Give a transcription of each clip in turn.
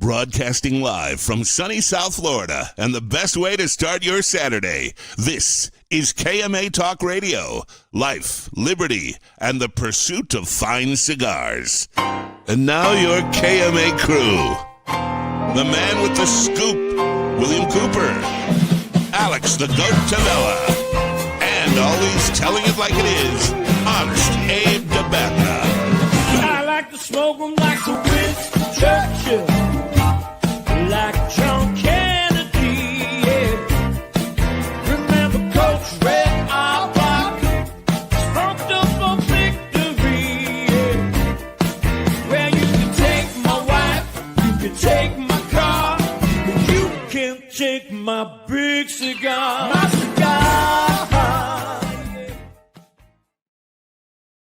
Broadcasting live from sunny South Florida, and the best way to start your Saturday. This is KMA Talk Radio. Life, liberty, and the pursuit of fine cigars. And now your KMA crew. The man with the scoop, William Cooper. Alex the Goat Tavella. And always telling it like it is, Honest Abe Dababneh. I like to smoke them like the Winston Churchill, like John Kennedy, yeah. Remember Coach Red Auerbach, smoked up for victory, yeah. Well, you can take my wife, you can take my car, but you can't take my big cigar. My cigar.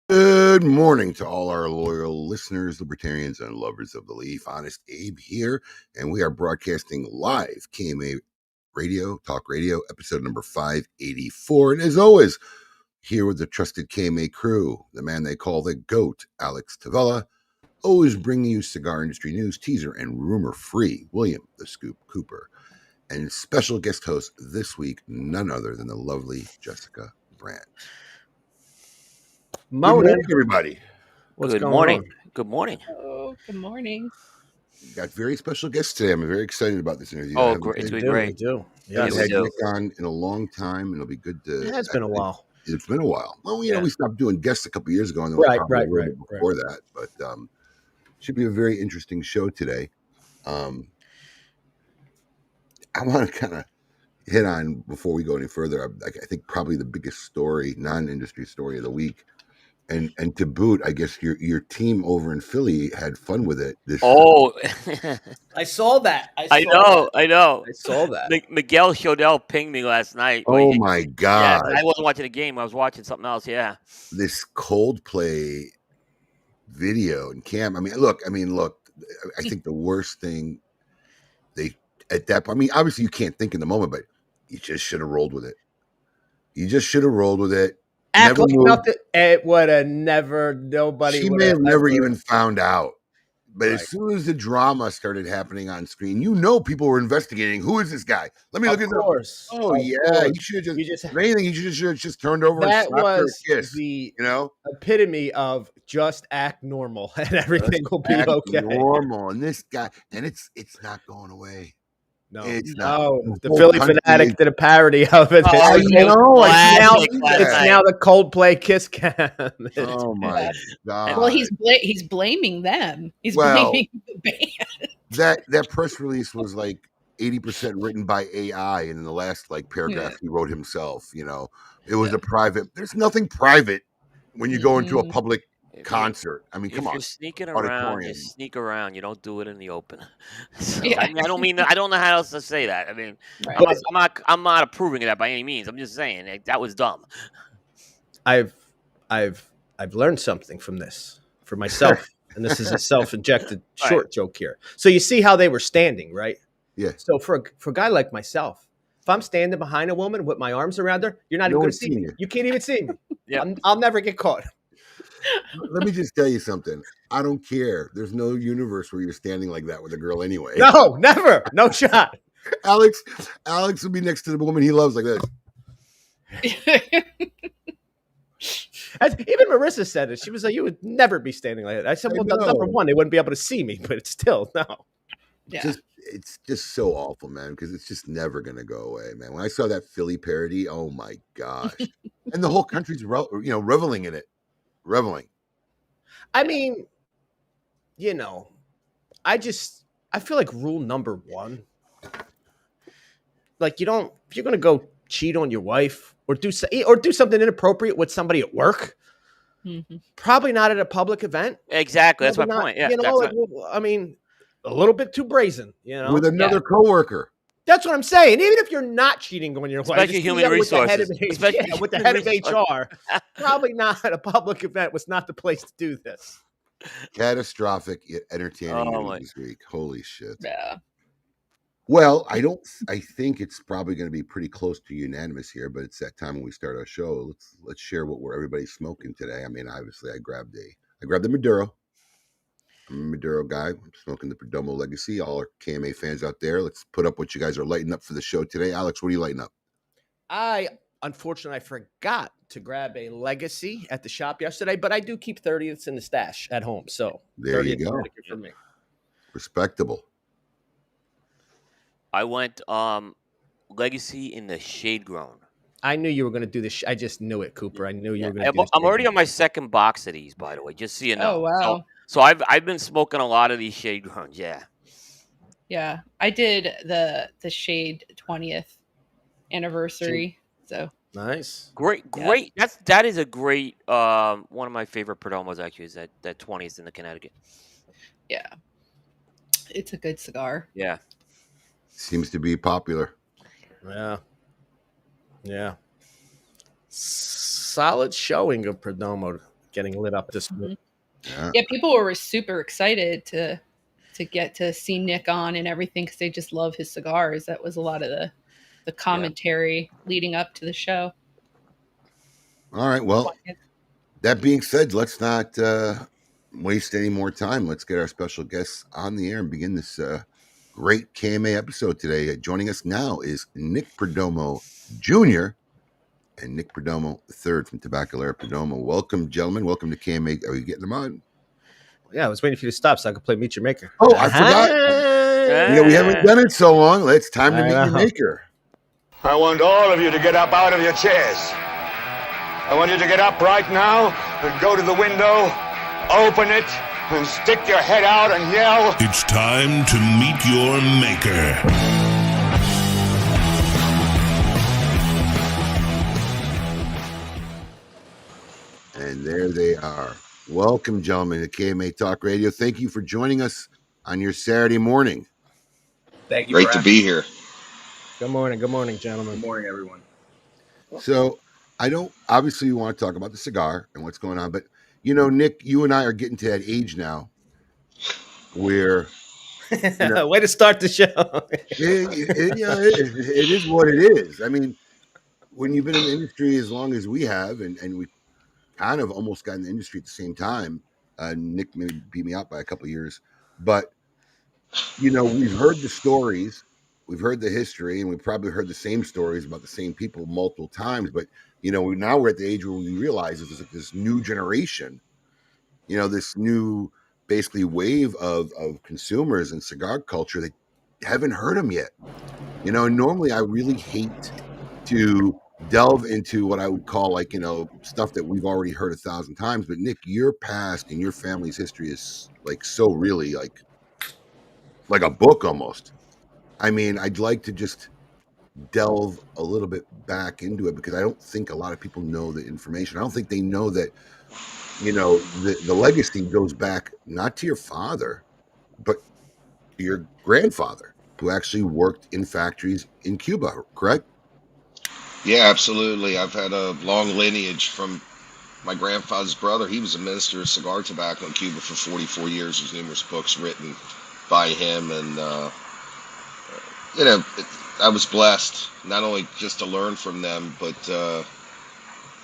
Good morning to all our loyal listeners, libertarians, and lovers of the leaf. Honest Abe here, and we are broadcasting live KMA Radio, Talk Radio, episode number 584. And as always, here with the trusted KMA crew, the man they call the GOAT, Alex Tavella, always bringing you cigar industry news, teaser, and rumor-free, William the Scoop Cooper. And special guest host this week, none other than the lovely Jessica Brandt. Morning, everybody. Good morning. Good morning. Oh, good morning. Got very special guests today. I'm very excited about this interview. Oh, great. It's great. We do. Yeah, I've had Nick on in a long time, and it'll be good to. Yeah, it's been a while. It's been a while. Well, you know, we stopped doing guests a couple years ago, and then right. Before that, but should be a very interesting show today. I want to kind of hit on before we go any further. I think probably the biggest story, non-industry story of the week. And to boot, I guess your team over in Philly had fun with it. I saw that. I know. I saw that. Miguel Chodel pinged me last night. Oh my God! Yeah, I wasn't watching the game. I was watching something else. Yeah. This Coldplay video and Cam. I mean, look. I think the worst thing at that point. I mean, obviously you can't think in the moment, but you just should have rolled with it. You just should have rolled with it. Act like nothing. It would have never. Nobody. She may have never even found out. But as soon as the drama started happening on screen, people were investigating. Who is this guy? Let me look at this. Oh yeah, you should have just. If anything, you should have just turned over and slapped her a kiss. The epitome of just act normal and everything will be okay. Normal, and this guy, and it's not going away. No, it's not. The Philly Fanatic did a parody of it. I know. It's now the Coldplay kiss cam. Oh my God! Well, he's blaming them. He's blaming the band. That press release was like 80% written by AI, and in the last paragraph he wrote himself. It was a private. There's nothing private when you go into a public concert. I mean, come on. If you're sneaking around, you sneak around. You don't do it in the open. So, I mean, I don't know how else to say that. I mean, I'm not approving of that by any means. I'm just saying that was dumb. I've learned something from this for myself, and this is a self-injected short joke here. So you see how they were standing, right? Yeah. So for a guy like myself, if I'm standing behind a woman with my arms around her, you're not even going to see me. You can't even see me. Yeah. I'll never get caught. Let me just tell you something. I don't care. There's no universe where you're standing like that with a girl anyway. No, never. No shot. Alex will be next to the woman he loves like this. Even Marissa said it. She was like, "You would never be standing like that." I said, "Well, number one, they wouldn't be able to see me, but it's still no." Yeah. It's just so awful, man, because it's just never gonna go away, man. When I saw that Philly parody, oh my gosh, and the whole country's reveling in it. Reveling. I mean, I feel like rule number one, if you're going to go cheat on your wife or do something inappropriate with somebody at work, probably not at a public event. Exactly. That's my point. Yeah. I mean, a little bit too brazen, with another coworker. That's what I'm saying. Even if you're not cheating on your wife, especially human resources, with the head of HR, probably not at a public event was not the place to do this. Catastrophic yet entertaining this week. Holy shit. Yeah. Well, I think it's probably going to be pretty close to unanimous here, but it's that time when we start our show. Let's share what everybody's smoking today. I mean, obviously I grabbed the Maduro. I'm a Maduro guy. I'm smoking the Perdomo Legacy. All our KMA fans out there, let's put up what you guys are lighting up for the show today. Alex, what are you lighting up? Unfortunately, I forgot to grab a Legacy at the shop yesterday, but I do keep 30ths in the stash at home. So there you go. For me. Respectable. I went Legacy in the shade grown. I knew you were going to do this. I just knew it, Cooper. I knew you were going to do this. I'm already on my second box of these, by the way, just so you know. Oh, wow. So I've been smoking a lot of these shade growns, yeah. Yeah, I did the shade 20th anniversary. So nice, great. That is a great one of my favorite Perdomos actually is that 20th in the Connecticut. Yeah, it's a good cigar. Yeah, seems to be popular. Yeah. Solid showing of Perdomo getting lit up this week. Yeah, people were super excited to get to see Nick on and everything because they just love his cigars. That was a lot of the commentary leading up to the show. All right, well, that being said, let's not waste any more time. Let's get our special guests on the air and begin this great KMA episode today. Joining us now is Nick Perdomo Jr. and Nick Perdomo III from Tabacalera Perdomo. Welcome, gentlemen. Welcome to KMA. Are you getting them on? Yeah, I was waiting for you to stop so I could play Meet Your Maker. Oh, I forgot. We haven't done it so long. It's time to meet your maker. I want all of you to get up out of your chairs. I want you to get up right now and go to the window, open it, and stick your head out and yell. It's time to meet your maker. And there they are. Welcome, gentlemen, to KMA Talk Radio. Thank you for joining us on your Saturday morning. Thank you. Great to be here. Good morning, gentlemen. Good morning, everyone. So obviously you want to talk about the cigar and what's going on, but Nick, you and I are getting to that age now where way to start the show. it is what it is. I mean, when you've been in the industry as long as we have, and we kind of almost got in the industry at the same time, Nick maybe beat me out by a couple of years, but we've heard the stories, we've heard the history, and we've probably heard the same stories about the same people multiple times. But now we're at the age where we realize there's like this new generation, this new basically wave of consumers and cigar culture that haven't heard them yet. Normally I really hate to delve into what I would call stuff that we've already heard 1,000 times. But Nick, your past and your family's history is so really like a book almost. I mean, I'd like to just delve a little bit back into it because I don't think a lot of people know the information. I don't think they know that, the legacy goes back not to your father, but to your grandfather, who actually worked in factories in Cuba, correct? Yeah, absolutely. I've had a long lineage from my grandfather's brother. He was a minister of cigar tobacco in Cuba for 44 years. There's numerous books written by him, and I was blessed not only just to learn from them, but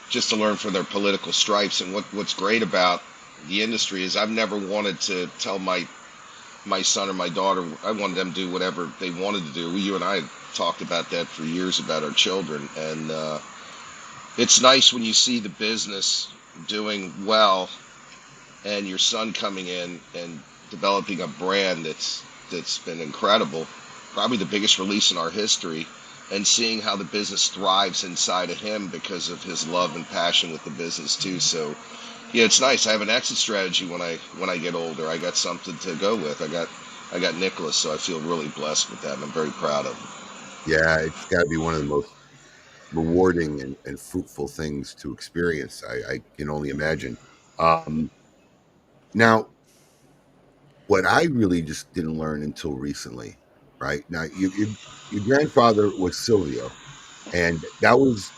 just to learn from their political stripes. And what's great about the industry is I've never wanted to tell my son or my daughter, I wanted them to do whatever they wanted to do. You and I talked about that for years about our children, and it's nice when you see the business doing well and your son coming in and developing a brand that's been incredible, probably the biggest release in our history, and seeing how the business thrives inside of him because of his love and passion with the business too. So yeah, it's nice. I have an exit strategy when I get older. I got something to go with. I got Nicholas, so I feel really blessed with that, and I'm very proud of him. Yeah, it's got to be one of the most rewarding and fruitful things to experience. I can only imagine. Now, what I really just didn't learn until recently, right? Now, your grandfather was Silvio, and that was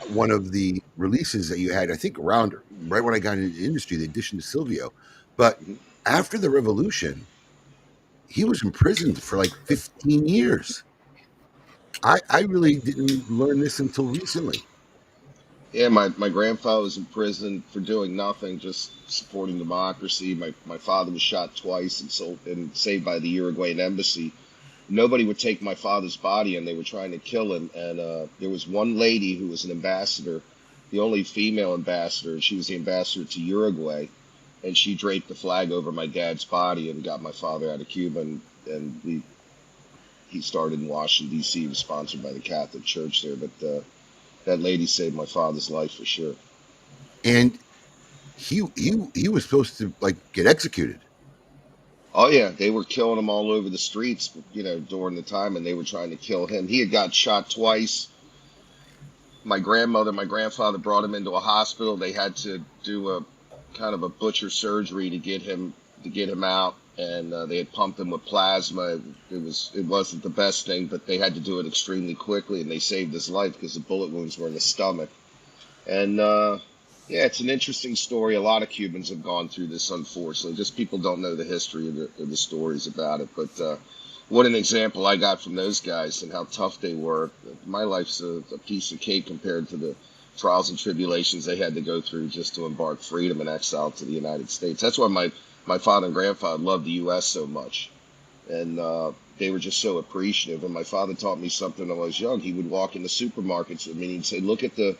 one of the releases that you had, I think, around right when I got into the industry, the addition to Silvio. But after the revolution, he was imprisoned for like 15 years. I really didn't learn this until recently. Yeah, my grandfather was in prison for doing nothing, just supporting democracy. My father was shot twice and saved by the Uruguayan embassy. Nobody would take my father's body, and they were trying to kill him. And there was one lady who was an ambassador, the only female ambassador. She was the ambassador to Uruguay, and she draped the flag over my dad's body and got my father out of Cuba. And he started in Washington D.C. He was sponsored by the Catholic Church there, but that lady saved my father's life for sure. And he was supposed to like get executed. Oh yeah, they were killing him all over the streets, during the time, and they were trying to kill him. He had got shot twice. My grandfather brought him into a hospital. They had to do a kind of a butcher surgery to get him out, and they had pumped him with plasma. It wasn't the best thing, but they had to do it extremely quickly, and they saved his life because the bullet wounds were in the stomach. And yeah, it's an interesting story. A lot of Cubans have gone through this, unfortunately. Just people don't know the history of the stories about it. But what an example I got from those guys and how tough they were. My life's a piece of cake compared to the trials and tribulations they had to go through just to embark freedom and exile to the United States. That's why my father and grandfather loved the U.S. so much. And they were just so appreciative. And my father taught me something when I was young. He would walk in the supermarkets with me and he'd say, look at these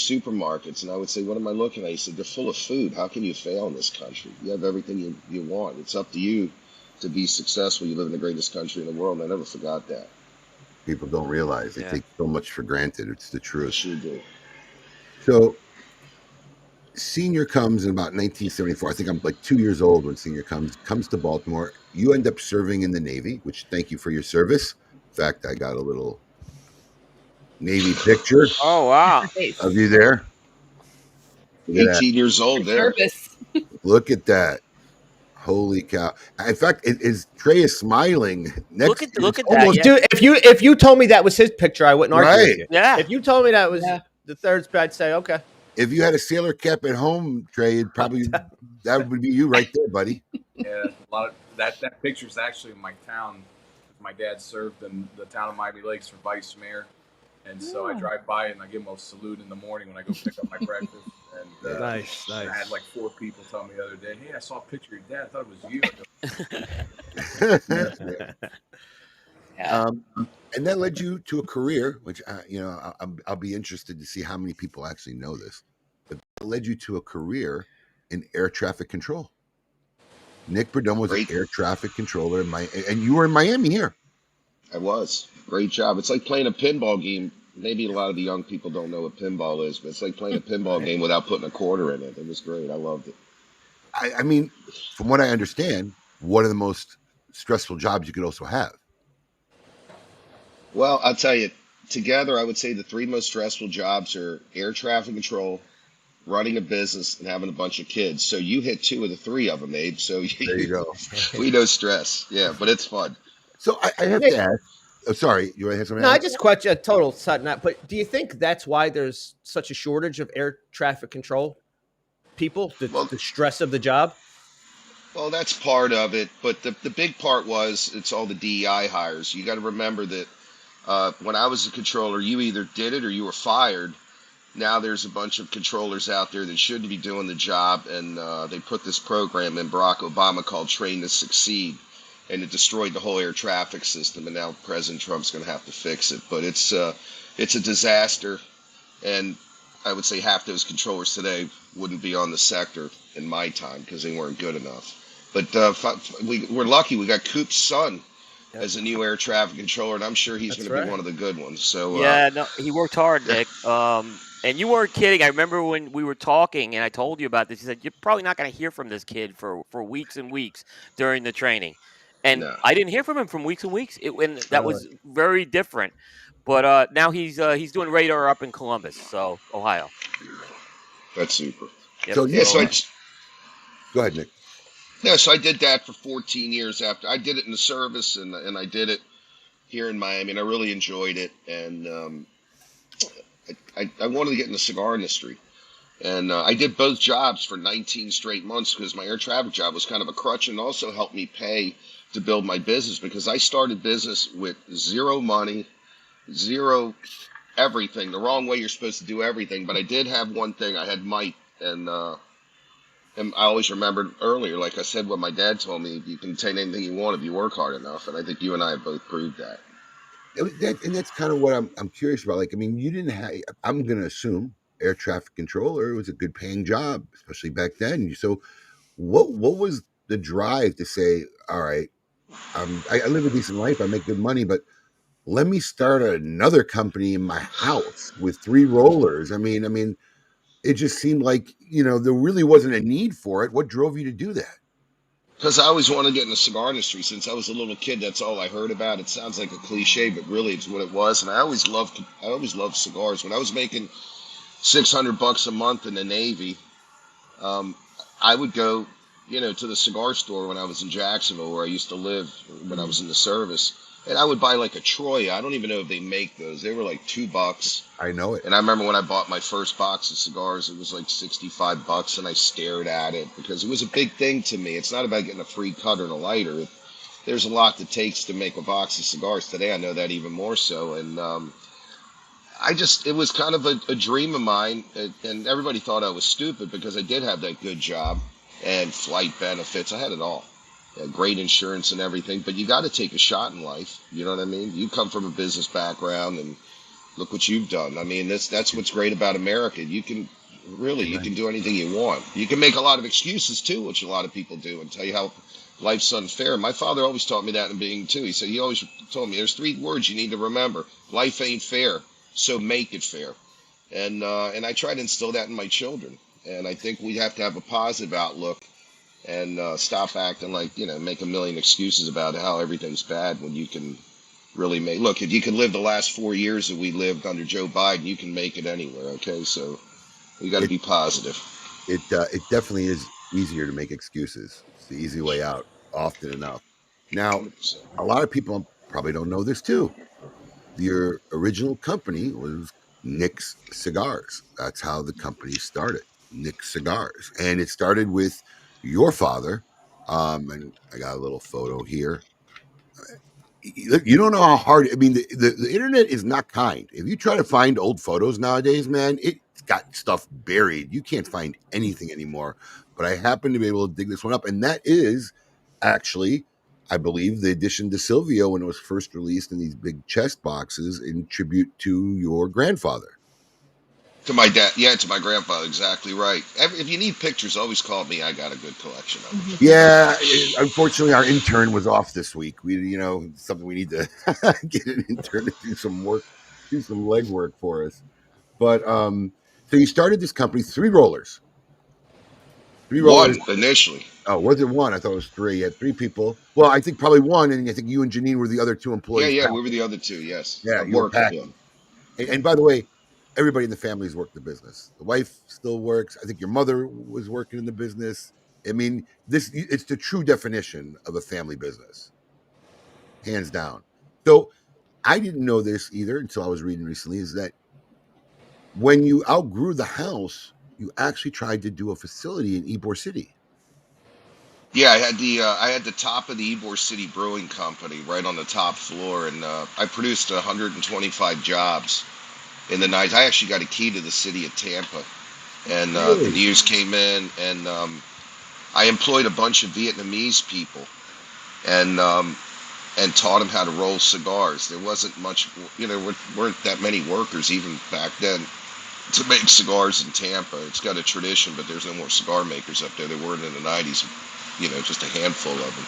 supermarkets. And I would say, what am I looking at? He said, they're full of food. How can you fail in this country? You have everything you want. It's up to you to be successful. You live in the greatest country in the world. And I never forgot that. People don't realize. They take so much for granted. It's the truth. They sure do. So Senior comes in about 1974. I think I'm like 2 years old when Senior comes to Baltimore. You end up serving in the Navy, which thank you for your service. In fact, I got a little Navy picture. Oh, wow. Of you there. 18 years old there. Look at that. Holy cow. In fact, Trey is smiling. Look at that. Yeah. Dude, if you told me that was his picture, I wouldn't argue with you. Yeah. If you told me that was the third, I'd say, okay. If you had a sailor cap at home, Trey, that would be you right there, buddy. Yeah, a lot of that picture is actually in my town. My dad served in the town of Miami Lakes for vice mayor, and so I drive by and I give him a salute in the morning when I go pick up my breakfast. And nice. I had like 4 people tell me the other day, "Hey, I saw a picture of your dad. I thought it was you." And that led you to a career, which I'll be interested to see how many people actually know this. But that led you to a career in air traffic control. Nick Perdomo was an air traffic controller and you were in Miami here. I was. Great job. It's like playing a pinball game. Maybe a lot of the young people don't know what pinball is, but it's like playing a pinball game without putting a quarter in it. It was great. I loved it. I mean, from what I understand, one of the most stressful jobs you could also have. Well, I'll tell you, together, I would say the 3 most stressful jobs are air traffic control, running a business, and having a bunch of kids. So you hit 2 of the 3 of them, Abe. So there you go. We know stress. Yeah, but it's fun. So I have to ask. Oh, sorry, you want to have something? No, I just question a total sudden. But do you think that's why there's such a shortage of air traffic control people? The stress of the job. Well, that's part of it, but the big part was it's all the DEI hires. You got to remember that when I was a controller, you either did it or you were fired. Now there's a bunch of controllers out there that shouldn't be doing the job, and they put this program in Barack Obama called Train to Succeed, and it destroyed the whole air traffic system, and now President Trump's going to have to fix it. But it's a disaster, and I would say half those controllers today wouldn't be on the sector in my time because they weren't good enough. But we're lucky. We got Coop's son as a new air traffic controller, and I'm sure he's going to be one of the good ones. So no, he worked hard, Nick. And you weren't kidding. I remember when we were talking, and I told you about this. He said, you're probably not going to hear from this kid for weeks and weeks during the training. And I didn't hear from him from weeks and weeks. That was very different. But now he's doing radar up in Columbus, so Ohio. That's super. Yep. So, go ahead, Nick. Yeah, so I did that for 14 years after. I did it in the service, and I did it here in Miami, and I really enjoyed it. And I wanted to get in the cigar industry. And I did both jobs for 19 straight months because my air traffic job was kind of a crutch and also helped me pay to build my business because I started business with zero money, zero everything the wrong way you're supposed to do everything. But I did have one thing. I had might, and I always remembered earlier, like I said, what my dad told me: you can attain anything you want if you work hard enough. And I think you and I have both proved that. And that's kind of what I'm curious about. Like, I mean, you didn't have. I'm going to assume air traffic controller was a good paying job, especially back then. So, what was the drive to say, all right, I live a decent life, I make good money, but let me start another company in my house with 3 rollers? I mean, it just seemed like, there really wasn't a need for it. What drove you to do that? Because I always wanted to get in the cigar industry since I was a little kid. That's all I heard about. It sounds like a cliche, but really it's what it was. And I always loved cigars. When I was making $600 a month in the Navy, I would go, to the cigar store when I was in Jacksonville, where I used to live when I was in the service. And I would buy like a Troy. I don't even know if they make those. They were like $2. I know it. And I remember when I bought my first box of cigars, it was like $65, and I stared at it because it was a big thing to me. It's not about getting a free cut or a lighter. There's a lot that takes to make a box of cigars. Today, I know that even more so. And it was kind of a dream of mine. And everybody thought I was stupid because I did have that good job and flight benefits. I had it all. Great insurance and everything, but you got to take a shot in life. You know what I mean? You come from a business background, and look what you've done. I mean, that's what's great about America. You can do anything you want. You can make a lot of excuses too, which a lot of people do, and tell you how life's unfair. My father always taught me that in being too. He always told me there's 3 words you need to remember: life ain't fair, so make it fair. And I try to instill that in my children. And I think we have to have a positive outlook and stop acting like, make a million excuses about how everything's bad when you can really look, if you can live the last 4 years that we lived under Joe Biden, you can make it anywhere. Okay. So we got to be positive. It definitely is easier to make excuses. It's the easy way out often enough. Now, 100%. a lot of people probably don't know this too. Your original company was Nick's Cigars. That's how the company started, Nick's Cigars. And it started with your father. And I got a little photo here. You don't know how hard. I mean, the internet is not kind. If you try to find old photos nowadays, man, it's got stuff buried. You can't find anything anymore. But I happen to be able to dig this one up, and that is actually, I believe, the edition to Silvio when it was first released in these big chest boxes in tribute to your grandfather. To my dad, to my grandfather, exactly right. If you need pictures, always call me. I got a good collection of them. Yeah, unfortunately, our intern was off this week. We, something we need to get an intern to do some work, do some legwork for us. But so you started this company, 3 rollers. 3 rollers. 1 initially. Oh, was it 1? I thought it was 3. You had 3 people. Well, I think probably 1, and I think you and Janine were the other 2 employees. Yeah, we were the other 2. Yes. Yeah, I you were worked with packing. him. And by the way, everybody in the family has worked the business. The wife still works. I think your mother was working in the business. I mean, it's the true definition of a family business, hands down. So I didn't know this either until I was reading recently, is that when you outgrew the house, you actually tried to do a facility in Ybor City. Yeah, I had the top of the Ybor City Brewing Company right on the top floor, and I produced 125 jobs in the 90s. I actually got a key to the city of Tampa, and Really? the news came in, and I employed a bunch of Vietnamese people, and taught them how to roll cigars. There wasn't much, weren't that many workers even back then to make cigars in Tampa. It's got a tradition, but there's no more cigar makers up there. There weren't in the 90s, just a handful of them.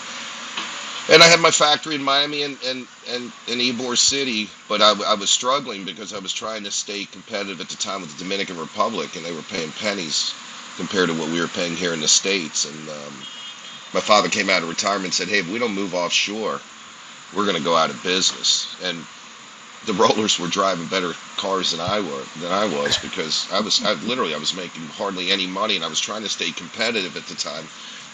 And I had my factory in Miami and in Ybor City, but I was struggling because I was trying to stay competitive at the time with the Dominican Republic, and they were paying pennies compared to what we were paying here in the States. And my father came out of retirement and said, hey, if we don't move offshore, we're going to go out of business. And the rollers were driving better cars than I was because I was making hardly any money, and I was trying to stay competitive at the time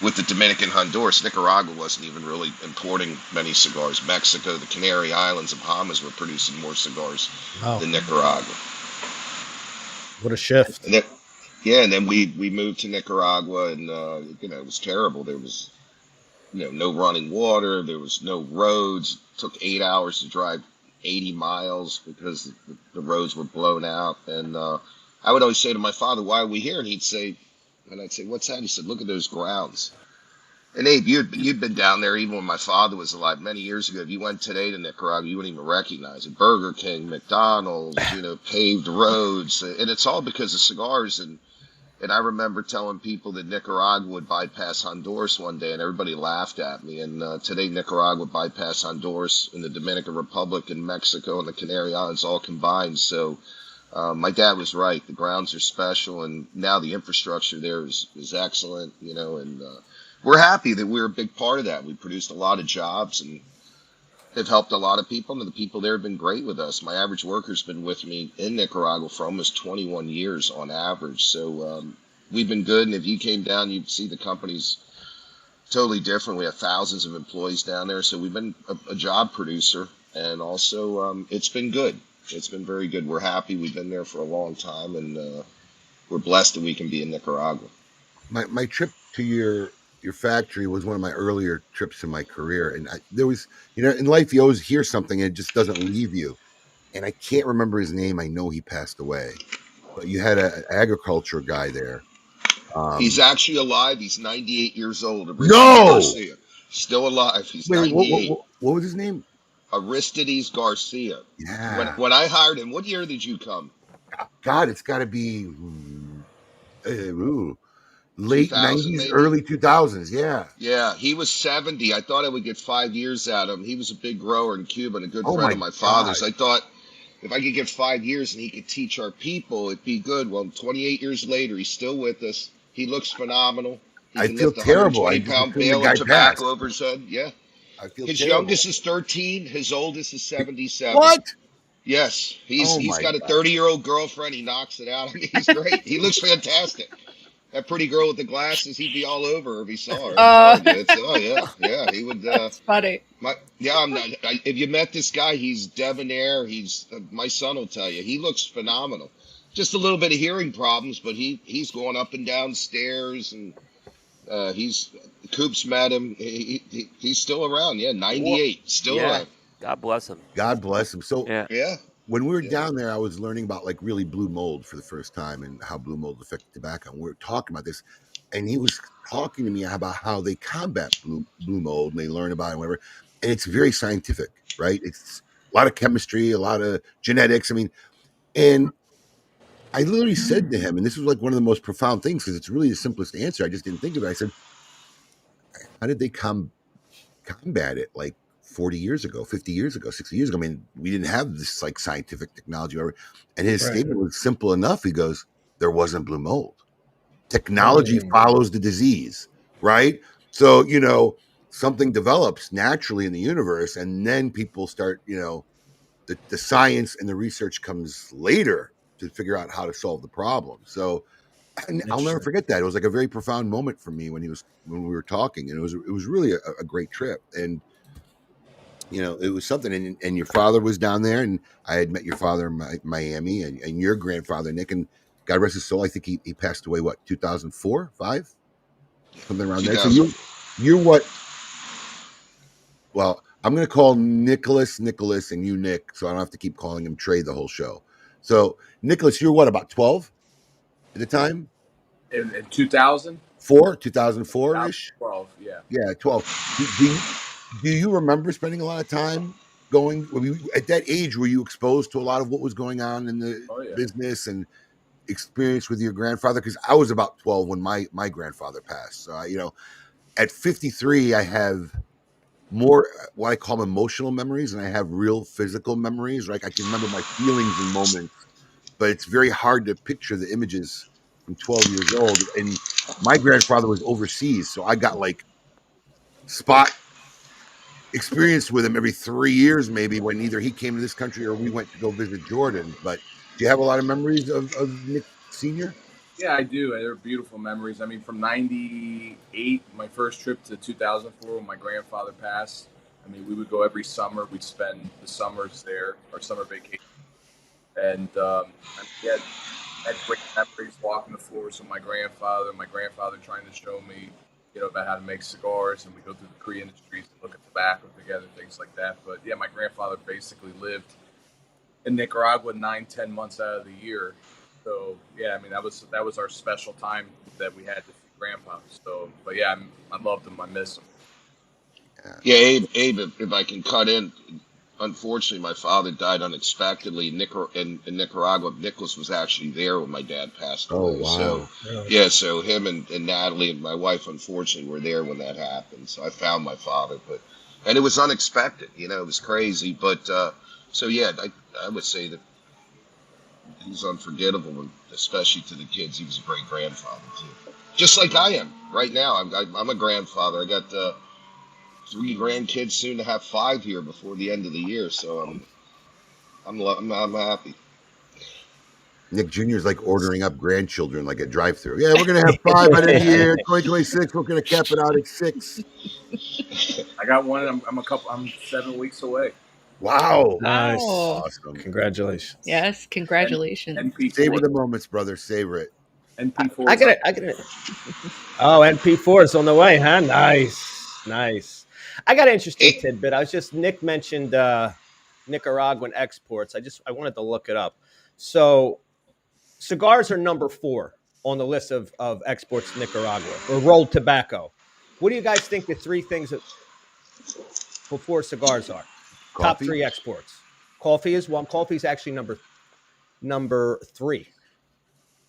with the Dominican, Honduras. Nicaragua wasn't even really importing many cigars. Mexico, the Canary Islands, and Bahamas were producing more cigars than Nicaragua. What a shift. And then we moved to Nicaragua, and it was terrible. There was no running water. There was no roads. It took 8 hours to drive 80 miles because the roads were blown out. And I would always say to my father, "Why are we here?" And I'd say, "What's that?" He said, "Look at those grounds." And Abe, you'd been down there even when my father was alive many years ago. If you went today to Nicaragua, you wouldn't even recognize it. Burger King, McDonald's, paved roads, and it's all because of cigars. And I remember telling people that Nicaragua would bypass Honduras one day, and everybody laughed at me. And today, Nicaragua bypassed Honduras and the Dominican Republic and Mexico and the Canary Islands all combined. So my dad was right. The grounds are special, and now the infrastructure there is excellent, and we're happy that we're a big part of that. We produced a lot of jobs and have helped a lot of people, and the people there have been great with us. My average worker's been with me in Nicaragua for almost 21 years on average. So we've been good, and if you came down, you'd see the company's totally different. We have thousands of employees down there, so we've been a job producer, and also it's been good. It's been very good. We're happy. We've been there for a long time, and we're blessed that we can be in Nicaragua. My trip to your factory was one of my earlier trips in my career, and there was, in life you always hear something and it just doesn't leave you. And I can't remember his name. I know he passed away, but you had an agriculture guy there. He's actually alive. He's 98 years old. No! Garcia. Still alive. He's 98. What was his name? Aristides Garcia. Yeah. When I hired him, what year did you come? God, it's got to be late 90s, maybe? Early 2000s. Yeah. Yeah, he was 70. I thought I would get 5 years out of him. He was a big grower in Cuba and a good friend of my father's. God. I thought if I could get 5 years and he could teach our people, it'd be good. Well, 28 years later, he's still with us. He looks phenomenal. I feel terrible. 120-pound bale of tobacco over his head. Yeah. I feel his terrible. Youngest is 13. His oldest is 77. What? Yes. He's got a 30-year-old girlfriend. He knocks it out. I mean, he's great. He looks fantastic. That pretty girl with the glasses, he'd be all over her if he saw her. Yeah, he would. That's funny. If you met this guy, he's debonair. My son will tell you, he looks phenomenal. Just a little bit of hearing problems, but he's going up and down stairs, and Coop's met him. He's still around. Yeah, 98, still alive. God bless him. God bless him. So yeah. When we were down there, I was learning about really blue mold for the first time and how blue mold affected tobacco. And we were talking about this, and he was talking to me about how they combat blue mold and they learn about it and whatever. And it's very scientific, right? It's a lot of chemistry, a lot of genetics. I mean, and I literally said to him, and this was one of the most profound things because it's really the simplest answer. I just didn't think of it. I said, how did they combat it 40 years ago, 50 years ago, 60 years ago? I mean, we didn't have this scientific technology or whatever. And his statement was simple enough. He goes, there wasn't blue mold. Technology follows the disease, right? So, something develops naturally in the universe, and then people start, the science and the research comes later to figure out how to solve the problem. So I'll never forget that. It was a very profound moment for me when we were talking, and it was really a great trip. And it was something, and your father was down there, and I had met your father in Miami, and your grandfather, Nick, and God rest his soul, I think he passed away, 2004, 5? Something around there. So you're what? Well, I'm going to call Nicholas, and you Nick, so I don't have to keep calling him Trey the whole show. So, Nicholas, you're what, about 12 at the time? In 2000? 2004-ish? 12, yeah. Yeah, 12. Do you remember spending a lot of time going at that age? Were you exposed to a lot of what was going on in the business and experience with your grandfather? Because I was about 12 when my grandfather passed. So at 53, I have more what I call emotional memories, and I have real physical memories. I can remember my feelings and moments, but it's very hard to picture the images from 12 years old. And my grandfather was overseas, so I got spot experience with him every 3 years, maybe, when either he came to this country or we went to go visit Jordan. But do you have a lot of memories of Nick Sr.? Yeah, I do. They're beautiful memories. I mean, from 98, my first trip, to 2004 when my grandfather passed, I mean, we would go every summer. We'd spend the summers there, our summer vacation. And I had great memories walking the floors with my grandfather trying to show me about how to make cigars, and we go through the Korea industries and look at tobacco together, things like that. But yeah, my grandfather basically lived in Nicaragua 9-10 months out of the year. So yeah, I mean that was our special time that we had to see Grandpa. So, but yeah, I loved him. I miss him. Yeah, Abe, if I can cut in, unfortunately, my father died unexpectedly in Nicaragua. Nicholas was actually there when my dad passed away. wow. So, yeah, so him and Natalie and my wife, unfortunately, were there when that happened. So I found my father, and it was unexpected. It was crazy. But so yeah, I would say that he's unforgettable, and especially to the kids. He was a great grandfather too, just like I am right now. I'm a grandfather. I got 3 grandkids, soon to have 5 here before the end of the year. So I'm happy. Nick Jr. is like ordering up grandchildren like a drive-through. Yeah, we're gonna have 5 by the year 2026. We're gonna cap it out at 6. I got one. I'm 7 weeks away. Wow. Nice. Awesome. Congratulations. Yes, congratulations. NP4. Savor the moments, brother. Savor it. NP4. I get it. Oh, NP4 is on the way, huh? Nice. I got an interesting tidbit. Nick mentioned Nicaraguan exports. I wanted to look it up. So cigars are number 4 on the list of exports to Nicaragua, or rolled tobacco. What do you guys think the 3 things that before cigars are? Coffee? Top 3 exports. Coffee is one. Coffee is actually number 3.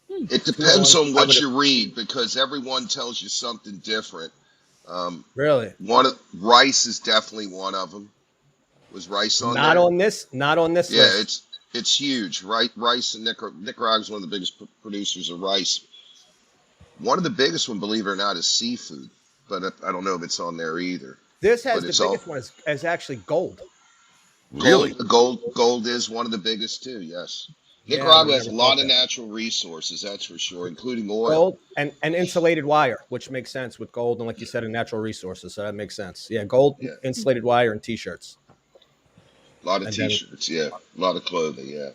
It depends on what you read, because everyone tells you something different. Really? Rice is definitely one of them. Was rice on not there? Not on this yeah, list. it's huge. Rice in Nicaragua is one of the biggest producers of rice. One of the biggest one, believe it or not, is seafood, but I don't know if it's on there either. This has the biggest one is actually gold. Really? Gold is one of the biggest too. Yes. Nicaragua has a lot of natural resources, that's for sure, including oil. Gold and insulated wire, which makes sense with gold, and like you said, in natural resources, so that makes sense. Yeah, gold, insulated wire, and T-shirts. A lot of T-shirts, a lot of clothing, yeah.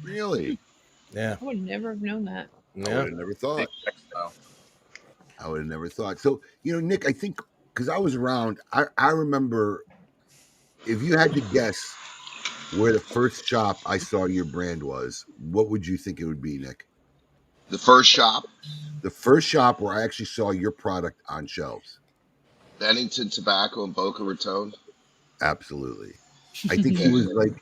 Really? Yeah. I would never have known that. I would have never thought. I would have never thought. So, Nick, I think, because I was around, I remember, if you had to guess where the first shop I saw your brand was, what would you think it would be, Nick? The first shop? The first shop where I actually saw your product on shelves. Bennington Tobacco in Boca Raton? Absolutely. I think he was like,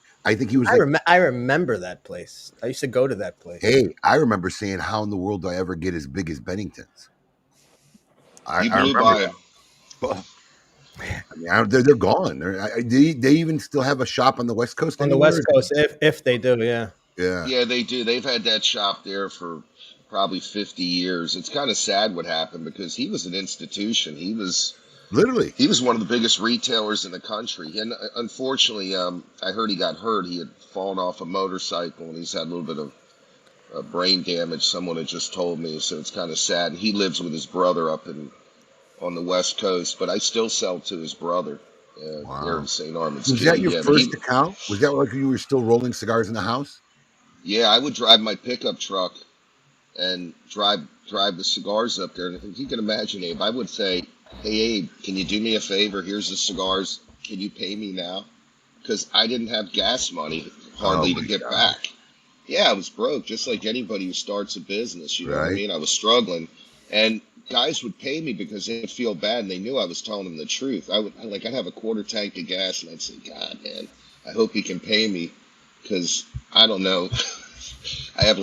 I remember that place. I used to go to that place. Hey, I remember saying, how in the world do I ever get as big as Bennington's? You blew by him. Well, I mean, they're gone. They even still have a shop on the West Coast. On the West Coast, if they do, yeah. Yeah, they do. They've had that shop there for probably 50 years. It's kind of sad what happened, because he was an institution. He was one of the biggest retailers in the country. And unfortunately, I heard he got hurt. He had fallen off a motorcycle, and he's had a little bit of brain damage. Someone had just told me, so it's kind of sad. And he lives with his brother up on the West Coast, but I still sell to his brother here in St. Armand's. Was that your first account? Was that like you were still rolling cigars in the house? Yeah, I would drive my pickup truck and drive the cigars up there. And if you can imagine, Abe, I would say, hey, Abe, can you do me a favor? Here's the cigars. Can you pay me now? Because I didn't have gas money hardly to get back. Yeah, I was broke, just like anybody who starts a business. You know what I mean? I was struggling. And guys would pay me because they'd feel bad, and they knew I was telling them the truth. I'd have a quarter tank of gas, and I'd say, God, man, I hope he can pay me, because I don't know. I have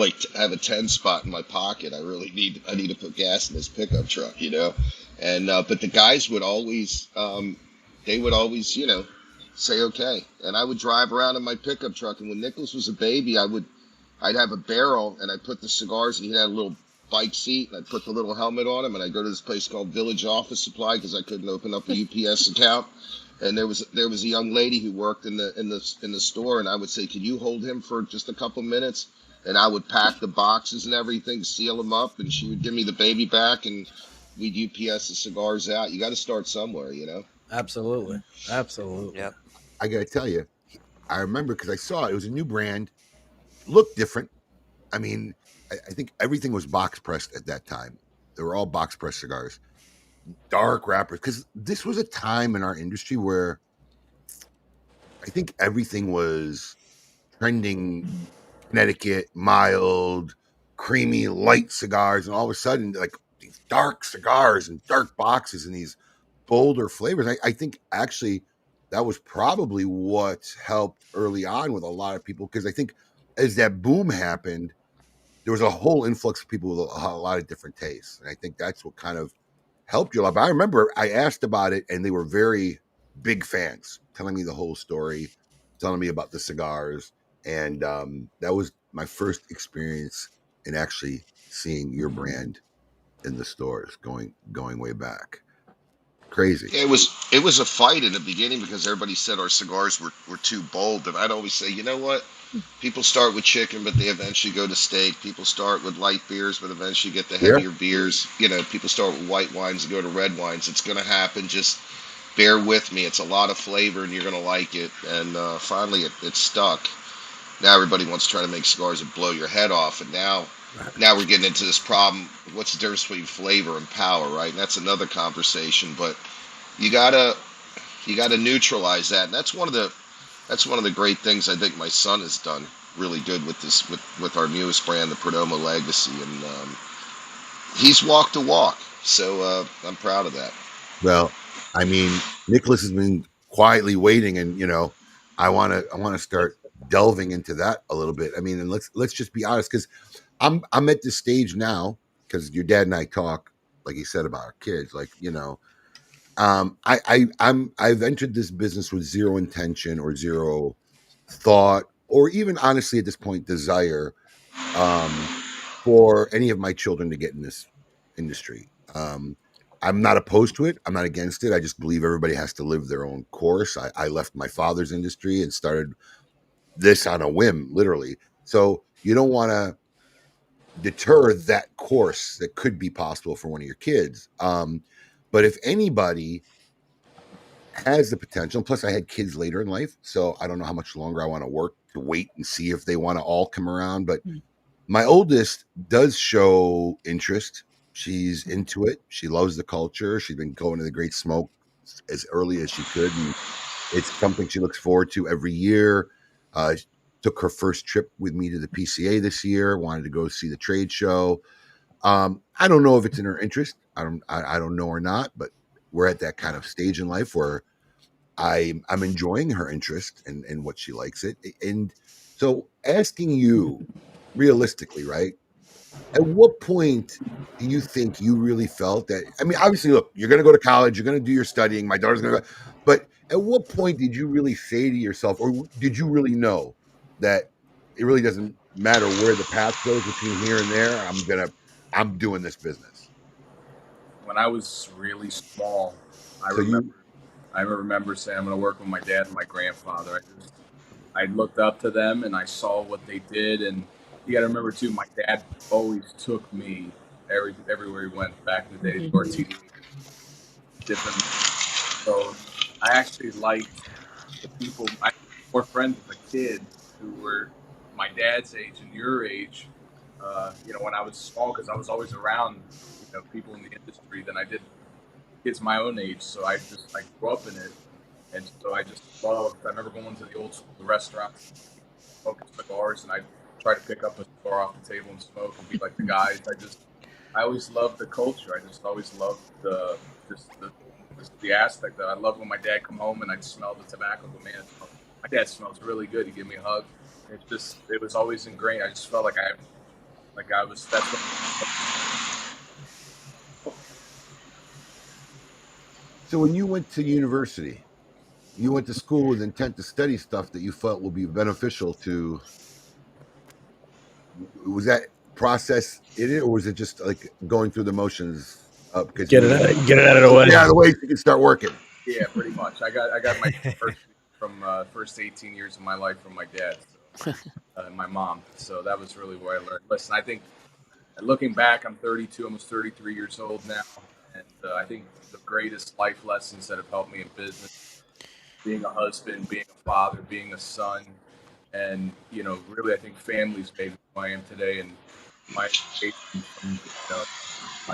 a 10 spot in my pocket. I need to put gas in this pickup truck, And but the guys would always say okay, and I would drive around in my pickup truck. And when Nicholas was a baby, I'd have a barrel, and I'd put the cigars, and he had a little bike seat, and I'd put the little helmet on him, and I'd go to this place called Village Office Supply, because I couldn't open up a UPS account. And there was a young lady who worked in the store, and I would say, could you hold him for just a couple minutes? And I would pack the boxes and everything, seal them up, and she would give me the baby back, and we'd UPS the cigars out. You got to start somewhere, Absolutely. Yep. I got to tell you, I remember, because I saw it. It was a new brand, looked different. I mean, I think everything was box pressed at that time. They were all box pressed cigars. dark rappers, because this was a time in our industry where I think everything was trending Connecticut, mild, creamy, light cigars, and all of a sudden, like these dark cigars and dark boxes and these bolder flavors. I think actually that was probably what helped early on with a lot of people, because I think as that boom happened, there was a whole influx of people with a lot of different tastes, and I think that's what kind of helped you a lot. But I remember I asked about it, and they were very big fans, telling me the whole story, telling me about the cigars, and that was my first experience in actually seeing your brand in the stores, going way back. Crazy. It was a fight in the beginning because everybody said our cigars were too bold, and I'd always say, you know what? People start with chicken, but they eventually go to steak. People start with light beers, but eventually get the Yeah. heavier beers. You know, people start with white wines and go to red wines. It's going to happen. Just bear with me. It's a lot of flavor, and you're going to like it. And finally, it stuck. Now everybody wants to try to make cigars that blow your head off, and now we're getting into this problem. What's the difference between flavor and power, right? And that's another conversation. But you gotta you gotta neutralize that, and that's one of the great things I think my son has done really good with this with our newest brand, the Perdomo Legacy, and he's walked the walk. So I'm proud of that. Well, I mean, Nicholas has been quietly waiting, and I want to start delving into that a little bit. I mean, and let's just be honest, because I'm at this stage now, because your dad and I talk, like he said, about our kids, like I've entered this business with zero intention or zero thought, or even honestly at this point desire, for any of my children to get in this industry. I'm not opposed to it. I'm not against it. I just believe everybody has to live their own course. I left my father's industry and started this on a whim, literally. So you don't want to deter that course that could be possible for one of your kids. But if anybody has the potential, plus I had kids later in life, so I don't know how much longer I want to work to wait and see if they want to all come around. But my oldest does show interest. She's into it. She loves the culture. She's been going to the Great Smoke as early as she could, and it's something she looks forward to every year. She took her first trip with me to the PCA this year. Wanted to go see the trade show. I don't know if it's in her interest. I don't know or not, but we're at that kind of stage in life where I'm enjoying her interest and what she likes it. And so asking you realistically, right? At what point do you think you really felt that? I mean, obviously, look, you're going to go to college, you're going to do your studying. My daughter's going to go, but at what point did you really say to yourself, or did you really know that it really doesn't matter where the path goes between here and there? I'm doing this business. When I was really small, I remember saying I'm going to work with my dad and my grandfather. I looked up to them and I saw what they did, and you got to remember too, my dad always took me everywhere he went back in the day to RTD, different. So I actually liked the people. I had more friends as a kid who were my dad's age and your age. When I was small, because I was always around, people in the industry than I did kids my own age. So I grew up in it, and so I just loved. I remember going to the old school restaurants, smoking cigars, and I'd try to pick up a cigar off the table and smoke and be like the guys. I always loved the culture. I just always loved the aspect that I loved when my dad come home and I'd smell the tobacco. But man, my dad smells really good. He'd give me a hug. It was always ingrained. I just felt like I was. That's what. So when you went to university, you went to school with intent to study stuff that you felt would be beneficial to. Was that process in it, or was it just like going through the motions? Because get it out of the way. Get out of the way so you can start working. Yeah, pretty much. I got my from first 18 years of my life from my dad, and my mom. So that was really where I learned. Listen, I think looking back, I'm 32, almost 33 years old now, and I think the greatest life lessons that have helped me in business, being a husband, being a father, being a son, and really, I think families made me who I am today, and my education from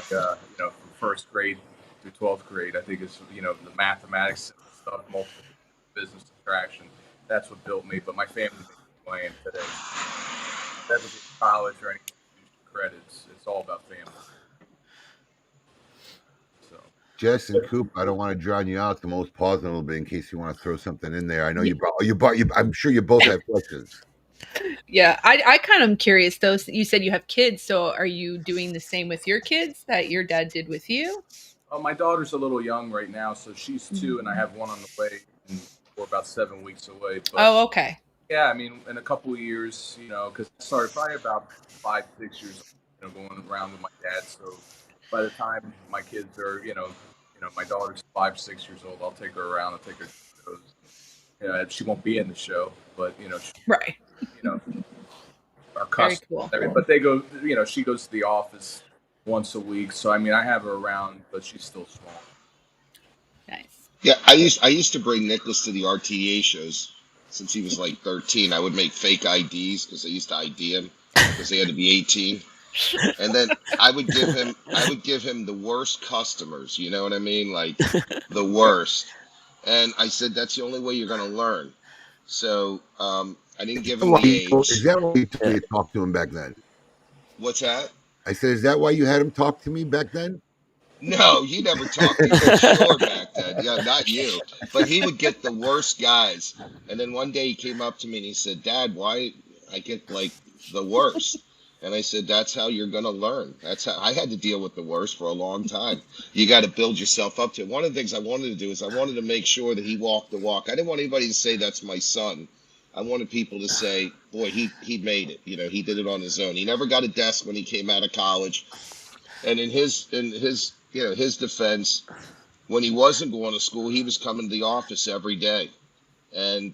from first grade through 12th grade. I think it's, the mathematics stuff, multiple business subtraction. That's what built me. But my family made me who I am today. Never get college or any credits. It's all about family. So, Jess and Coop, I don't want to drown you out. So I'm almost pausing a little bit in case you want to throw something in there. I know you I'm sure you both have questions. Yeah, I kind of am curious though. You said you have kids, so are you doing the same with your kids that your dad did with you? my daughter's a little young right now, so she's 2, and I have one on the way, and we're about 7 weeks away. But, Oh, okay. Yeah, I mean, in a couple of years, because I started probably about 5, 6 years old, going around with my dad. So by the time my kids are, my daughter's 5, 6 years old, I'll take her around and take her to shows. She won't be in the show, but right. Our customers. Very cool. But they go, she goes to the office once a week. So I mean, I have her around, but she's still small. Nice. Yeah, I used to bring Nicholas to the RTA shows since he was like 13. I would make fake IDs because I used to ID him because they had to be 18. And then I would give him the worst customers, you know what I mean? Like the worst. And I said, that's the only way you're going to learn. So I didn't give him the age. Is that why you told me to talk to him back then? What's that? I said, is that why you had him talk to me back then? No, you never talked to me for sure back then. Yeah, not you. But he would get the worst guys. And then one day he came up to me and he said, Dad, why I get like the worst? And I said, that's how you're going to learn. That's how I had to deal with the worst for a long time. You got to build yourself up to it. One of the things I wanted to do is I wanted to make sure that he walked the walk. I didn't want anybody to say that's my son. I wanted people to say, boy, he made it. He did it on his own. He never got a desk when he came out of college. And in his defense, when he wasn't going to school, he was coming to the office every day. And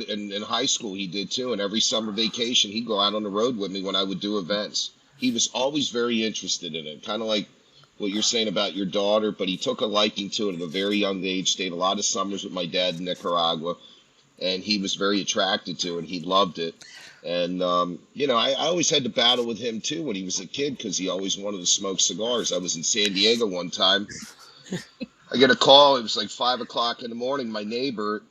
in high school, he did too. And every summer vacation, he'd go out on the road with me when I would do events. He was always very interested in it, kind of like what you're saying about your daughter. But he took a liking to it at a very young age, stayed a lot of summers with my dad in Nicaragua. And he was very attracted to it. He loved it. And, I always had to battle with him, too, when he was a kid because he always wanted to smoke cigars. I was in San Diego one time. I get a call. It was like 5 o'clock in the morning. My neighbor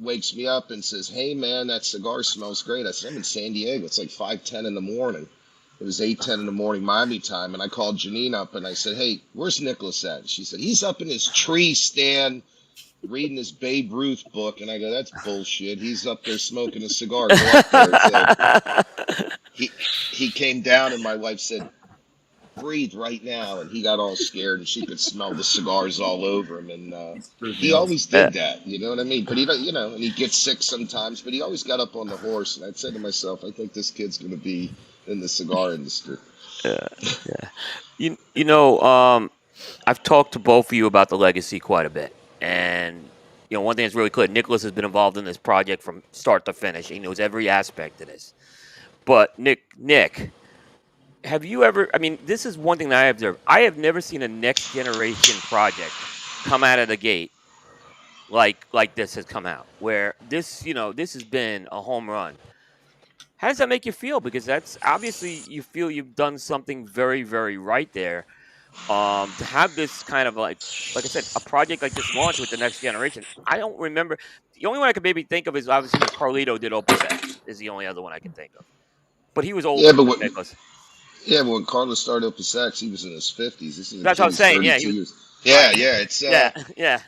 wakes me up and says, hey, man, that cigar smells great. I said, I'm in San Diego. It's like 5:10 in the morning. It was 8:10 in the morning Miami time. And I called Janine up and I said, hey, where's Nicholas at? She said, he's up in his tree stand reading his Babe Ruth book. And I go, that's bullshit. He's up there smoking a cigar. Go up there. So he came down and my wife said, breathe right now. And he got all scared and she could smell the cigars all over him. And he always did that. You know what I mean? But and he gets sick sometimes, but he always got up on the horse. And I'd said to myself, I think this kid's going to be in the cigar industry. Yeah. I've talked to both of you about the legacy quite a bit. And, one thing that's really clear, Nicholas has been involved in this project from start to finish. He knows every aspect of this. But, Nick, have you ever, this is one thing that I observed. I have never seen a next generation project come out of the gate like this has come out, where this has been a home run. How does that make you feel? Because that's obviously you feel you've done something very, very right there. To have this kind of like I said, a project like this launch with the next generation. I don't remember. The only one I could maybe think of is obviously when Carlito did Opus X is the only other one I can think of. But he was older than Nicholas. Yeah, but when Carlos started Opus X, he was in his 50s. That's what I'm saying. Yeah, it's yeah.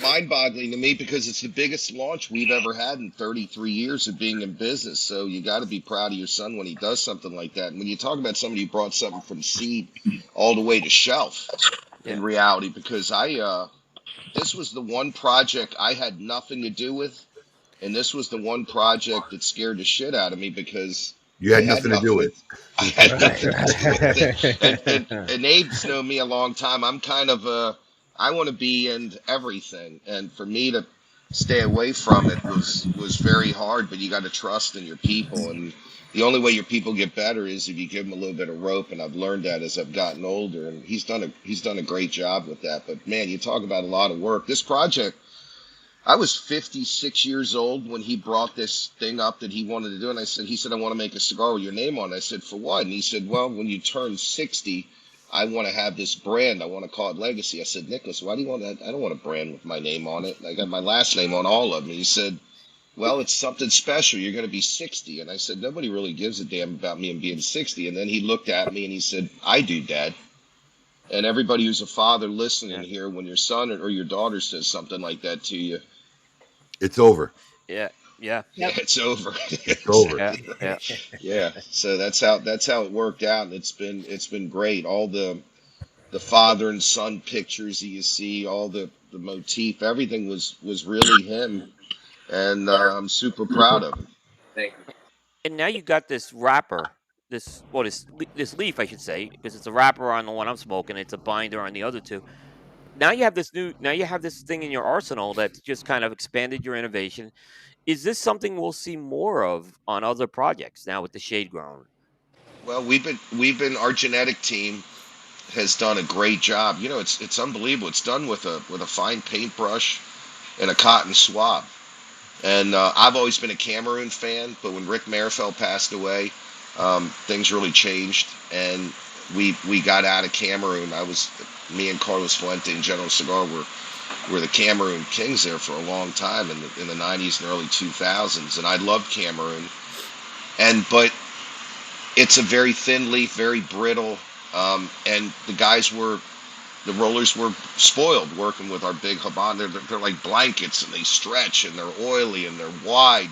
mind-boggling to me because it's the biggest launch we've ever had in 33 years of being in business. So you got to be proud of your son when he does something like that. And when you talk about somebody who brought something from seed all the way to shelf, in reality, because this was the one project I had nothing to do with, and this was the one project that scared the shit out of me because you had nothing to do with. I had nothing to do with it. And Abe's known me a long time. I'm kind of I want to be in everything, and for me to stay away from it was very hard. But you got to trust in your people, and the only way your people get better is if you give them a little bit of rope. And I've learned that as I've gotten older, and he's done a great job with that. But man, you talk about a lot of work. This project, I was 56 years old when he brought this thing up that he wanted to do, and he said, I want to make a cigar with your name on it. I said, for what? And he said, well, when you turn 60. I want to have this brand. I want to call it Legacy. I said, Nicholas, why do you want that? I don't want a brand with my name on it. I got my last name on all of them. He said, well, it's something special. You're going to be 60. And I said, nobody really gives a damn about me and being 60. And then he looked at me and he said, I do, Dad. And everybody who's a father listening here, when your son or your daughter says something like that to you, it's over. Yeah. It's over. It's over. Yeah. So that's how it worked out, and it's been great. All the father and son pictures that you see, all the motif, everything was really him, and I'm super proud of him. Thank you. And now you got this wrapper, this leaf, I should say, because it's a wrapper on the one I'm smoking. It's a binder on the other two. Now you have this thing in your arsenal that's just kind of expanded your innovation. Is this something we'll see more of on other projects now with the shade grown? Well, we've been our genetic team has done a great job. You know, it's unbelievable. It's done with a fine paintbrush and a cotton swab. And I've always been a Cameroon fan, but when Rick Merrifeld passed away, things really changed, and we got out of Cameroon. Me and Carlos Fuente and General Cigar were the Cameroon kings there for a long time in the 90s and early 2000s, and I loved Cameroon. But it's a very thin leaf, very brittle, and the rollers were spoiled working with our big Habano. They're like blankets, and they stretch, and they're oily, and they're wide.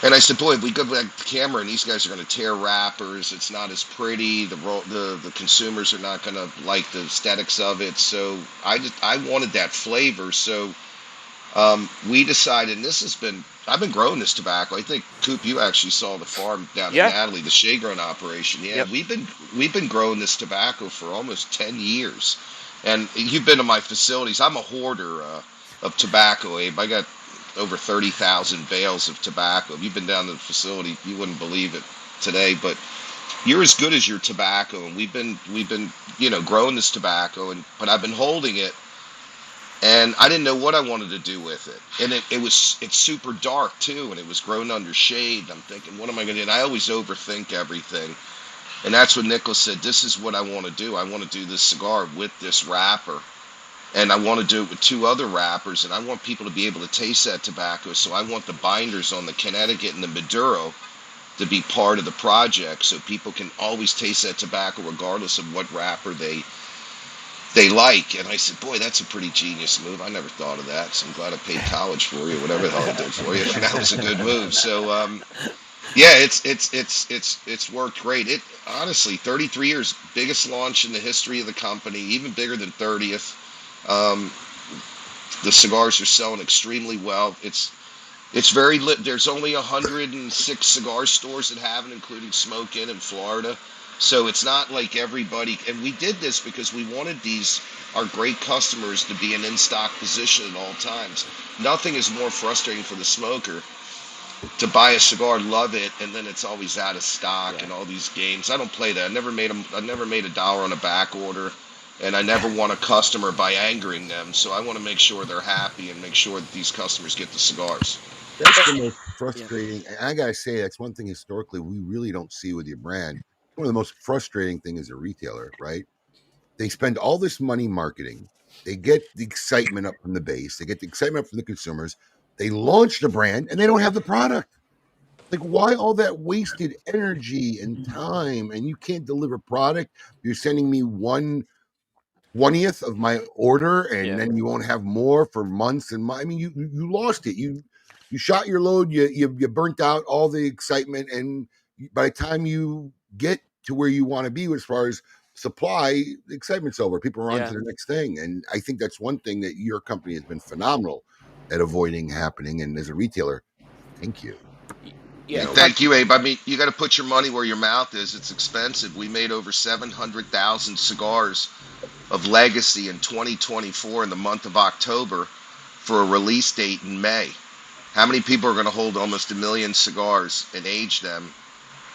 And I said, boy, if we go back to Cameroon, these guys are going to tear wrappers. It's not as pretty. The consumers are not going to like the aesthetics of it. So I wanted that flavor. So we decided, and I've been growing this tobacco. I think, Coop, you actually saw the farm down in Natalie, the shade grown operation. Yeah, we've been growing this tobacco for almost 10 years. And you've been to my facilities. I'm a hoarder of tobacco, Abe. I got over 30,000 bales of tobacco. If you've been down to the facility, you wouldn't believe it today, but you're as good as your tobacco. And we've been growing this tobacco, but I've been holding it, and I didn't know what I wanted to do with it. And it's super dark too, and it was grown under shade. I'm thinking, what am I going to do? And I always overthink everything. And that's when Nicholas said, this is what I want to do. I want to do this cigar with this wrapper. And I want to do it with two other wrappers, and I want people to be able to taste that tobacco. So I want the binders on the Connecticut and the Maduro to be part of the project, so people can always taste that tobacco regardless of what wrapper they like. And I said, boy, that's a pretty genius move. I never thought of that, so I'm glad I paid college for you, whatever the hell I did for you. That was a good move. So yeah, it's worked great. It honestly, 33 years, biggest launch in the history of the company, even bigger than 30th. The cigars are selling extremely well. It's very lit. There's only 106 cigar stores that have it, including Smoke Inn in Florida. So it's not like everybody. And we did this because we wanted our great customers to be in in-stock position at all times. Nothing is more frustrating for the smoker to buy a cigar, love it, and then it's always out of stock and all these games. I don't play that. I never made $1 on a back order. And I never want a customer by angering them. So I want to make sure they're happy and make sure that these customers get the cigars. That's the most frustrating. And I got to say, that's one thing historically we really don't see with your brand. One of the most frustrating things as a retailer, right? They spend all this money marketing. They get the excitement up from the base. They get the excitement up from the consumers. They launch the brand and they don't have the product. Like, why all that wasted energy and time? And you can't deliver product. You're sending me 1/20th of my order, and then you won't have more for months and months. I mean, you lost it. You shot your load. You burnt out all the excitement, and by the time you get to where you want to be as far as supply, the excitement's over. People are on to the next thing, and I think that's one thing that your company has been phenomenal at avoiding happening. And as a retailer, thank you. Yeah, thank you, Abe. I mean, you got to put your money where your mouth is. It's expensive. We made over 700,000 cigars of Legacy in 2024 in the month of October for a release date in May. How many people are going to hold almost 1 million cigars and age them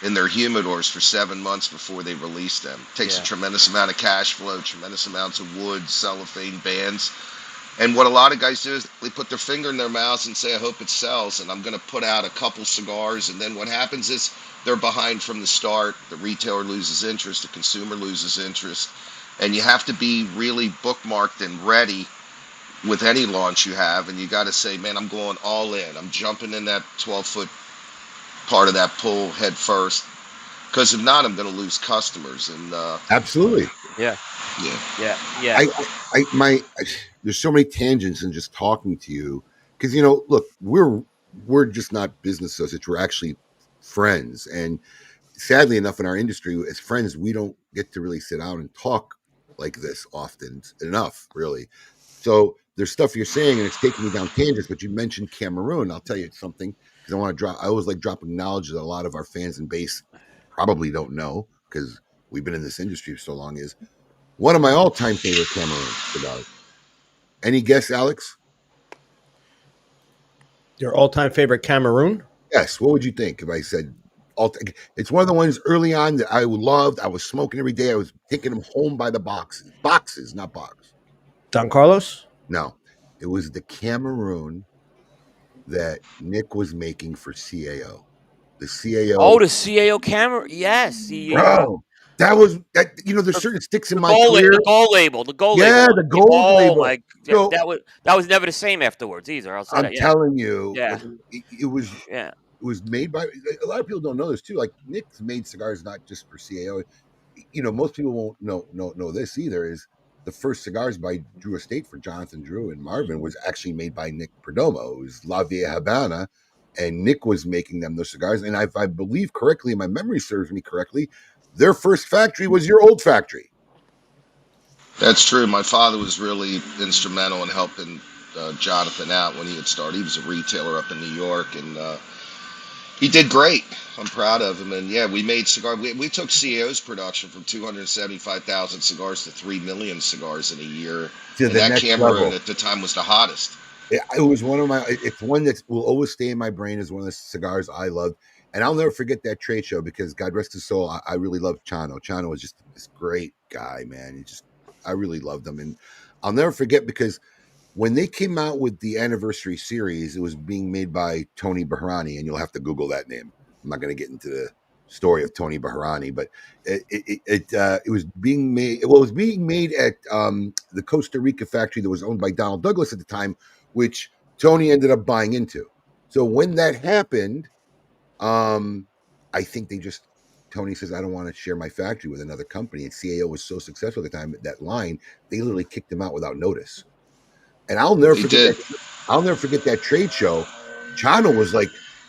in their humidors for 7 months before they release them? It takes a tremendous amount of cash flow, tremendous amounts of wood, cellophane, bands. And what a lot of guys do is they put their finger in their mouths and say, I hope it sells, and I'm going to put out a couple cigars. And then what happens is they're behind from the start. The retailer loses interest, the consumer loses interest, and you have to be really bookmarked and ready with any launch you have. And you got to say, man, I'm going all in. I'm jumping in that 12-foot part of that pool head first, because if not, I'm going to lose customers. And absolutely, yeah. There's so many tangents in just talking to you, because look, we're just not business associates. We're actually friends, and sadly enough, in our industry, as friends, we don't get to really sit down and talk like this often enough, really. So there's stuff you're saying, and it's taking me down tangents. But you mentioned Cameroon. I'll tell you something, because I want to drop. I always like dropping knowledge that a lot of our fans and base probably don't know, because we've been in this industry for so long. Is one of my all-time favorite Cameroon cigars. Any guess, Alex? Your all-time favorite Cameroon? Yes. What would you think if I said? It's one of the ones early on that I loved. I was smoking every day. I was taking them home by the boxes, not box. Don Carlos? No, it was the Cameroon that Nick was making for CAO. The CAO. Oh, the CAO camera. Yes. Bro, that was that. There's certain sticks in my career. The gold label. The gold label. Yeah, the gold label. My, so, that was never the same afterwards either. I'm telling you. Yeah. It was. Yeah. It was made by a lot of people don't know this too. Like Nick's made cigars not just for CAO. Most people won't know this either. Is the first cigars by Drew Estate for Jonathan Drew and Marvin was actually made by Nick Perdomo. It was La Vieja Habana, and Nick was making them those cigars. And if I believe correctly, my memory serves me correctly, their first factory was your old factory. That's true. My father was really instrumental in helping Jonathan out when he had started. He was a retailer up in New York, and he did great. I'm proud of him. And yeah, we made cigars. We took CAO's production from 275,000 cigars to 3 million cigars in a year. And that Cameroon at the time was the hottest. It was one of it's one that will always stay in my brain as one of the cigars I loved. And I'll never forget that trade show, because God rest his soul, I really loved Chano. Chano was just this great guy, man. I really loved him. And I'll never forget, because when they came out with the anniversary series, it was being made by Tony Bahrani, and you'll have to Google that name. I'm not going to get into the story of Tony Bahrani, but it was being made. Well, it was being made at the Costa Rica factory that was owned by Donald Douglas at the time, which Tony ended up buying into. So when that happened, I think Tony says, I don't want to share my factory with another company. And CAO was so successful at the time, that line, they literally kicked him out without notice. And I'll never forget that trade show. Chano was like,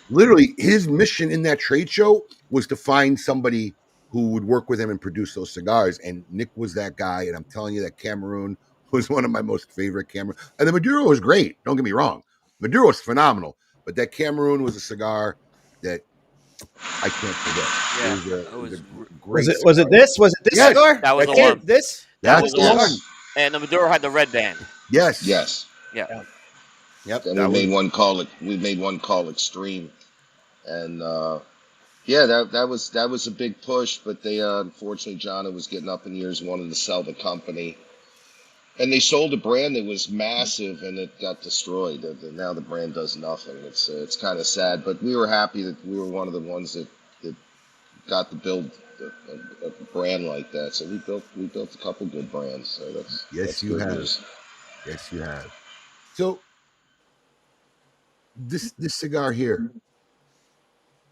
literally, his mission in that trade show was to find somebody who would work with him and produce those cigars. And Nick was that guy. And I'm telling you, that Cameroon was one of my most favorite Cameroon. And the Maduro was great. Don't get me wrong. Maduro was phenomenal. But that Cameroon was a cigar that I can't forget. Yeah, it was a great cigar. Was it this cigar? That was the one. That was the one. And the Maduro had the red band. Yes. Yeah. Yep. And we made one called Extreme, and that was a big push. But they unfortunately, John was getting up in years, wanted to sell the company, and they sold a brand that was massive, and it got destroyed. And now the brand does nothing. It's kind of sad, but we were happy that we were one of the ones that got to build a brand like that. So we built a couple good brands. So that's you have. News. Yes, you have. So this cigar here,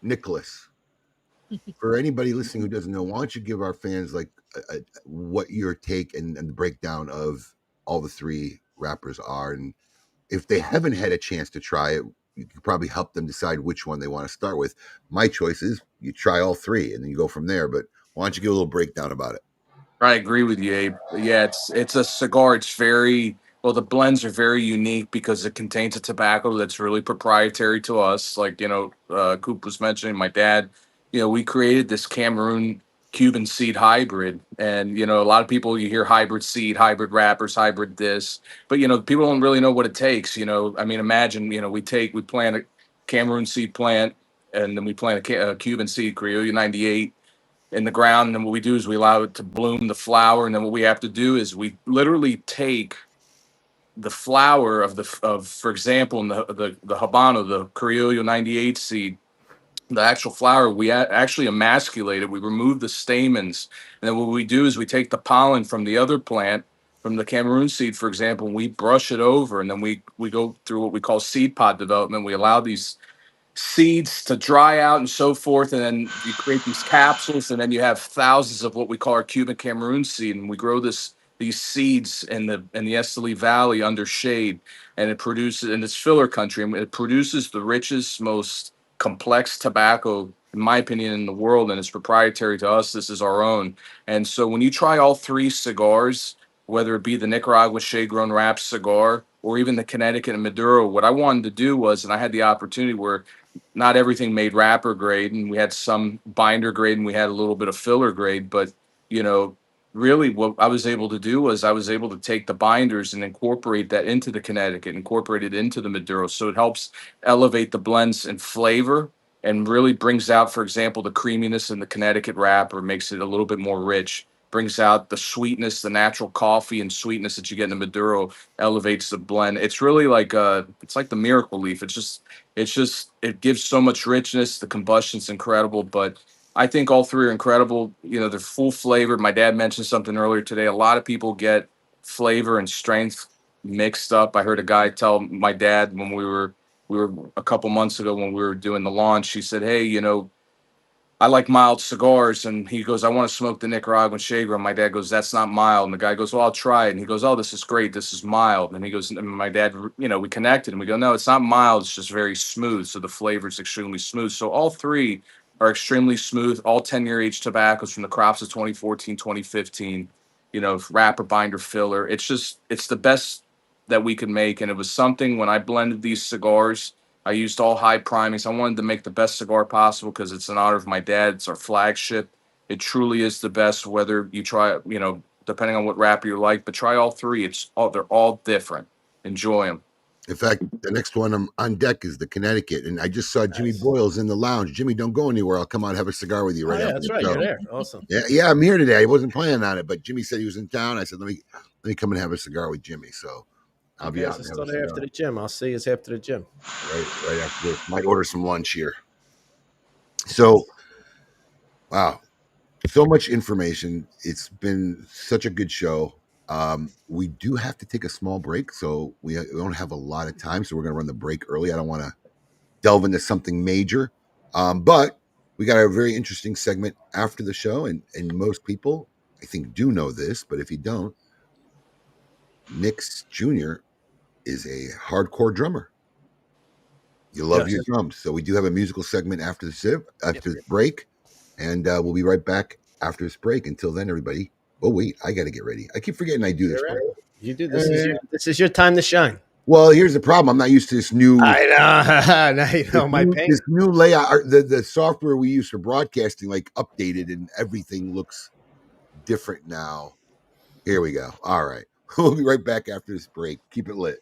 Nicholas, for anybody listening who doesn't know, why don't you give our fans what your take and the breakdown of all the three wrappers are, and if they haven't had a chance to try it, you could probably help them decide which one they want to start with. My choice is you try all three and then you go from there. But why don't you give a little breakdown about it? I agree with you, Abe. Yeah, it's a cigar. It's the blends are very unique because it contains a tobacco that's really proprietary to us. Like, Coop was mentioning, my dad, we created this Cameroon Cuban seed hybrid. And, a lot of people, you hear hybrid seed, hybrid wrappers, hybrid this, but, people don't really know what it takes. Imagine, we plant a Cameroon seed plant, and then we plant a Cuban seed, Criollo 98, in the ground. And then what we do is we allow it to bloom the flower. And then what we have to do is we literally take the flower for example, in the Habano, the Criollo 98 seed, the actual flower, we actually emasculate it. We remove the stamens. And then what we do is we take the pollen from the other plant, from the Cameroon seed, for example, and we brush it over. And then we go through what we call seed pod development. We allow these seeds to dry out and so forth, and then you create these capsules, and then you have thousands of what we call our Cuban Cameroon seed, and we grow these seeds in the Esteli Valley under shade, and it produces, in its filler country, and it produces the richest, most complex tobacco, in my opinion, in the world, and it's proprietary to us. This is our own. And so when you try all three cigars, whether it be the Nicaragua shade-grown wrap cigar or even the Connecticut and Maduro, what I wanted to do was, and I had the opportunity where not everything made wrapper grade, and we had some binder grade and we had a little bit of filler grade, but really what I was able to do was I was able to take the binders and incorporate that into the Connecticut, incorporate it into the Maduro. So it helps elevate the blends in flavor and really brings out, for example, the creaminess in the Connecticut wrapper, makes it a little bit more rich, brings out the sweetness, the natural coffee and sweetness that you get in the Maduro, elevates the blend. It's really like it's like the miracle leaf. It gives so much richness. The combustion's incredible, but I think all three are incredible. They're full flavored. My dad mentioned something earlier today. A lot of people get flavor and strength mixed up. I heard a guy tell my dad when we were a couple months ago when we were doing the launch, he said, "Hey, I like mild cigars." And he goes, "I want to smoke the Nicaraguan shade grown." My dad goes, "That's not mild." And the guy goes, "Well, I'll try it." And he goes, "Oh, this is great. This is mild." And he goes, and my dad, we connected and we go, "No, it's not mild. It's just very smooth." So the flavor is extremely smooth. So all three are extremely smooth, all 10-year age tobaccos from the crops of 2014, 2015, wrapper, binder, filler. It's the best that we could make. And it was something when I blended these cigars, I used all high primings. I wanted to make the best cigar possible because it's in honor of my dad. It's our flagship. It truly is the best, whether you try, depending on what wrapper you like, but try all three. They're all different. Enjoy them. In fact, the next one on deck is the Connecticut, and I just saw Jimmy Boyles in the lounge. Jimmy, don't go anywhere. I'll come out and have a cigar with you right after. That's right. You're there. Awesome. Yeah, I'm here today. I wasn't planning on it, but Jimmy said he was in town. I said, let me come and have a cigar with Jimmy. So I'll be out. Still there after the gym. I'll see you after the gym. Right after this. Might order some lunch here. So, wow, so much information. It's been such a good show. We do have to take a small break, so we don't have a lot of time, so we're going to run the break early. I don't want to delve into something major, but we got a very interesting segment after the show, and most people, I think, do know this, but if you don't, Nick's Jr. is a hardcore drummer. You love your drums, so we do have a musical segment after the break, and we'll be right back after this break. Until then, everybody. Oh wait, I got to get ready. I keep forgetting I do this. You do this. This is your time to shine. Well, here's the problem. I'm not used to this new. I know. Now you know my pain. This new layout, the software we use for broadcasting, updated, and everything looks different now. Here we go. All right, we'll be right back after this break. Keep it lit.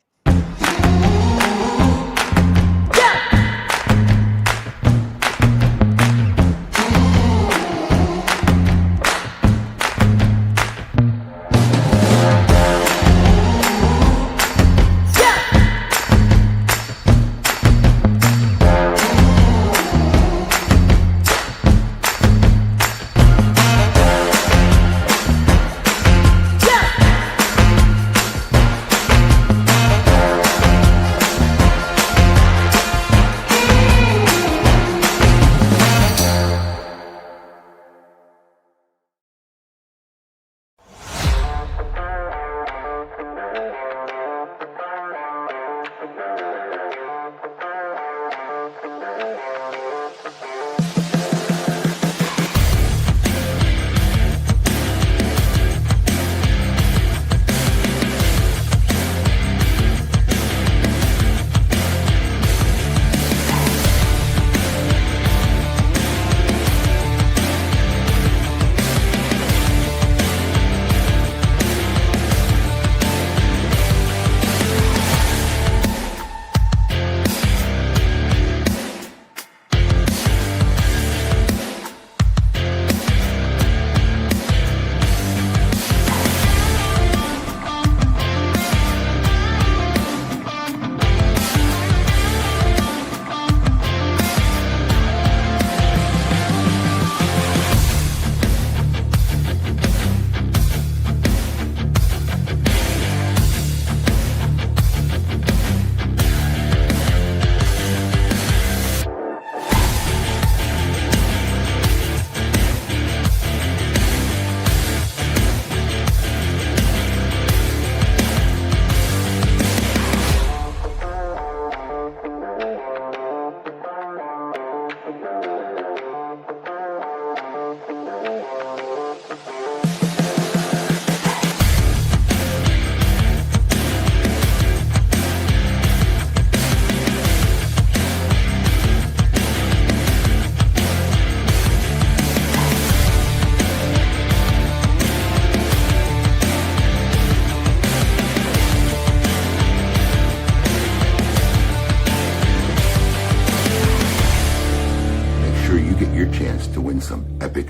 to win some epic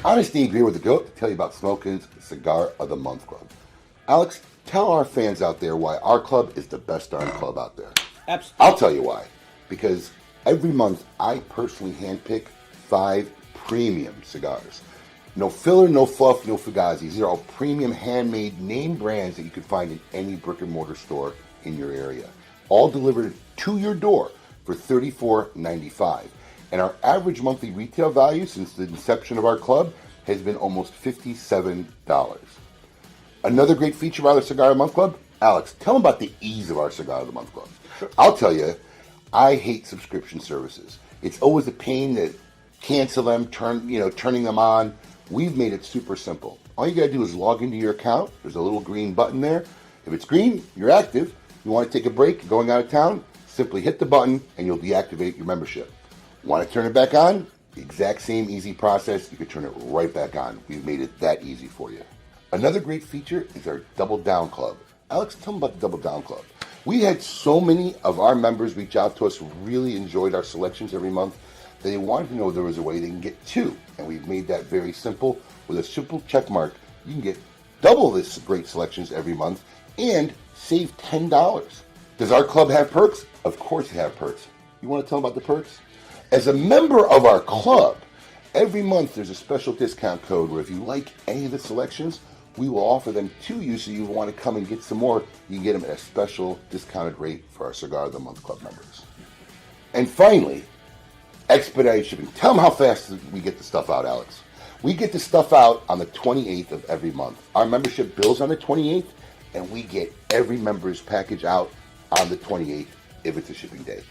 Honest Abe here with the GOAT to tell you about Smokin's Cigar of the Month Club. Alex, tell our fans out there why our club is the best darn club out there. Absolutely. I'll tell you why. Because every month I personally handpick 5 premium cigars. No filler, no fluff, no fugazis. These are all premium handmade name brands that you can find in any brick and mortar store in your area. All delivered to your door for $34.95. And our average monthly retail value since the inception of our club has been almost $57. Another great feature of our Cigar of the Month Club, Alex, tell them about the ease of our Cigar of the Month Club. I'll tell you, I hate subscription services. It's always a pain to cancel them, turning them on. We've made it super simple. All you gotta do is log into your account. There's a little green button there. If it's green, you're active. You want to take a break, you're going out of town, simply hit the button and you'll deactivate your membership. Want to turn it back on? The exact same easy process. You can turn it right back on. We've made it that easy for you. Another great feature is our Double Down Club. Alex, tell them about the Double Down Club. We had so many of our members reach out to us who really enjoyed our selections every month that they wanted to know there was a way they can get 2. And we've made that very simple. With a simple check mark, you can get double this great selections every month and save $10. Does our club have perks? Of course it has perks. You want to tell them about the perks? As a member of our club, every month there's a special discount code where if you like any of the selections, we will offer them to you, so you want to come and get some more, you can get them at a special discounted rate for our Cigar of the Month Club members. And finally, expedited shipping. Tell them how fast we get the stuff out, Alex. We get the stuff out on the 28th of every month. Our membership bills on the 28th, and we get every member's package out on the 28th if it's a shipping day.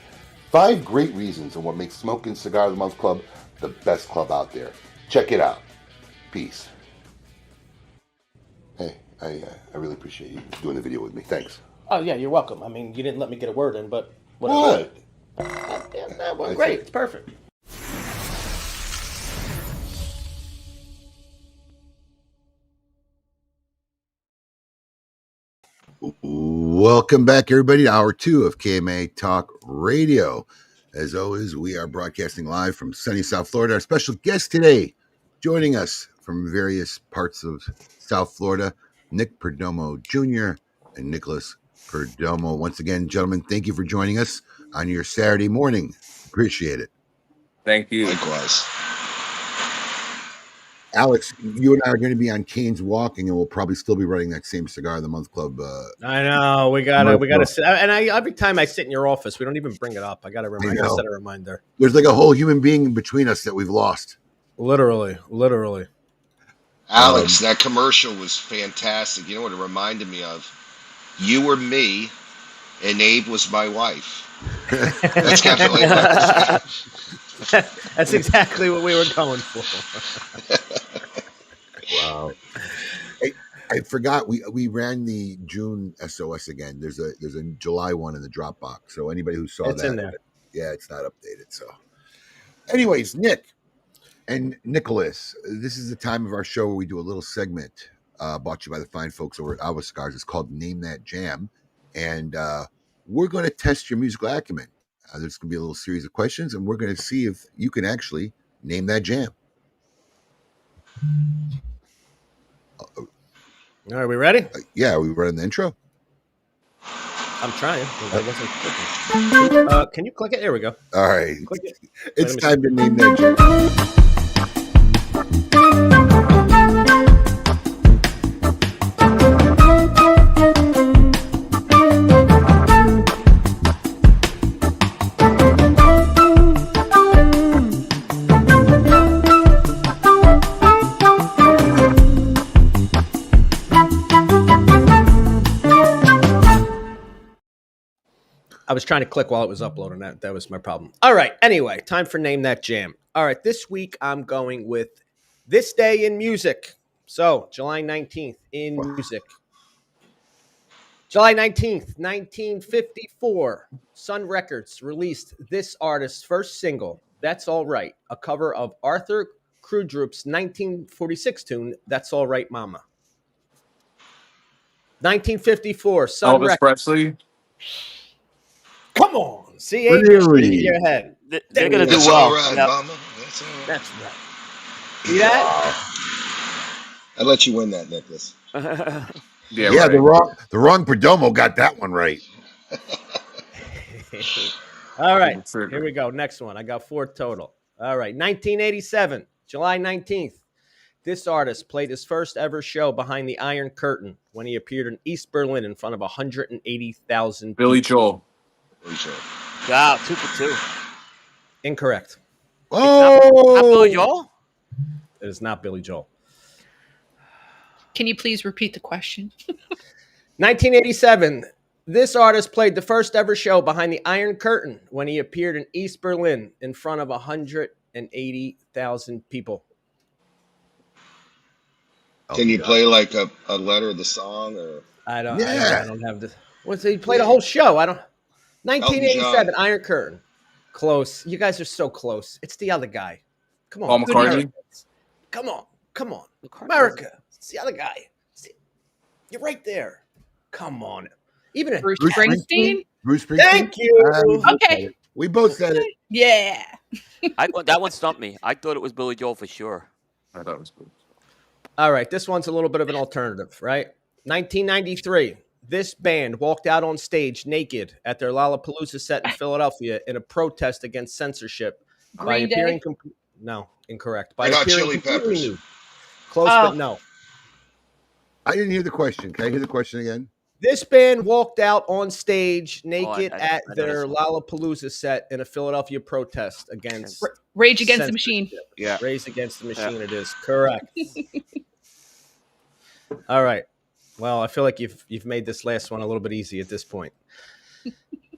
5 great reasons on what makes Smokin' Cigar of the Month Club the best club out there. Check it out. Peace. Hey, I really appreciate you doing the video with me. Thanks. Oh, yeah, you're welcome. I mean, you didn't let me get a word in, but whatever. Well, great. It's perfect. Welcome back, everybody, to Hour 2 of KMA Talk Radio. As always, we are broadcasting live from sunny South Florida. Our special guest today, joining us from various parts of South Florida, Nick Perdomo Jr. and Nicholas Perdomo. Once again, gentlemen, thank you for joining us on your Saturday morning. Appreciate it. Thank you. Likewise. Alex, you and I are going to be on Kane's Walking, and we'll probably still be running that same Cigar of the Month Club. I know we gotta sit. And every time I sit in your office, we don't even bring it up. I gotta set a reminder. There's like a whole human being between us that we've lost. Literally. Alex, that commercial was fantastic. You know what it reminded me of? You were me, and Abe was my wife. That's definitely That's exactly what we were going for. Wow. I forgot we ran the June SOS again. There's a July one in the Dropbox. So anybody who saw It's that, in there. Yeah, it's not updated. So, anyways, Nick and Nicholas, this is the time of our show where we do a little segment brought to you by the fine folks over at Our Cigars. It's called Name That Jam, and we're going to test your musical acumen. There's going to be a little series of questions, and we're going to see if you can actually name that jam. Are we ready? Yeah, we running the intro. I'm trying. I wasn't clicking. Can you click it? There we go. All right. Click it. It's time to name that jam. I was trying to click while it was uploading. That was my problem. All right. Anyway, time for Name That Jam. All right. This week, I'm going with This Day in Music. So, July 19th in music. July 19th, 1954, Sun Records released this artist's first single, That's All Right, a cover of Arthur Krugerup's 1946 tune, That's All Right, Mama. 1954, Sun Elvis Records. Presley. Come on. See, Abe, Really? shaking your head. They're going to do That's well. all right, Yep. mama. That's all right. That's right. See that? I'd let you win that, Nicholas. Yeah, Yeah, right. the wrong Perdomo got that one right. All right, here we go. Next one. I got 4 total. All right, 1987, July 19th. This artist played his first ever show behind the Iron Curtain when he appeared in East Berlin in front of 180,000 Billy people. Joel. Wow, 2 for 2. Incorrect. Oh, Not Billy Joel? It is not Billy Joel. Can you please repeat the question? 1987. This artist played the first ever show behind the Iron Curtain when he appeared in East Berlin in front of 180,000 people. Can you play like a letter of the song or? I don't Yeah. I don't have the. What's he played a whole show? I don't. 1987 John. Iron Curtain. Close. You guys are so close. It's the other guy. Come on. Paul Good McCartney? Americans. Come on. Come on. America. It's the other guy. You're right there. Come on. Even Bruce Springsteen? Bruce Springsteen. Thank you. Okay. We both said it. Yeah. That one stumped me. I thought it was Billy Joel for sure. I thought it was good. All right. This one's a little bit of an alternative, right? 1993. This band walked out on stage naked at their Lollapalooza set in Philadelphia in a protest against censorship by Green Day? appearing no, incorrect. By Red Hot appearing Chili completely Peppers. nude. Close, Oh. but no. I didn't hear the question. Can I hear the question again? This band walked out on stage naked I at know their this one. Lollapalooza set in a Philadelphia protest against Rage Against the Machine. censorship. Yeah. Raised Against the Machine. It is correct. All right. Well, I feel like you've made this last one a little bit easy at this point.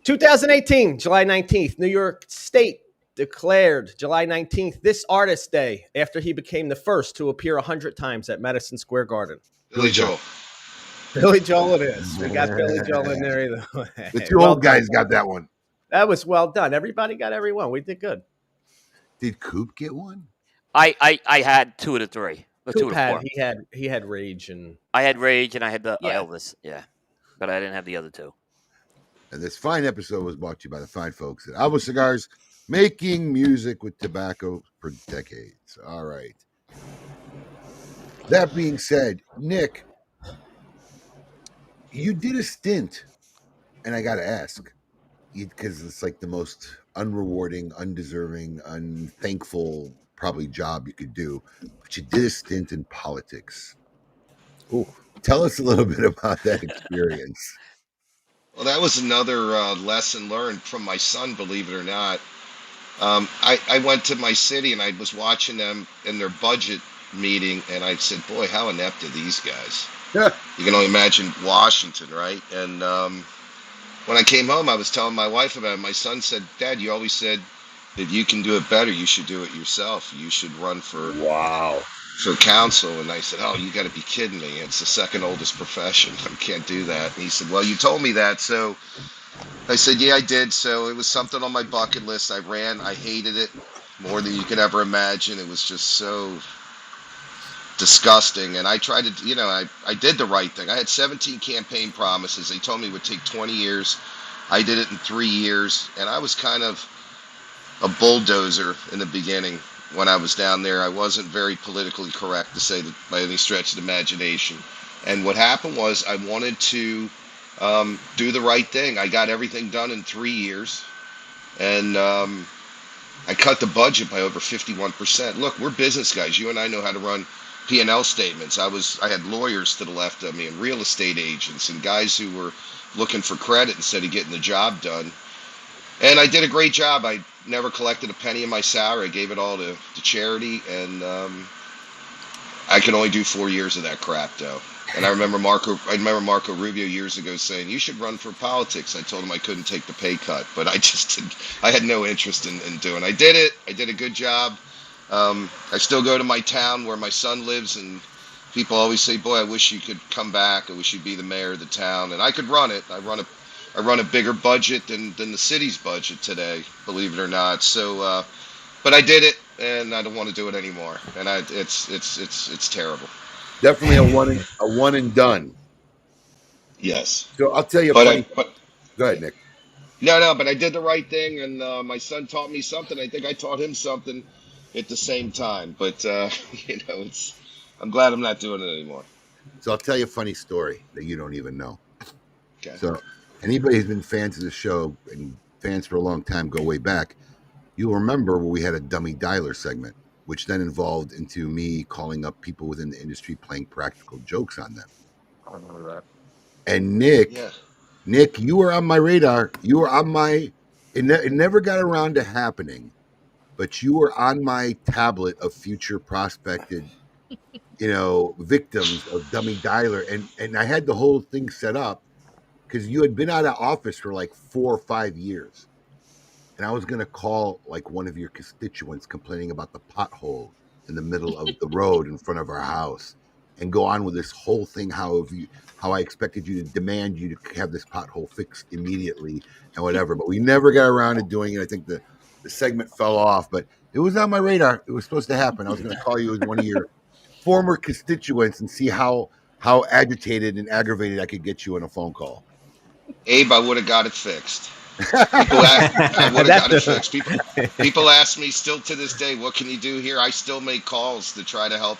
2018, July 19th, New York State declared July 19th this Artist Day after he became the first to appear 100 times at Madison Square Garden. Billy Joel. Billy Joel it is. We got Billy Joel in there either way. The two Well old guys done. got that one. That was well done. Everybody got every one. We did good. Did Coop get one? I had 2 of the 3. Or 2 Coop of the 4. he had Rage and I had Rage and I had the Yeah. Elvis. Yeah. But I didn't have the other 2. And this fine episode was brought to you by the fine folks at Alba Cigars, making music with tobacco for decades. All right. That being said, Nick, you did a stint, and I got to ask, because it's like the most unrewarding, undeserving, unthankful probably job you could do, but you did a stint in politics. Ooh, tell us a little bit about that experience. Well, that was another lesson learned from my son, believe it or not. I went to my city and I was watching them in their budget meeting, and I said, boy, how inept are these guys? Yeah. You can only imagine Washington, right? And when I came home, I was telling my wife about it. My son said, Dad, you always said if you can do it better, you should do it yourself. You should run for council. And I said, oh, you got to be kidding me. It's the second oldest profession. I can't do that. And he said, well, you told me that. So I said, yeah, I did. So it was something on my bucket list. I ran. I hated it more than you could ever imagine. It was just so disgusting. And I tried to, I did the right thing. I had 17 campaign promises. They told me it would take 20 years. I did it in 3 years. And I was kind of a bulldozer in the beginning when I was down there. I wasn't very politically correct, to say that by any stretch of the imagination. And what happened was I wanted to do the right thing. I got everything done in 3 years. And I cut the budget by over 51%. Look, we're business guys. You and I know how to run P&L statements. I had lawyers to the left of me and real estate agents and guys who were looking for credit instead of getting the job done. And I did a great job. I never collected a penny of my salary. I gave it all to charity, and I could only do 4 years of that crap, though. And I remember Marco Rubio years ago saying, you should run for politics. I told him I couldn't take the pay cut, but I had no interest in doing it. I did it. I did a good job. I still go to my town where my son lives, and people always say, boy, I wish you could come back. I wish you'd be the mayor of the town. And I could run it. I run a bigger budget than the city's budget today, believe it or not. So But I did it, and I don't want to do it anymore. And it's terrible. Definitely a one and done. Yes. So I'll tell you a But funny. Go ahead, Nick. no, but I did the right thing, and my son taught me something. I think I taught him something at the same time. But I'm glad I'm not doing it anymore. So I'll tell you a funny story that you don't even know. Okay. So anybody who's been fans of the show and fans for a long time, go way back. You'll remember when we had a dummy dialer segment, which then involved into me calling up people within the industry, playing practical jokes on them. I remember that. And Nick, Yeah. you were on my radar. You were on my. It never got around to happening, but you were on my tablet of future prospected, victims of dummy dialer, and I had the whole thing set up because you had been out of office for like 4 or 5 years, and I was going to call like one of your constituents complaining about the pothole in the middle of the road in front of our house, and go on with this whole thing how I expected you to demand you to have this pothole fixed immediately and whatever. But we never got around to doing it. I think the segment fell off, but it was on my radar. It was supposed to happen. I was going to call you as one of your former constituents and see how agitated and aggravated I could get you on a phone call. Abe, I would have got it fixed. I would have got it fixed. People ask me still to this day, what can you do here? I still make calls to try to help.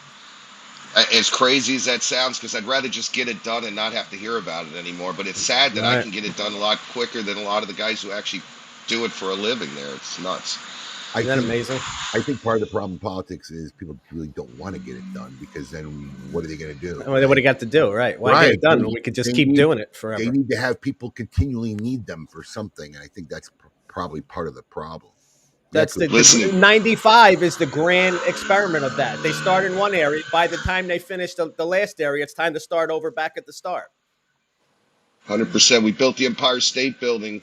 As crazy as that sounds, because I'd rather just get it done and not have to hear about it anymore. But it's sad that I can get it done a lot quicker than a lot of the guys who actually do it for a living there. It's nuts. Isn't that amazing? I think part of the problem in politics is people really don't want to get it done, because then what are they going to do? Well, what do you got to do, right? Why get it done? We could just keep doing it forever. They need to have people continually need them for something, and I think that's probably part of the problem. That's the 95 is the grand experiment of that. They start in one area. By the time they finish the last area, it's time to start over back at the start. 100%. We built the Empire State Building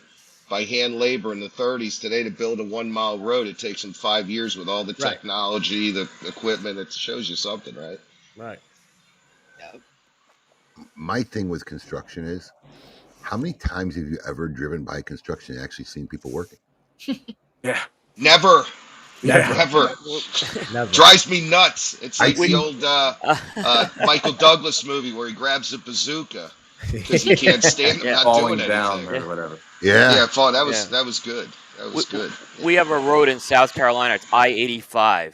by hand labor in the 30s. Today, to build a 1 mile road, it takes them 5 years with all the technology, the equipment. It shows you something, right? Right. Yeah. My thing with construction is, how many times have you ever driven by construction and actually seen people working? Yeah. Never. Yeah. Never. Drives me nuts. It's like the old Michael Douglas movie where he grabs a bazooka because he can't stand them not falling doing down anything. or whatever. Yeah. That was good. That was good. We have a road in South Carolina. It's I-85,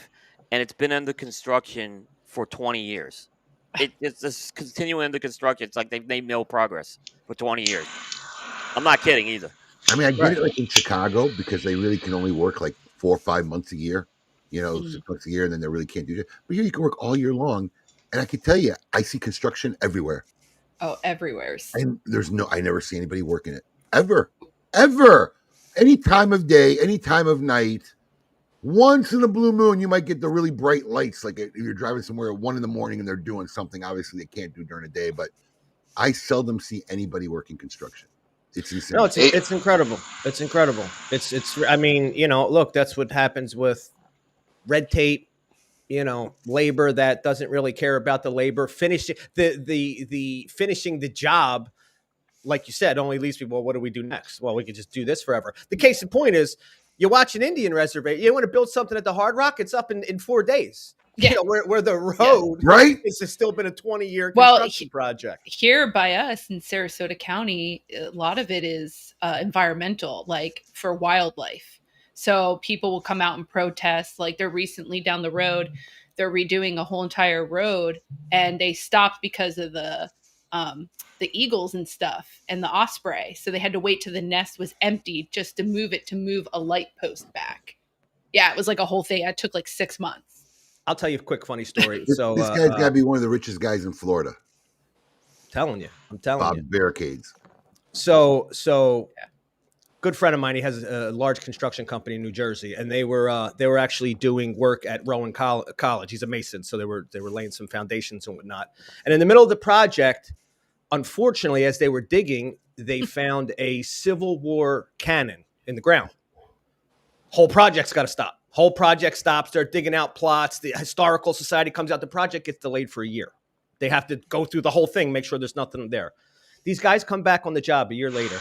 and it's been under construction for 20 years. It's just continuing under construction. It's like they've made no progress for 20 years. I'm not kidding either. I mean, I get it like in Chicago, because they really can only work like 4 or 5 months a year, 6 months a year, and then they really can't do it. But here you can work all year long. And I can tell you, I see construction everywhere. Oh, everywhere. And I never see anybody working it. Ever. Any time of day, any time of night. Once in a blue moon, you might get the really bright lights, like if you're driving somewhere at 1 a.m. and they're doing something obviously they can't do during the day. But I seldom see anybody working construction. It's insane. No, it's incredible. It's incredible. It's. I mean, look, that's what happens with red tape. Labor that doesn't really care about the labor. Finishing the job, like you said, only leaves people. Well, what do we do next? Well, we could just do this forever. The case in point is, you watch an Indian reservation. You want to build something at the Hard Rock? It's up in 4 days. Yeah. Where the road, right? It's still been a 20-year construction project. Here by us in Sarasota County, a lot of it is environmental, like for wildlife. So people will come out and protest. Like they're recently down the road, they're redoing a whole entire road, and they stopped because of the eagles and stuff and the osprey. So they had to wait till the nest was empty just to move a light post back. Yeah, it was like a whole thing. It took like 6 months. I'll tell you a quick funny story. This guy's got to be one of the richest guys in Florida. I'm telling you. Bob Barricades. So good friend of mine, he has a large construction company in New Jersey, and they were actually doing work at Rowan College. He's a mason, so they were laying some foundations and whatnot. And in the middle of the project, unfortunately, as they were digging, they found a Civil War cannon in the ground. Whole project's got to stop. Whole project stops. They're digging out plots. The Historical Society comes out. The project gets delayed for a year. They have to go through the whole thing, make sure there's nothing there. These guys come back on the job a year later,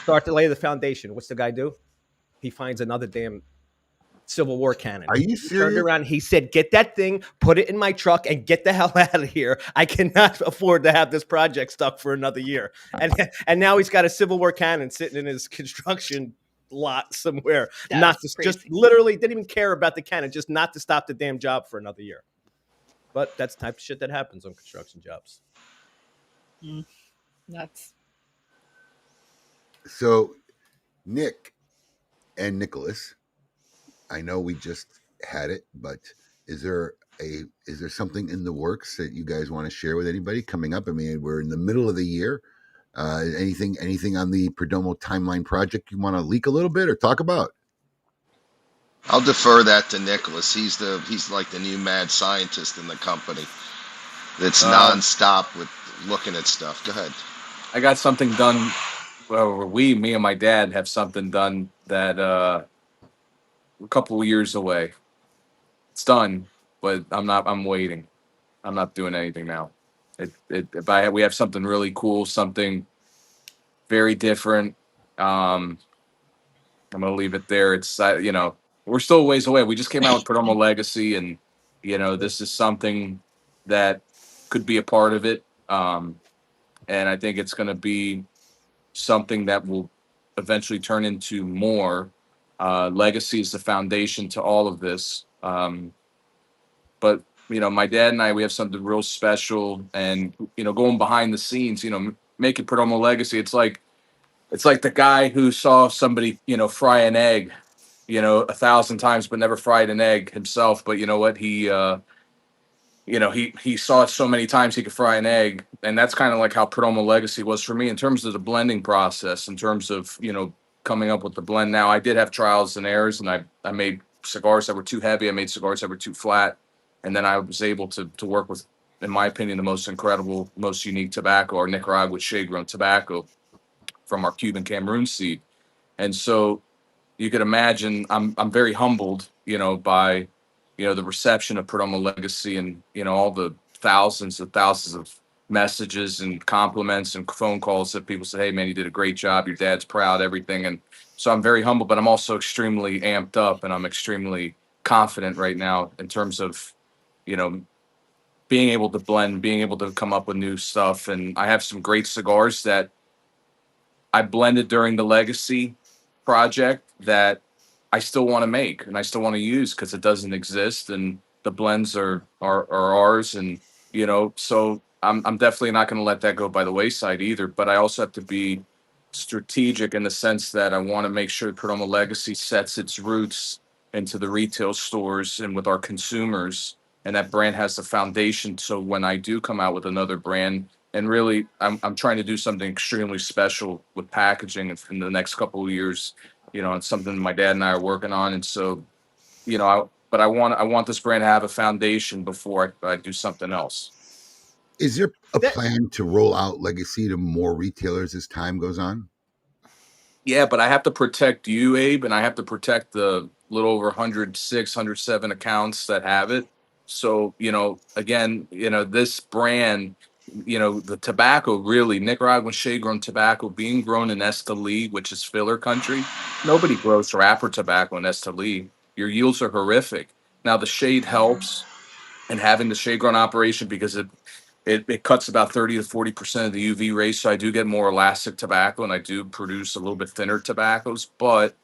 start to lay the foundation. What's the guy do? He finds another damn Civil War cannon. Are you He turned serious? around. He said, "Get that thing, put it in my truck, and get the hell out of here. I cannot afford to have this project stuck for another year." And now he's got a Civil War cannon sitting in his construction lot somewhere. That's not to crazy. just literally didn't even care about the cannon, just not to stop the damn job for another year. But that's the type of shit that happens on construction jobs. That's So, Nick and Nicholas, I know we just had it, but is there something in the works that you guys want to share with anybody coming up? I mean, we're in the middle of the year. Anything on the Perdomo timeline project you want to leak a little bit or talk about? I'll defer that to Nicholas. He's like the new mad scientist in the company. That's nonstop with looking at stuff. Go ahead. I got something done. Well, me and my dad have something done that a couple of years away. It's done, but I'm waiting. I'm not doing anything now. We have something really cool, something very different. I'm gonna leave it there. It's we're still a ways away. We just came out with Perdomo Legacy, and this is something that could be a part of it. And I think it's going to be something that will eventually turn into more. Legacy is the foundation to all of this. But my dad and I, we have something real special, and going behind the scenes, making Perdomo Legacy. It's like the guy who saw somebody fry an egg 1,000 times but never fried an egg himself. But you know what? He saw it so many times he could fry an egg. And that's kind of like how Perdomo Legacy was for me in terms of the blending process, in terms of, coming up with the blend. Now, I did have trials and errors, and I made cigars that were too heavy. I made cigars that were too flat. And then I was able to work with, in my opinion, the most incredible, most unique tobacco, our Nicaragua shade-grown tobacco from our Cuban Cameroon seed. And so you could imagine I'm very humbled, by, the reception of Perdomo Legacy, and, all the thousands of messages and compliments and phone calls that people say, "Hey man, you did a great job. Your dad's proud," everything. And so I'm very humble, but I'm also extremely amped up, and I'm extremely confident right now in terms of, being able to blend, being able to come up with new stuff. And I have some great cigars that I blended during the Legacy project that I still want to make and I still want to use because it doesn't exist, and the blends are ours. And so I'm definitely not going to let that go by the wayside either. But I also have to be strategic in the sense that I want to make sure Perdomo Legacy sets its roots into the retail stores and with our consumers, and that brand has the foundation. So when I do come out with another brand, and really, I'm trying to do something extremely special with packaging in the next couple of years. It's something my dad and I are working on. And so, but I want this brand to have a foundation before I do something else. Is there a plan to roll out Legacy to more retailers as time goes on? Yeah, but I have to protect you, Abe, and I have to protect the little over 106, 107 accounts that have it. So, again, this brand, the tobacco, really, Nicaraguan shade-grown tobacco being grown in Esteli, which is filler country. Nobody grows wrapper tobacco in Esteli. Your yields are horrific. Now, the shade helps, and having the shade-grown operation, because it cuts about 30 to 40% of the UV rays. So I do get more elastic tobacco, and I do produce a little bit thinner tobaccos. But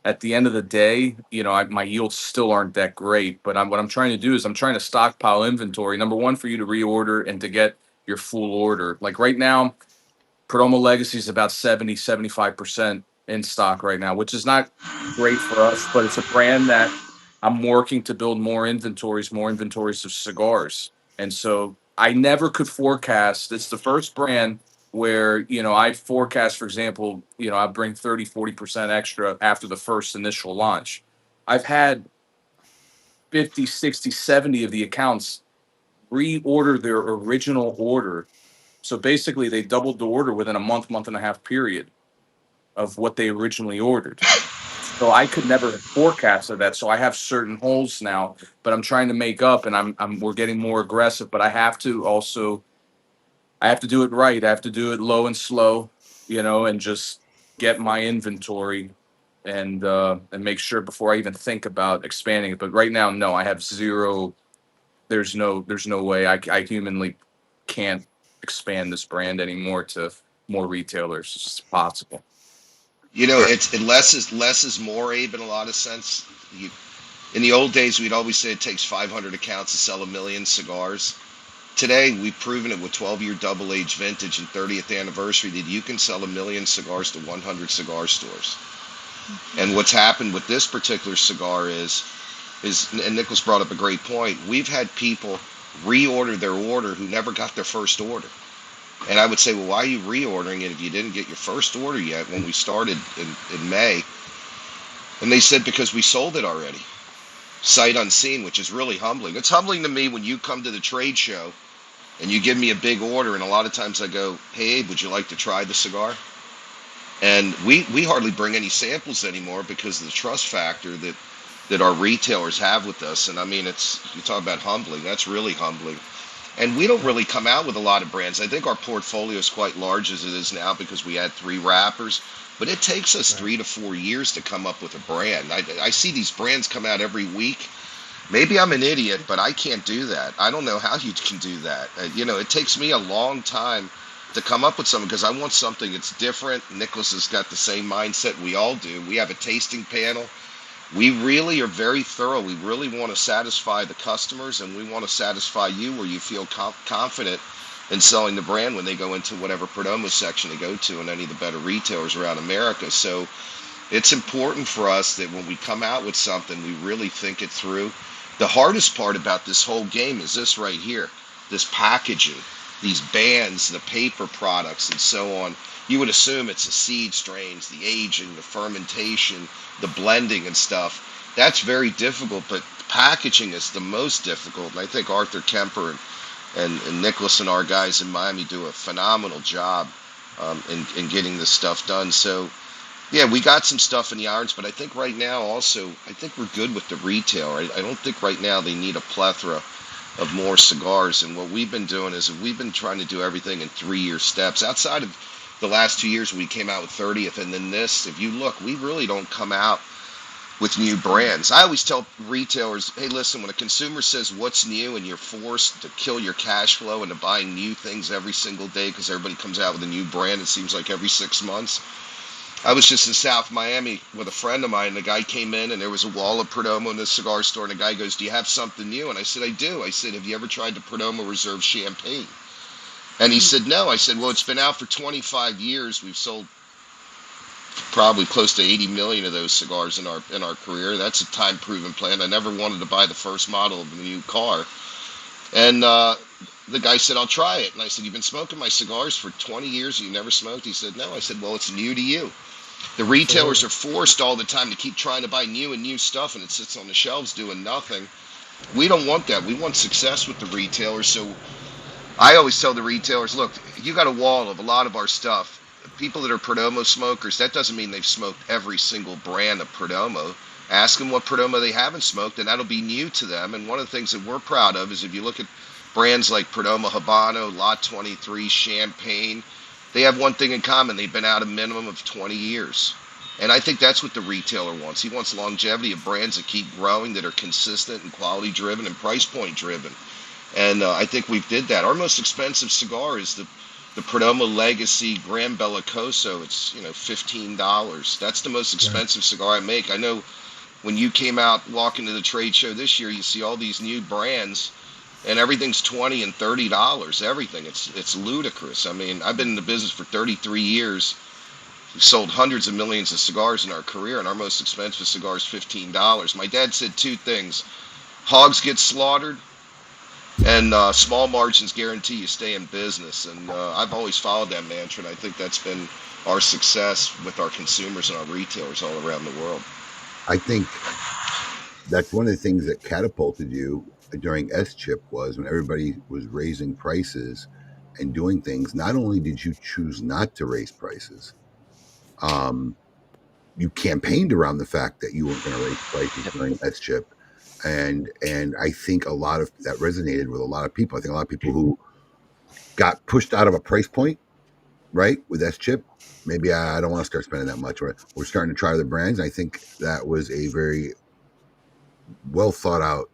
at the end of the day, my yields still aren't that great. But what I'm trying to do is I'm trying to stockpile inventory. Number one, for you to reorder and to get your full order. Like right now, Perdomo Legacy is about 75% in stock right now, which is not great for us, but it's a brand that I'm working to build more inventories of cigars. And so I never could forecast. It's the first brand where, I forecast, for example, I bring 30, 40% extra after the first initial launch. I've had 50, 60, 70 of the accounts reorder their original order. So basically they doubled the order within a month and a half period of what they originally ordered. So I could never forecast that. So I have certain holes now, but I'm trying to make up, and we're getting more aggressive. But I have to do it right. I have to do it low and slow, and just get my inventory and make sure before I even think about expanding it. But right now, no, I have zero. There's no way I humanly can't expand this brand anymore to more retailers. It's just possible. You know, it's less is more, Abe, in a lot of sense. In the old days, we'd always say it takes 500 accounts to sell 1,000,000 cigars. Today, we've proven it with 12-year double-age vintage and 30th anniversary that you can sell 1,000,000 cigars to 100 cigar stores. And what's happened with this particular cigar is, and Nicholas brought up a great point, we've had people reorder their order who never got their first order. And I would say, well, why are you reordering it if you didn't get your first order yet when we started in May? And they said, because we sold it already. Sight unseen, which is really humbling. It's humbling to me when you come to the trade show and you give me a big order, and a lot of times I go, hey, Abe, would you like to try the cigar? And we hardly bring any samples anymore because of the trust factor that our retailers have with us. And I mean, you talk about humbling, that's really humbling. And we don't really come out with a lot of brands. I think our portfolio is quite large as it is now because we had 3 wrappers. But it takes us 3 to 4 years to come up with a brand. I see these brands come out every week. Maybe I'm an idiot, but I can't do that. I don't know how you can do that. It takes me a long time to come up with something because I want something that's different. Nicholas has got the same mindset we all do. We have a tasting panel. We really are very thorough. We really want to satisfy the customers, and we want to satisfy you where you feel confident in selling the brand when they go into whatever Perdomo section they go to in any of the better retailers around America. So it's important for us that when we come out with something, we really think it through. The hardest part about this whole game is this right here, this packaging, these bands, the paper products, and so on. You would assume it's the seed strains, the aging, the fermentation, the blending and stuff. That's very difficult, but packaging is the most difficult. And I think Arthur Kemper and Nicholas and our guys in Miami do a phenomenal job in getting this stuff done. So, yeah, we got some stuff in the irons, but I think right now also, I think we're good with the retail. I don't think right now they need a plethora of more cigars. And what we've been doing is we've been trying to do everything in 3-year steps. Outside of the last 2 years, we came out with 30th, and then this, if you look, we really don't come out with new brands. I always tell retailers, hey, listen, when a consumer says what's new and you're forced to kill your cash flow into buying new things every single day because everybody comes out with a new brand, it seems like every 6 months. I was just in South Miami with a friend of mine, and the guy came in, and there was a wall of Perdomo in the cigar store, and the guy goes, do you have something new? And I said, I do. I said, have you ever tried the Perdomo Reserve Champagne? And he said, no. I said, well, it's been out for 25 years. We've sold probably close to 80 million of those cigars in our career. That's a time-proven plan. I never wanted to buy the first model of a new car. And the guy said, I'll try it. And I said, you've been smoking my cigars for 20 years and you never smoked? He said, no. I said, well, it's new to you. The retailers are forced all the time to keep trying to buy new and new stuff, and it sits on the shelves doing nothing. We don't want that. We want success with the retailers. So I always tell the retailers, look, you got a wall of a lot of our stuff. People that are Perdomo smokers, that doesn't mean they've smoked every single brand of Perdomo. Ask them what Perdomo they haven't smoked, and that'll be new to them. And one of the things that we're proud of is if you look at brands like Perdomo Habano, Lot 23, Champagne, they have one thing in common. They've been out a minimum of 20 years. And I think that's what the retailer wants. He wants longevity of brands that keep growing, that are consistent and quality driven and price point driven. And I think we did that. Our most expensive cigar is the Perdomo Legacy Gran Bellicoso. It's $15. That's the most expensive cigar I make. I know when you came out walking to the trade show this year, you see all these new brands, and everything's $20 and $30. Everything. It's ludicrous. I mean, I've been in the business for 33 years. We've sold hundreds of millions of cigars in our career, and our most expensive cigar is $15. My dad said 2 things: hogs get slaughtered, and small margins guarantee you stay in business. And I've always followed that mantra, and I think that's been our success with our consumers and our retailers all around the world. I think that's one of the things that catapulted you during S-Chip was when everybody was raising prices and doing things. Not only did you choose not to raise prices, you campaigned around the fact that you weren't going to raise prices during S-Chip. And I think a lot of that resonated with a lot of people. I think a lot of people who got pushed out of a price point right? With S chip. Maybe I don't want to start spending that much. We're starting to try other brands. I think that was a very well thought out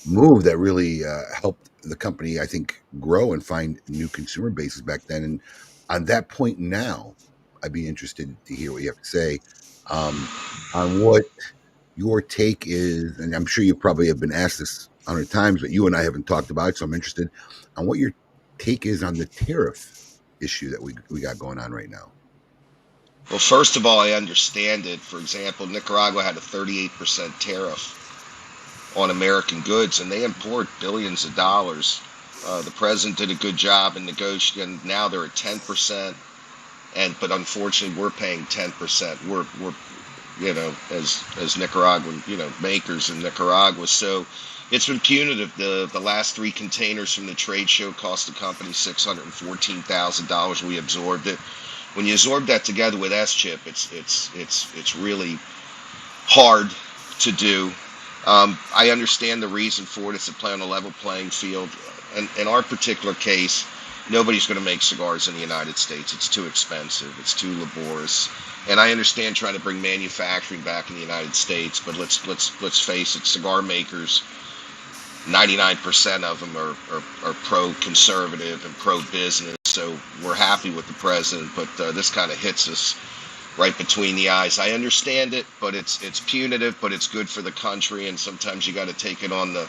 move that really helped the company, I think, grow and find new consumer bases back then. And on that point now, I'd be interested to hear what you have to say on what your take is. And I'm sure you probably have been asked this 100 times, but you and I haven't talked about it. So I'm interested on what your take is on the tariff issue that we got going on right now. Well, first of all, I understand it. For example, Nicaragua had a 38% tariff on American goods, and they import billions of dollars. The president did a good job in negotiating. Now they're at 10%, but unfortunately, we're paying 10%. We're as Nicaraguan makers in Nicaragua. So it's been punitive. The last 3 containers from the trade show cost the company $614,000. We absorbed it. When you absorb that together with S-chip, it's really hard to do. I understand the reason for it. It's to play on a level playing field. And in our particular case, nobody's going to make cigars in the United States. It's too expensive. It's too laborious. And I understand trying to bring manufacturing back in the United States, but let's face it, cigar makers, 99% of them are pro-conservative and pro-business. So we're happy with the president, but this kind of hits us right between the eyes. I understand it, but it's punitive, but it's good for the country, and sometimes you got to take it on the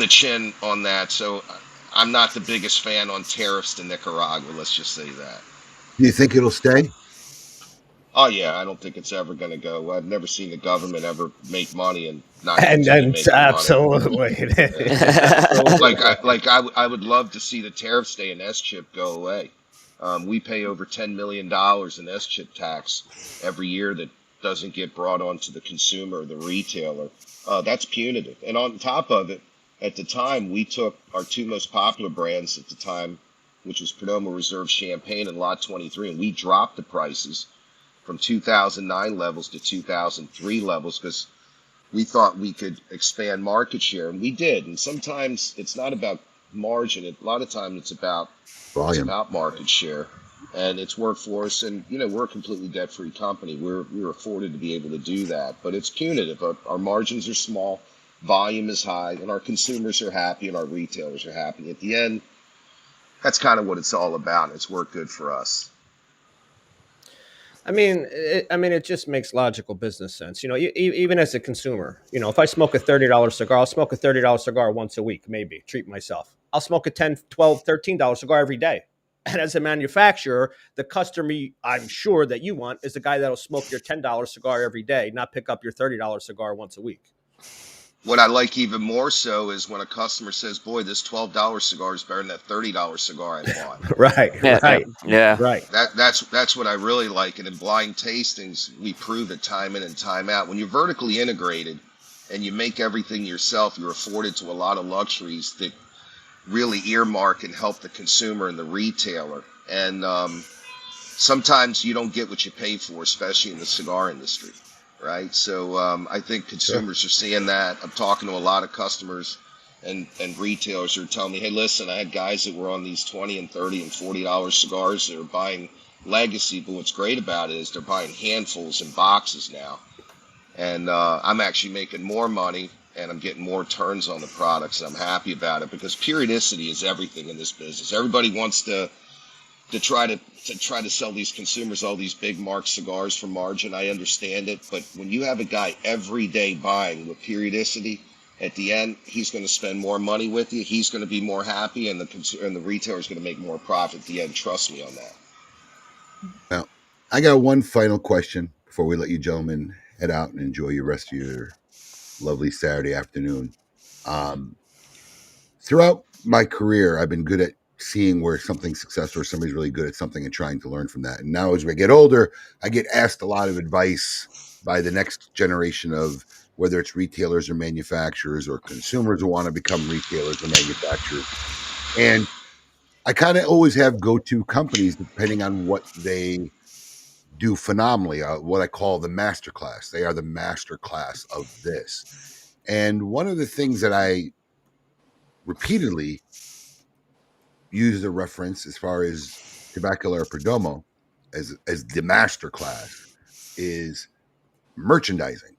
chin on that. So I'm not the biggest fan on tariffs to Nicaragua. Let's just say that. Do you think it'll stay? Oh yeah, I don't think it's ever going to go. I've never seen the government ever make money and not absolutely. I would love to see the tariff stay and S-chip go away. We pay over $10 million in S-chip tax every year that doesn't get brought on to the consumer or the retailer. That's punitive. And on top of it, at the time, we took our 2 most popular brands at the time, which was Perdomo Reserve Champagne and Lot 23, and we dropped the prices from 2009 levels to 2003 levels because we thought we could expand market share, and we did. And sometimes it's not about margin. A lot of times it's about volume. It's about market share, and it's worked for us. And we're a completely debt-free company. We're afforded to be able to do that, but it's punitive. Our margins are small, volume is high, and our consumers are happy, and our retailers are happy. At the end, that's kind of what it's all about. It's worked good for us. I mean, it just makes logical business sense. Even as a consumer, if I smoke a $30 cigar, I'll smoke a $30 cigar once a week, maybe treat myself. I'll smoke a $10, $12, $13 cigar every day. And as a manufacturer, the customer I'm sure that you want is the guy that'll smoke your $10 cigar every day, not pick up your $30 cigar once a week. What I like even more so is when a customer says, boy, this $12 cigar is better than that $30 cigar I bought. Right. That's what I really like. And in blind tastings, we prove it time in and time out. When you're vertically integrated and you make everything yourself, you're afforded to a lot of luxuries that really earmark and help the consumer and the retailer. And sometimes you don't get what you pay for, especially in the cigar industry. Right. So I think consumers are seeing that. I'm talking to a lot of customers and retailers who are telling me, hey, listen, I had guys that were on these $20 and $30 and $40 cigars that are buying Legacy. But what's great about it is they're buying handfuls and boxes now. And I'm actually making more money and I'm getting more turns on the products. And I'm happy about it because periodicity is everything in this business. Everybody wants to try to sell these consumers all these big marked cigars for margin. I understand it, but when you have a guy every day buying with periodicity, at the end he's going to spend more money with you. He's going to be more happy, and the retailer is going to make more profit at the end. Trust me on that. Now, I got one final question before we let you gentlemen head out and enjoy your rest of your lovely Saturday afternoon. Throughout my career, I've been good at seeing where something's successful or somebody's really good at something and trying to learn from that. And now as we get older, I get asked a lot of advice by the next generation of whether it's retailers or manufacturers or consumers who want to become retailers or manufacturers. And I kind of always have go-to companies depending on what they do phenomenally, what I call the masterclass. They are the masterclass of this. And one of the things that I repeatedly use the reference as far as Tavella or Perdomo as the masterclass is merchandising.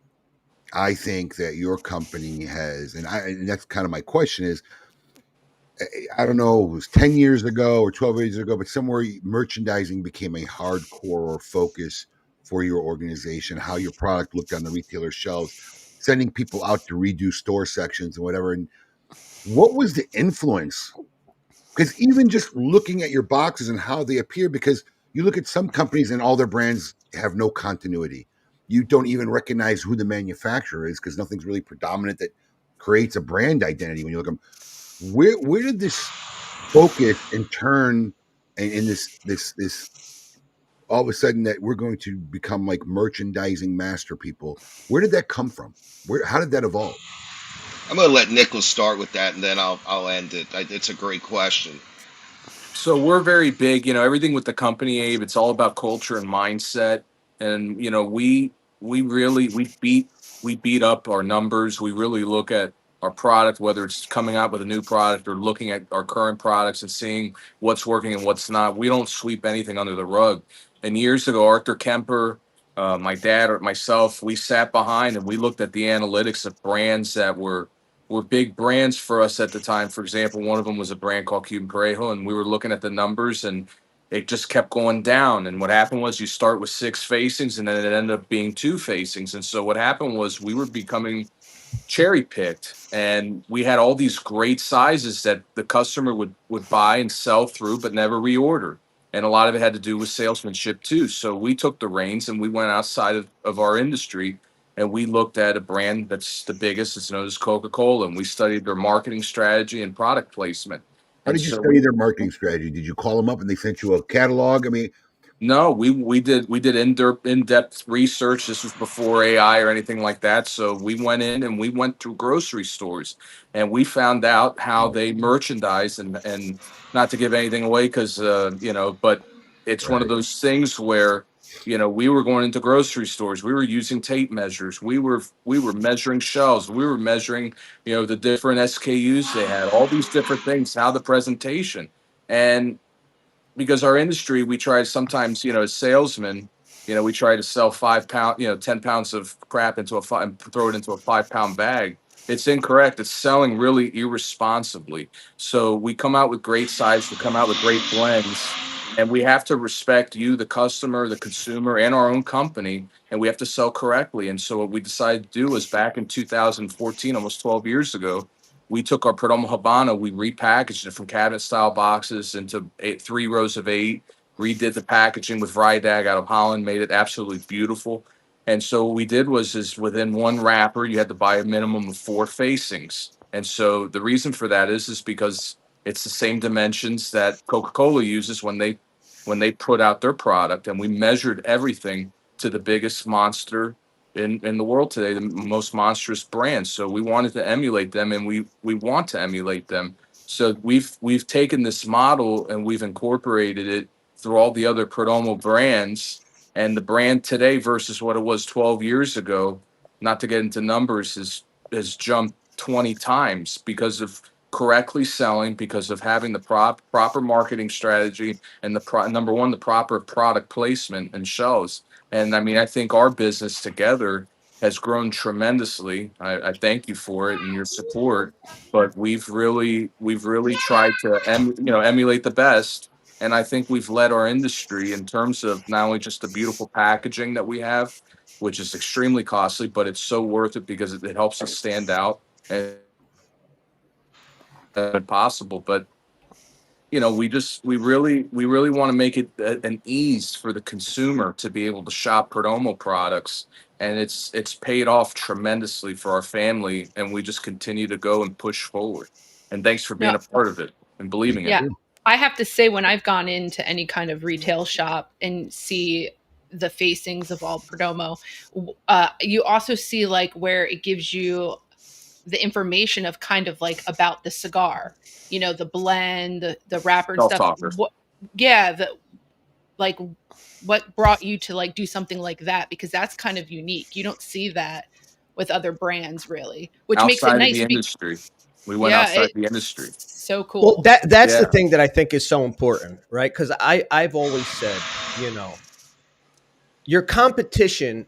I think that your company has, and that's kind of my question is, I don't know, it was 10 years ago or 12 years ago, but somewhere merchandising became a hardcore focus for your organization, how your product looked on the retailer shelves, sending people out to redo store sections and whatever. And what was the influence? Because even just looking at your boxes and how they appear, because you look at some companies and all their brands have no continuity. You don't even recognize who the manufacturer is because nothing's really predominant that creates a brand identity when you look at them. Where did this focus and turn and this all of a sudden that we're going to become like merchandising master people? Where did that come from? How did that evolve? I'm going to let Nicholas start with that, and then I'll end it. It's a great question. So we're very big, everything with the company, Abe. It's all about culture and mindset, and we beat up our numbers. We really look at our product, whether it's coming out with a new product or looking at our current products and seeing what's working and what's not. We don't sweep anything under the rug. And years ago, Arthur Kemper, my dad or myself, we sat behind and we looked at the analytics of brands that were big brands for us at the time. For example, one of them was a brand called Cuban Parejo, and we were looking at the numbers, and it just kept going down. And what happened was you start with 6 facings, and then it ended up being 2 facings. And so what happened was we were becoming cherry picked, and we had all these great sizes that the customer would buy and sell through, but never reorder. And a lot of it had to do with salesmanship too. So we took the reins and we went outside of our industry, and we looked at a brand that's the biggest. It's known as Coca-Cola, and we studied their marketing strategy and product placement. How And did you so study their marketing strategy? Did you call them up and they sent you a catalog? I mean, no, we did in-depth research. This was before AI or anything like that. So we went in and we went through grocery stores, and we found out how they merchandise, and not to give anything away because but it's one of right. those things where we were going into grocery stores. We were using tape measures. We were measuring shelves. We were measuring the different SKUs they had, all these different things, how the presentation. And because our industry, we try sometimes, as salesmen, we try to sell 5 pound, 10 pounds of crap into and throw it into a 5 pound bag. It's incorrect. It's selling really irresponsibly. So we come out with great size, we come out with great blends, and we have to respect you, the customer, the consumer, and our own company, and we have to sell correctly. And so what we decided to do was back in 2014, almost 12 years ago, we took our Perdomo Habana, we repackaged it from cabinet style boxes into 3 rows of 8, redid the packaging with Vrydag out of Holland, made it absolutely beautiful. And so what we did was is within one wrapper, you had to buy a minimum of 4 facings. And so the reason for that is because it's the same dimensions that Coca-Cola uses when they put out their product. And we measured everything to the biggest monster in the world today, the most monstrous brands. So we wanted to emulate them, and we want to emulate them. So we've taken this model and we've incorporated it through all the other Perdomo brands. And the brand today versus what it was 12 years ago, not to get into numbers, has jumped 20 times because of correctly selling, because of having the proper marketing strategy, and number one, the proper product placement and shelves. And I mean, I think our business together has grown tremendously. I thank you for it and your support. But we've really tried to emulate the best. And I think we've led our industry in terms of not only just the beautiful packaging that we have, which is extremely costly, but it's so worth it because it helps us stand out and possible. But we really want to make it an ease for the consumer to be able to shop Perdomo products, and it's paid off tremendously for our family, and we just continue to go and push forward. And thanks for being No, a part of it and believing in yeah. it. I have to say, when I've gone into any kind of retail shop and see the facings of all Perdomo, you also see like where it gives you the information of kind of like about the cigar, the blend, the wrapper and stuff. Self-talker. Like what brought you to like do something like that? Because that's kind of unique. You don't see that with other brands really, which makes it Outside of nice. the industry. We went outside the industry. So cool. Well, that's the thing that I think is so important, right? Because I've always said, your competition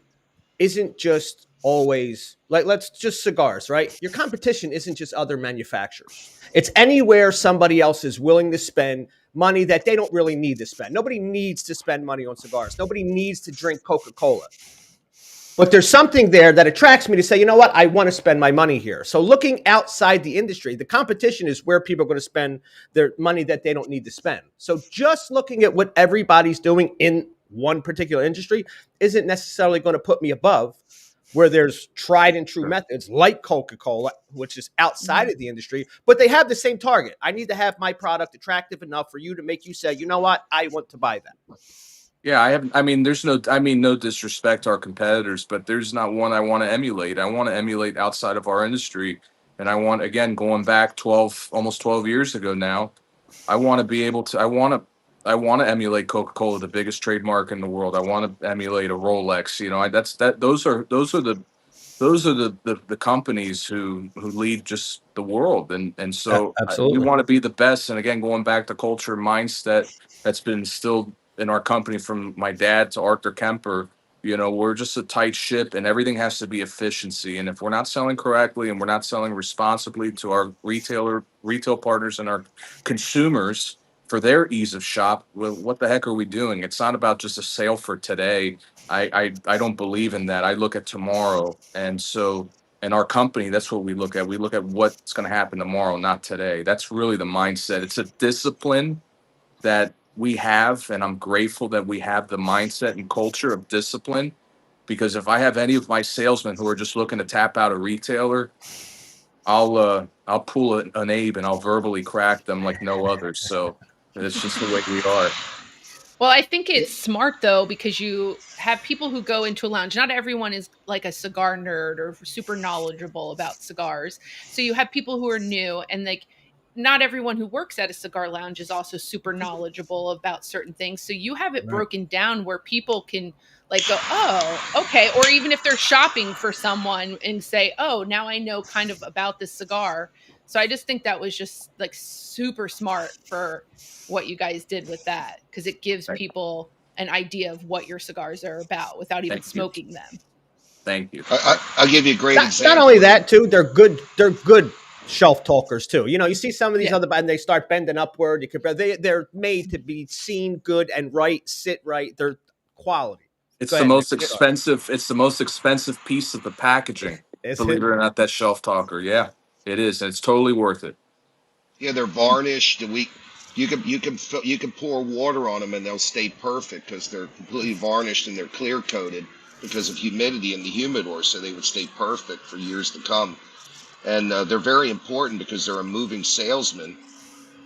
isn't just always like, let's just cigars, right? Your competition isn't just other manufacturers. It's anywhere somebody else is willing to spend money that they don't really need to spend. Nobody needs to spend money on cigars. Nobody needs to drink Coca-Cola. But there's something there that attracts me to say, you know what? I want to spend my money here. So looking outside the industry, the competition is where people are going to spend their money that they don't need to spend. So just looking at what everybody's doing in one particular industry isn't necessarily going to put me above where there's tried and true methods like Coca-Cola, which is outside of the industry, but they have the same target. I need to have my product attractive enough for you to make you say, you know what? I want to buy that. Yeah, no disrespect to our competitors, but there's not one I want to emulate. I want to emulate outside of our industry. And I want, again, going back almost 12 years ago now, I want to be able to, I want to emulate Coca-Cola, the biggest trademark in the world. I want to emulate a Rolex. Those are the companies who lead just the world. And so we want to be the best. And again, going back to culture mindset that's been instilled in our company from my dad to Arthur Kemper, we're just a tight ship and everything has to be efficiency. And if we're not selling correctly and we're not selling responsibly to our retail partners and our consumers for their ease of shop, well, what the heck are we doing? It's not about just a sale for today. I don't believe in that. I look at tomorrow. And so in our company, that's what we look at. We look at what's going to happen tomorrow, not today. That's really the mindset. It's a discipline that we have, and I'm grateful that we have the mindset and culture of discipline, because if I have any of my salesmen who are just looking to tap out a retailer, I'll pull an Abe and I'll verbally crack them like no other. So it's just the way we are. Well, I think it's smart though, because you have people who go into a lounge. Not everyone is like a cigar nerd or super knowledgeable about cigars. So you have people who are new, and like not everyone who works at a cigar lounge is also super knowledgeable about certain things. So you have it broken down where people can like go, oh, okay. Or even if they're shopping for someone and say, oh, now I know kind of about this cigar. So I just think that was just like super smart for what you guys did with that, because it gives people an idea of what your cigars are about without even smoking them. Thank you. I'll give you a great example. Not only that, too, they're good shelf talkers too. You see some of these other bands, they start bending upward. They're made to be seen good and right, sit right. They're quality. It's the most expensive. It's the most expensive piece of the packaging. Believe it or not, that shelf talker. Yeah, it is. And it's totally worth it. Yeah, they're varnished. You can pour water on them and they'll stay perfect because they're completely varnished and they're clear coated because of humidity in the humidor, so they would stay perfect for years to come. And they're very important because they're a moving salesman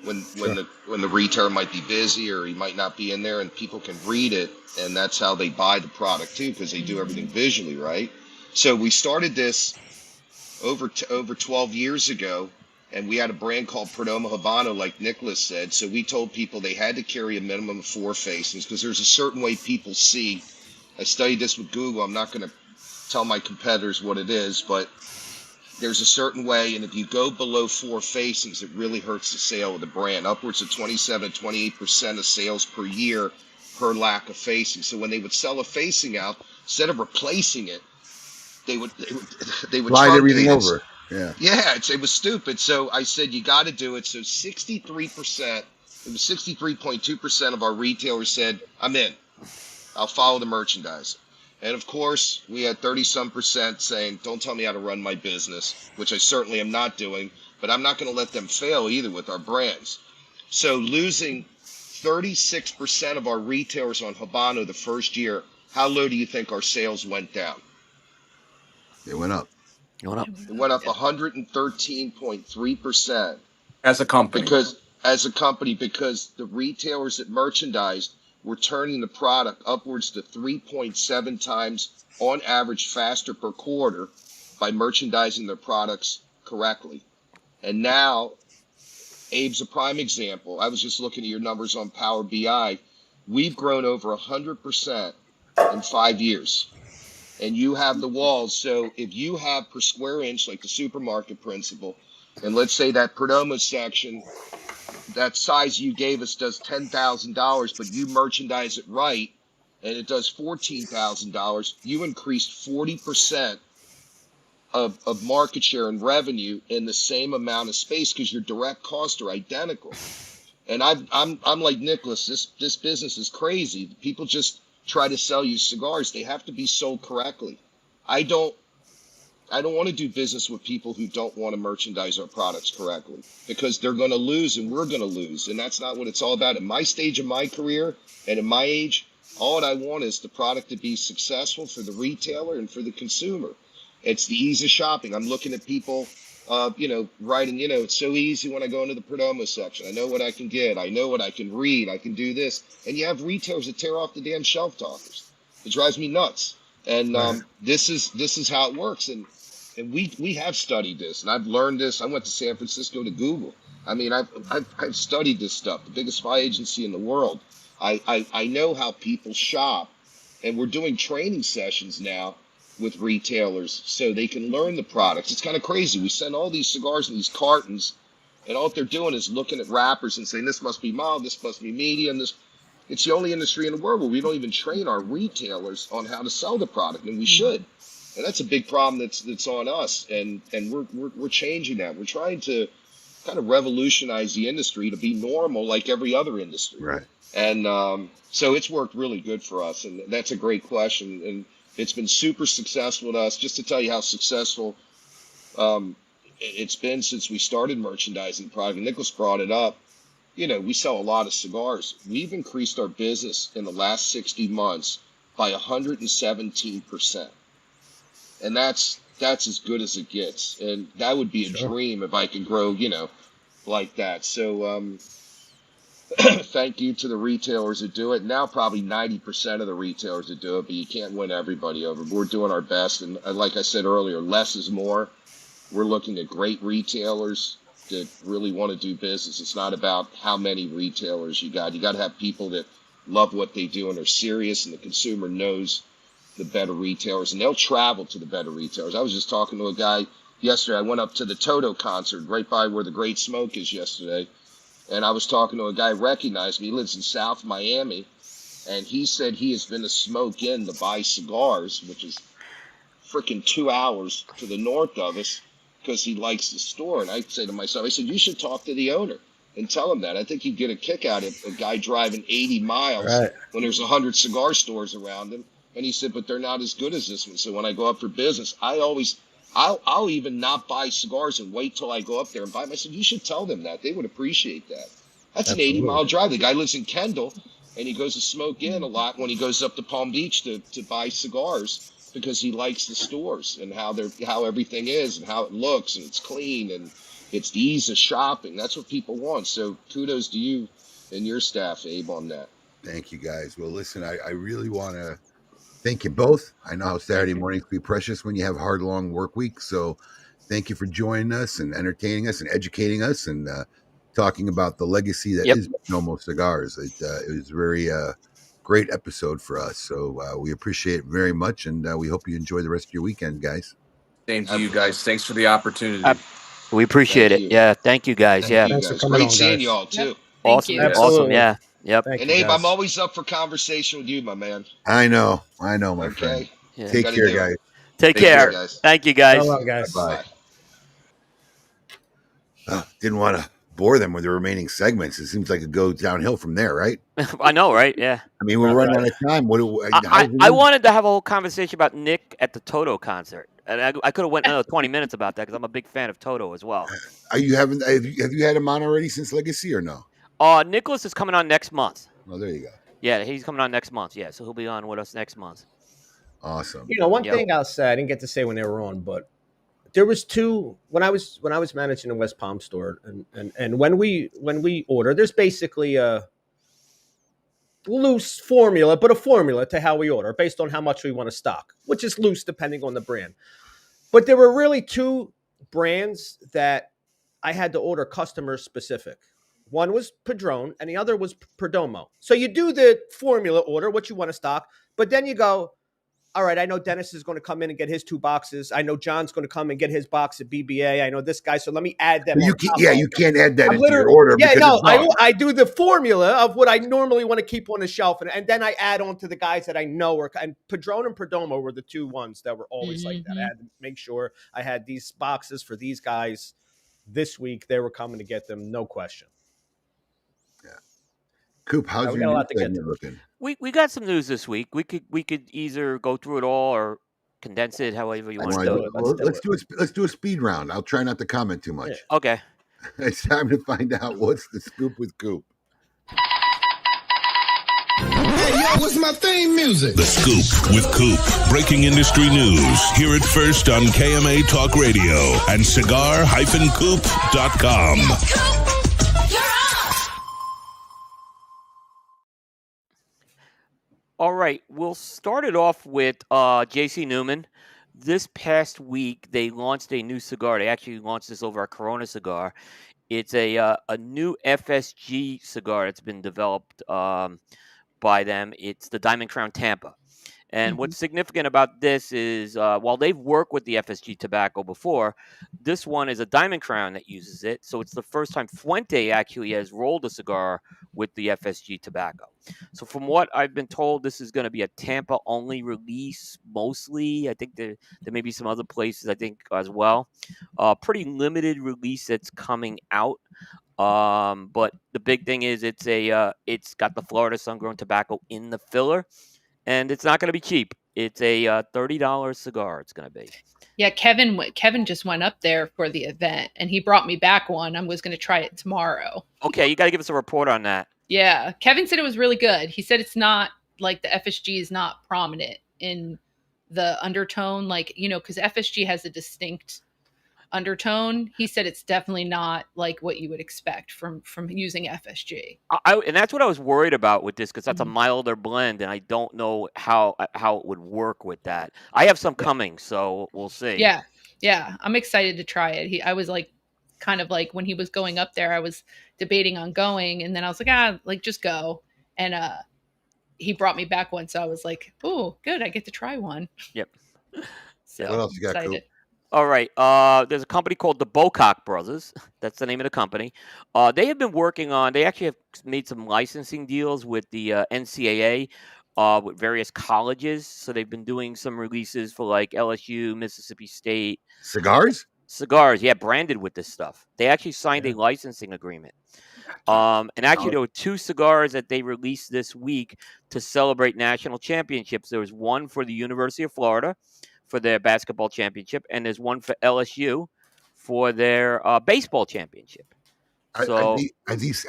when the retailer might be busy or he might not be in there, and people can read it, and that's how they buy the product too, because they do everything visually, right? So we started this over 12 years ago. And we had a brand called Perdomo Habano, like Nicholas said. So we told people they had to carry a minimum of 4 facings because there's a certain way people see. I studied this with Google. I'm not going to tell my competitors what it is, but there's a certain way. And if you go below 4 facings, it really hurts the sale of the brand. Upwards of 27 to 28% of sales per year per lack of facing. So when they would sell a facing out, instead of replacing it, they would slide everything over. Yeah, it was stupid. So I said, you got to do it. So 63%, it was 63.2% of our retailers said, I'm in. I'll follow the merchandise. And of course, we had 30-some% saying, don't tell me how to run my business, which I certainly am not doing, but I'm not going to let them fail either with our brands. So losing 36% of our retailers on Habano the first year, how low do you think our sales went down? They went up. It went up 113.3%. As a company. Because the retailers that merchandised were turning the product upwards to 3.7 times on average faster per quarter by merchandising their products correctly. And now, Abe's a prime example. I was just looking at your numbers on Power BI. We've grown over 100% in 5 years. And you have the walls. So if you have per square inch, like the supermarket principle, And let's say that Perdomo section, that size you gave us does $10,000, but you merchandise it right, and it does $14,000. You increased 40% of market share and revenue in the same amount of space because your direct costs are identical. And I'm like Nicholas. This business is crazy. People just try to sell you cigars. They have to be sold correctly. I don't want to do business with people who don't want to merchandise our products correctly because they're going to lose and we're going to lose. And that's not what it's all about. At my stage of my career and at my age, all I want is the product to be successful for the retailer and for the consumer. It's the ease of shopping. I'm looking at people, writing, it's so easy when I go into the Perdomo section. I know what I can get. I know what I can read. I can do this. And you have retailers that tear off the damn shelf talkers. It drives me nuts. And this is how it works. And we have studied this, and I've learned this. I went to San Francisco to Google. I mean, I've studied this stuff. The biggest spy agency in the world. I know how people shop, and we're doing training sessions now with retailers so they can learn the products. It's kind of crazy. We send all these cigars in these cartons, and all they're doing is looking at wrappers and saying this must be mild, this must be medium. It's the only industry in the world where we don't even train our retailers on how to sell the product, and we should. And that's a big problem that's on us, and we're changing that. We're trying to kind of revolutionize the industry to be normal like every other industry. Right. And so it's worked really good for us, and that's a great question. And it's been super successful to us. Just to tell you how successful it's been since we started merchandising the product. And Nicholas brought it up. We sell a lot of cigars. We've increased our business in the last 60 months by 117%. And that's as good as it gets. And that would be a dream if I could grow, like that. So thank you to the retailers that do it. Now probably 90% of the retailers that do it, but you can't win everybody over. We're doing our best. And like I said earlier, less is more. We're looking at great retailers that really want to do business. It's not about how many retailers you got. You got to have people that love what they do and are serious, and the consumer knows the better retailers, and they'll travel to the better retailers. I was just talking to a guy yesterday. I went up to the Toto concert right by where the Great Smoke is yesterday, and I was talking to a guy who recognized me. He lives in South Miami, and he said he has been to Smoke Inn to buy cigars, which is freaking 2 hours to the north of us, because he likes the store. And I said to myself, I said, you should talk to the owner and tell him that. I think you'd get a kick out of a guy driving 80 miles when there's 100 cigar stores around him. And he said, but they're not as good as this one. So when I go up for business, I'll even not buy cigars and wait till I go up there and buy them. I said, you should tell them that. They would appreciate that. That's Absolutely. An 80-mile drive. The guy lives in Kendall, and he goes to Smoke Inn a lot when he goes up to Palm Beach to buy cigars, because he likes the stores and how everything is and how it looks, and it's clean, and it's the ease of shopping. That's what people want. So kudos to you and your staff, Abe, on that. Thank you, guys. Well, listen, I really want to thank you both. I know how Saturday mornings can be precious when you have hard, long work weeks. So thank you for joining us and entertaining us and educating us and talking about the legacy that is Perdomo Cigars. It was very great episode for us. So we appreciate it very much, and we hope you enjoy the rest of your weekend, guys. Same to you guys. Thanks for the opportunity. We appreciate it. Yeah, thank you guys. Thank you guys. Great seeing you all, too. Awesome. Awesome. Yeah. Yep. Thank and Abe, I'm always up for conversation with you, my man. I know, my friend. Yeah. Take care, guys. Take care. Guys. Thank you, guys. So long, guys. Bye. Didn't want to bore them with the remaining segments. It seems like it goes downhill from there, right? I know, right? Yeah. I mean, we're running out of time. I wanted to have a whole conversation about Nick at the Toto concert, and I could have went another 20 minutes about that because I'm a big fan of Toto as well. Have you had him on already since Legacy or no? Nicholas is coming on next month. Oh, there you go. Yeah, he's coming on next month. Yeah, so he'll be on with us next month. Awesome. One thing I'll say, I didn't get to say when they were on, but there was two when I was managing the West Palm store, and when we order, there's basically a loose formula, but a formula to how we order based on how much we want to stock, which is loose depending on the brand. But there were really two brands that I had to order customer specific. One was Padron and the other was Perdomo. So you do the formula order, what you want to stock, but then you go, all right, I know Dennis is going to come in and get his 2 boxes. I know John's going to come and get his box at BBA. I know this guy, so let me add them. You can't add that into your order. Yeah, because no, it's wrong. I do the formula of what I normally want to keep on the shelf, and then I add on to the guys that I know are. And Padron and Perdomo were the 2 ones that were always like that. I had to make sure I had these boxes for these guys this week. They were coming to get them, no question. Yeah, Coop, how's your news segment looking? We got some news this week. We could either go through it all or condense it, however you want to do it. Let's do a speed round. I'll try not to comment too much. Yeah. Okay. It's time to find out what's the scoop with Coop. Hey, yo, what's my theme music? The Scoop with Coop. Breaking industry news. Hear it first on KMA Talk Radio and cigar-coop.com. All right, we'll start it off with JC Newman. This past week, they launched a new cigar. They actually launched this over at Corona Cigar. It's a new FSG cigar that's been developed by them. It's the Diamond Crown Tampa. And what's significant about this is while they've worked with the FSG tobacco before, this one is a Diamond Crown that uses it. So it's the first time Fuente actually has rolled a cigar with the FSG tobacco. So from what I've been told, this is going to be a Tampa-only release mostly. I think there may be some other places, I think, as well. Pretty limited release that's coming out. But the big thing is it's got the Florida sun-grown tobacco in the filler. And it's not going to be cheap. It's a $30 cigar. It's going to be. Yeah, Kevin just went up there for the event, and he brought me back one. I was going to try it tomorrow. Okay, you got to give us a report on that. Yeah, Kevin said it was really good. He said it's not like the FSG is not prominent in the undertone, like, because FSG has a distinct undertone. He said it's definitely not like what you would expect from using FSG. And that's what I was worried about with this, because that's a milder blend, and I don't know how it would work with that. I have some coming, so we'll see. Yeah, I'm excited to try it. I was like, kind of like when he was going up there, I was debating on going, and then I was like, just go. And he brought me back one, so I was like, oh, good, I get to try one. Yep. So what else you got, Coop? All right. There's a company called the Bocock Brothers. That's the name of the company. They have been working on. They actually have made some licensing deals with the NCAA, with various colleges. So they've been doing some releases for like LSU, Mississippi State. Cigars, yeah, branded with this stuff. They actually signed a licensing agreement. And actually, there were 2 cigars that they released this week to celebrate national championships. There was one for the University of Florida for their basketball championship, and there's one for LSU for their baseball championship. Are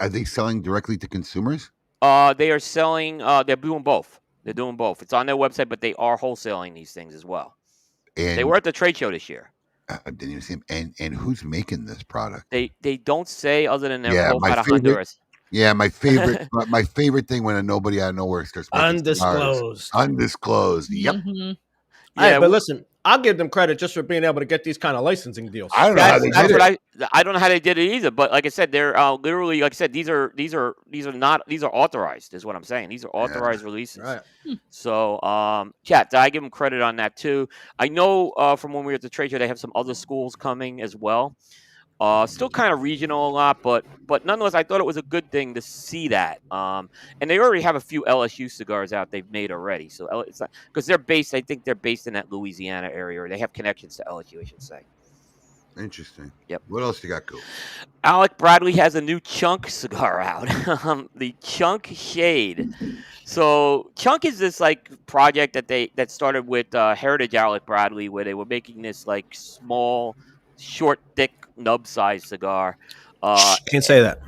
they selling directly to consumers? They are selling. They're doing both. It's on their website, but they are wholesaling these things as well. And they were at the trade show this year. I didn't even see them. And who's making this product? They don't say, other than they're both out of Honduras. Yeah, my favorite my favorite thing when nobody out of nowhere starts making undisclosed. Yep. Mm-hmm. Yeah, but listen, I'll give them credit just for being able to get these kind of licensing deals. I don't know how they did it. I don't know how they did it either. But like I said, they're literally, like I said, these are authorized, is what I'm saying. These are authorized releases. Right. So I give them credit on that too. I know from when we were at the trade show, they have some other schools coming as well. Still kind of regional a lot, but nonetheless, I thought it was a good thing to see that. And they already have a few LSU cigars out they've made already. So it's not, because I think they're based in that Louisiana area, or they have connections to LSU, I should say. Interesting. Yep. What else you got, Cool? Alec Bradley has a new Chunk cigar out, the Chunk Shade. So Chunk is this like project that started with Heritage Alec Bradley, where they were making this like small, short, thick, nub-sized cigar. Can't say that.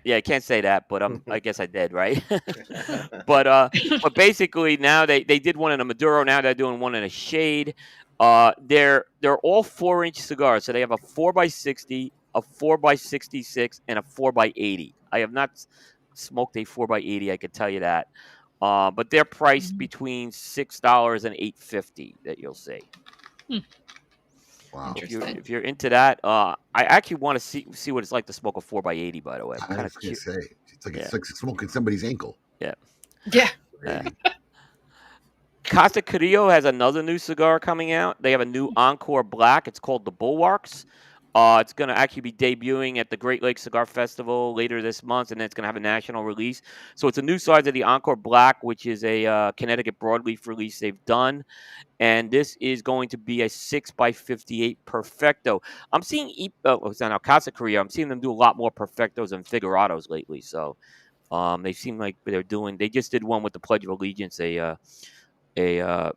Yeah, I can't say that, but I guess I did, right? but basically now they did one in a Maduro. Now they're doing one in a Shade. They're all 4-inch cigars. So they have a 4x60, a 4x66, and a 4x80. I have not smoked a 4x80. I can tell you that. But they're priced between $6 and $8.50 that you'll see. Wow. If you're into that, I actually want to see what it's like to smoke a 4x80. By the way, I was going to say it's like smoking somebody's ankle. Yeah. Yeah. Casa Carrillo has another new cigar coming out. They have a new Encore Black. It's called the Bulwarks. It's going to actually be debuting at the Great Lakes Cigar Festival later this month, and then it's going to have a national release. So it's a new size of the Encore Black, which is a Connecticut broadleaf release they've done. And this is going to be a 6x58 Perfecto. I'm seeing Casa Carrillo. I'm seeing them do a lot more Perfectos and Figurados lately. So they seem like they just did one with the Pledge of Allegiance, a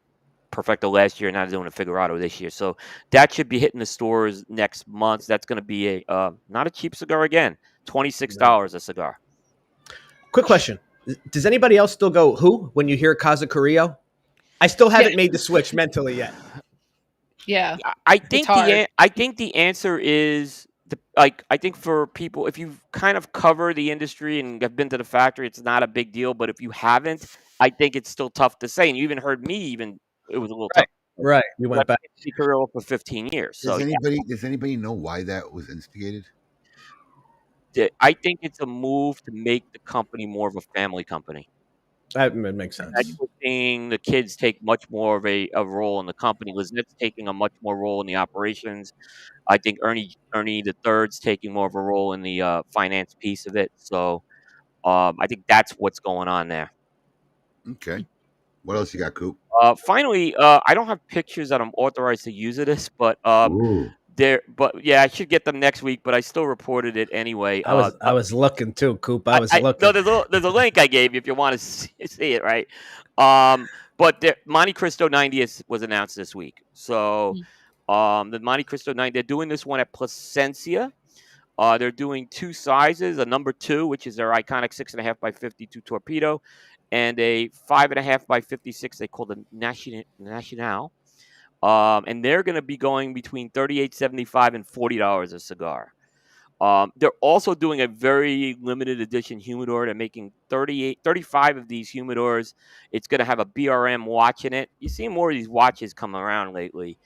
Perfecto last year, and now they're doing a Figurado this year. So that should be hitting the stores next month. That's going to be not a cheap cigar again. $26 a cigar. Quick question: does anybody else still go who when you hear Casa Carrillo? I still haven't made the switch mentally yet. Yeah, I think the answer is I think for people, if you've kind of covered the industry and have been to the factory, it's not a big deal. But if you haven't, I think it's still tough to say. And you even heard me it was a little tough. Right. You went back. Carrillo for 15 years. Does anybody know why that was instigated? I think it's a move to make the company more of a family company. That makes sense. We're seeing the kids take much more of a role in the company. Liznet's taking a much more role in the operations. I think Ernie the Third's taking more of a role in the finance piece of it. So I think that's what's going on there. Okay. What else you got, Coop? Finally, I don't have pictures that I'm authorized to use of this, but I should get them next week. But I still reported it anyway. I was looking too, Coop. I was looking. No, there's a link I gave you if you want to see it, right? But the Monte Cristo 90 was announced this week. So the Monte Cristo 90, they're doing this one at Plasencia. They're doing two sizes: a number 2, which is their iconic 6.5 by 52 torpedo, and a 5.5 by 56 they call the Nacional. And they're going to be going between $38.75 and $40 a cigar. They're also doing a very limited edition humidor. They're making 35 of these humidors. It's going to have a BRM watch in it. You see more of these watches come around lately,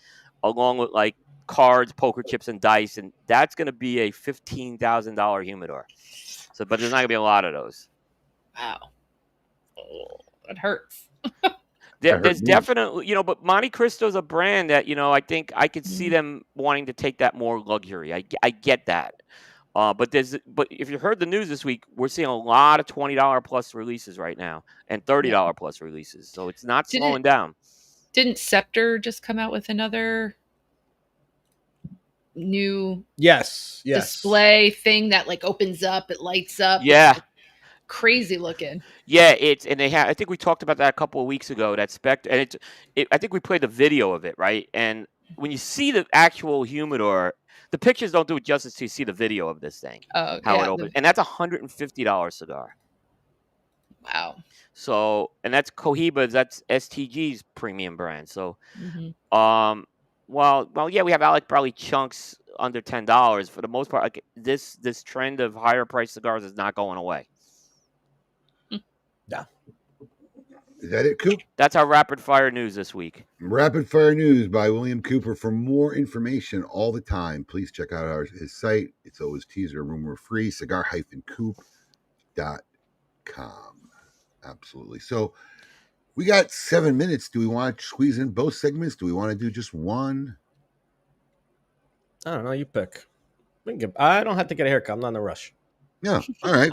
along with like cards, poker chips, and dice. And that's going to be a $15,000 humidor. So, but there's not going to be a lot of those. Wow. Oh, it hurts. There's definitely, but Monte Cristo's a brand that, I think I could see them wanting to take that more luxury. I get that. But if you heard the news this week, we're seeing a lot of $20 plus releases right now and $30 plus releases. So it's not slowing down. Didn't Scepter just come out with another new display thing that like opens up, it lights up? Yeah. Crazy looking. Yeah, I think we talked about that a couple of weeks ago. That Spectre, and I think we played the video of it, right? And when you see the actual humidor, the pictures don't do it justice to see the video of this thing. Oh, how it opens, and that's $150 cigar. Wow. So, and that's Cohiba's, that's STG's premium brand. So, well, yeah, we have Alec Bradley chunks under $10. For the most part, like this trend of higher priced cigars is not going away. Yeah. Is that it, Coop? That's our rapid fire news this week. Rapid fire news by William Cooper. For more information all the time, please check out his site. It's always teaser rumor free, cigar-coop.com. Absolutely. So we got 7 minutes. Do we want to squeeze in both segments? Do we want to do just one? I don't know. You pick. I don't have to get a haircut. I'm not in a rush. Yeah. All right.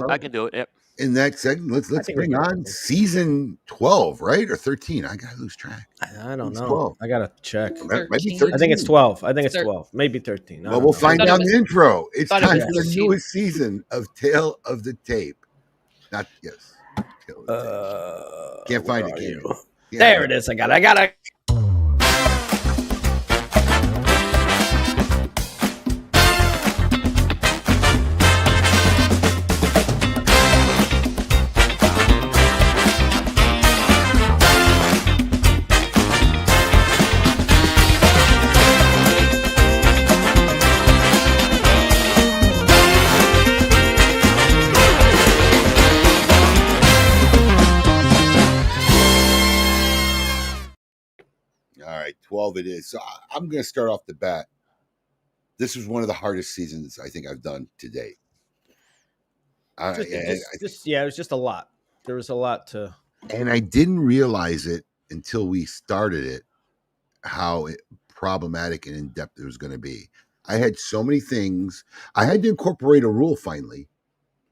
I can do it. Yep. In that segment, let's bring on season 12, right? Or 13. I gotta lose track. I don't know. 12. I gotta check. Maybe 13. I think it's 12. I think it's 12. Maybe 13. Well, we'll find out in the intro. It's time for the newest season of Tale of the Tape. Not yes. Can't find it. There it is. I got it. All right, 12 it is. So I'm going to start off the bat. This was one of the hardest seasons I think I've done to date. It was just a lot. There was a lot to. And I didn't realize it until we started it how problematic and in-depth it was going to be. I had so many things. I had to incorporate a rule finally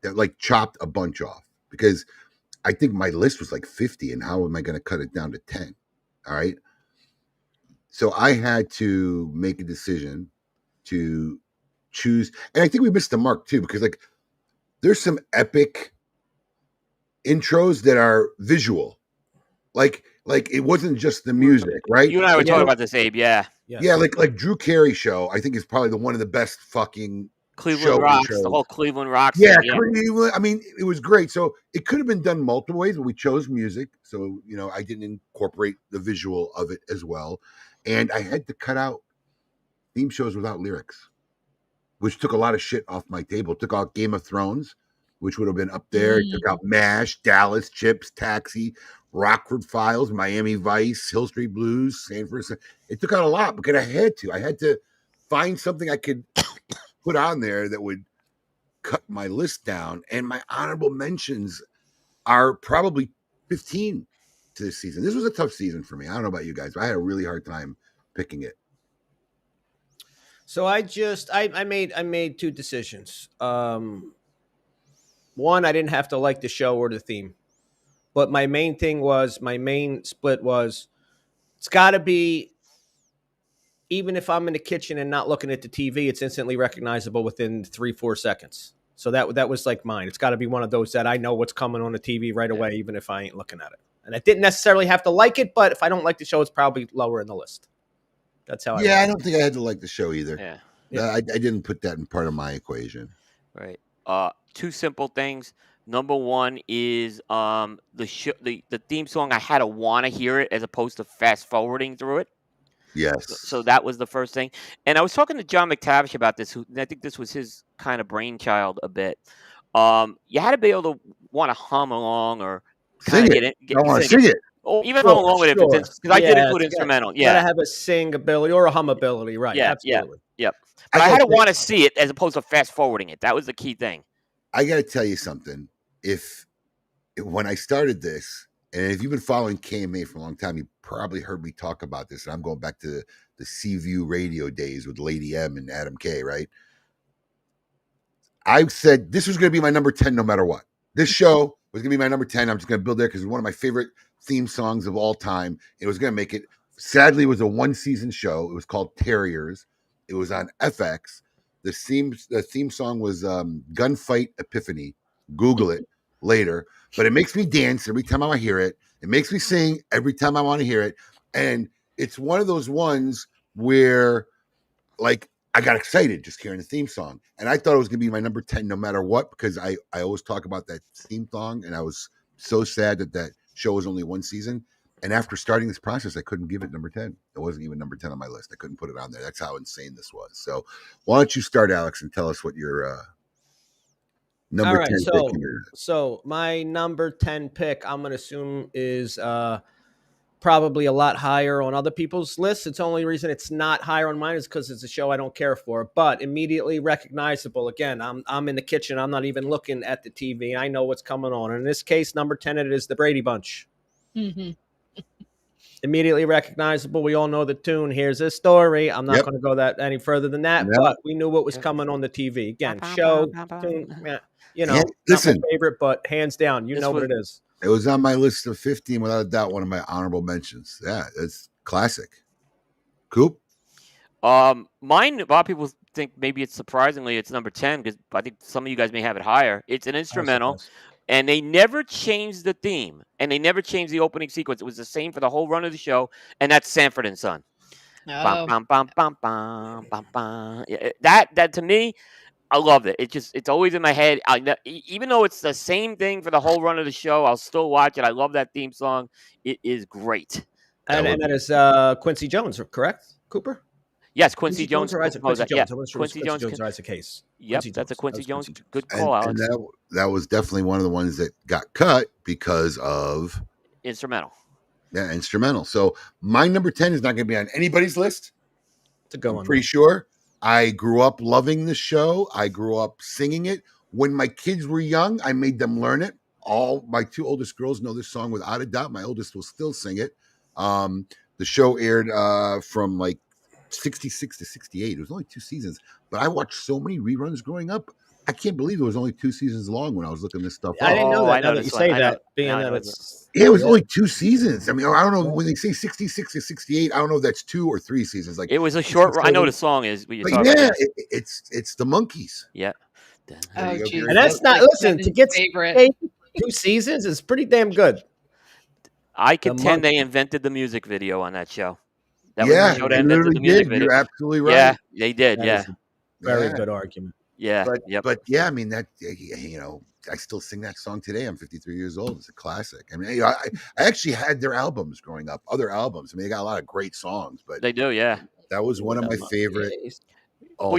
that like chopped a bunch off, because I think my list was like 50, and how am I going to cut it down to 10? All right. So I had to make a decision to choose. And I think we missed the mark too, because like there's some epic intros that are visual. Like it wasn't just the music, right? You and I were talking about this, Abe. Yeah. Yeah, like Drew Carey show, I think is probably one of the best fucking Cleveland Rocks, intros. the whole Cleveland Rocks. Yeah, thing, Cleveland. I mean, it was great. So it could have been done multiple ways, but we chose music. So, I didn't incorporate the visual of it as well. And I had to cut out theme shows without lyrics, which took a lot of shit off my table. Took out Game of Thrones, which would have been up there. Took out MASH, Dallas, Chips, Taxi, Rockford Files, Miami Vice, Hill Street Blues, Sanford. It took out a lot because I had to. I had to find something I could put on there that would cut my list down. And my honorable mentions are probably 15 to this season. This was a tough season for me. I don't know about you guys, but I had a really hard time picking it. So I made two decisions. One, I didn't have to like the show or the theme, but my main split was, it's got to be, even if I'm in the kitchen and not looking at the TV, it's instantly recognizable within 3-4 seconds. So that was like mine. It's got to be one of those that I know what's coming on the TV right away, even if I ain't looking at it. And I didn't necessarily have to like it, but if I don't like the show, it's probably lower in the list. That's how I don't think I had to like the show either. Yeah. I didn't put that in part of my equation. Right. Two simple things. Number one is the theme song. I had to want to hear it as opposed to fast forwarding through it. Yes. So that was the first thing. And I was talking to John McTavish about this. I think this was his kind of brainchild a bit. You had to be able to want to hum along or sing it. I want to sing it. Or even hum along with it, because I did include instrumental. You gotta have a sing ability or a hum ability, right? Yeah, absolutely. Yep. But I had to want to see it as opposed to fast forwarding it. That was the key thing. I got to tell you something. When I started this, and if you've been following KMA for a long time, you probably heard me talk about this. And I'm going back to the Seaview radio days with Lady M and Adam K, right? I said this was going to be my number 10 no matter what. This show was going to be my number 10. I'm just going to build there because it's one of my favorite theme songs of all time. It was going to make it. Sadly, it was a one-season show. It was called Terriers. It was on FX. The theme song was Gunfight Epiphany. Google it later. But it makes me dance every time I hear it. It makes me sing every time I want to hear it. And it's one of those ones where, like, I got excited just hearing the theme song. And I thought it was going to be my number 10 no matter what, because I always talk about that theme song. And I was so sad that show was only one season. And after starting this process, I couldn't give it number 10. It wasn't even number 10 on my list. I couldn't put it on there. That's how insane this was. So why don't you start, Alex, and tell us what your number 10 pick here. So my number 10 pick, I'm going to assume, is probably a lot higher on other people's lists. It's the only reason it's not higher on mine is because it's a show I don't care for, but immediately recognizable. Again, I'm in the kitchen. I'm not even looking at the TV. I know what's coming on. In this case, number 10, it is the Brady Bunch. Mm-hmm. Immediately recognizable. We all know the tune. Here's a story. I'm not going to go that any further than that, but we knew what was coming on the TV. Again, show, tune, listen, not my favorite, but hands down, you know what it is. It was on my list of 15, without a doubt, one of my honorable mentions. Yeah, it's classic. Coop? Mine, a lot of people think maybe surprisingly it's number 10, because I think some of you guys may have it higher. It's an instrumental. And they never changed the theme, and they never changed the opening sequence. It was the same for the whole run of the show, and that's Sanford and Son. Oh. Bum, bum, bum, bum, bum, bum. That to me, I loved it. It's always in my head. Even though it's the same thing for the whole run of the show, I'll still watch it. I love that theme song. It is great. And that is Quincy Jones, correct, Cooper? Yes, Quincy Jones. Or Isaac? Quincy Jones. Quincy Jones or Isaac Hayes. Yep, that's a Quincy Jones. Good call, Alex. And that was definitely one of the ones that got cut because of instrumental. Yeah, instrumental. So my number 10 is not going to be on anybody's list. I'm pretty sure. I grew up loving the show. I grew up singing it. When my kids were young, I made them learn it. All my two oldest girls know this song without a doubt. My oldest will still sing it. The show aired from like 66 to 68. It was only 2 seasons, but I watched so many reruns growing up. I can't believe it was only 2 seasons long when I was looking this stuff up. I didn't know that. I know Now that this you one. say I know- that, being now I that know it's Yeah, it was only 2 seasons. I mean, I don't know when they say 66 to 68. I don't know if that's 2 or 3 seasons. Like It was a short. I know the song is. What you're but talking yeah, about. it's the Monkees. Yeah. There Oh, you go, geez. Gary. and that's not Like listen to Kevin's get favorite. 2 seasons is pretty damn good. I contend Monkees. they invented the music video on that show. That Yeah, was the show that they invented literally the music did. video. You're absolutely right. Yeah, they did. That Yeah, is a very Yeah. good argument. yeah. Yep. But yeah, I mean that I still sing that song today. I'm 53 years old. It's a classic. I mean, I actually had their albums growing up, other albums. I mean, they got a lot of great songs, but They do. Yeah. that was one of my favorite. Well,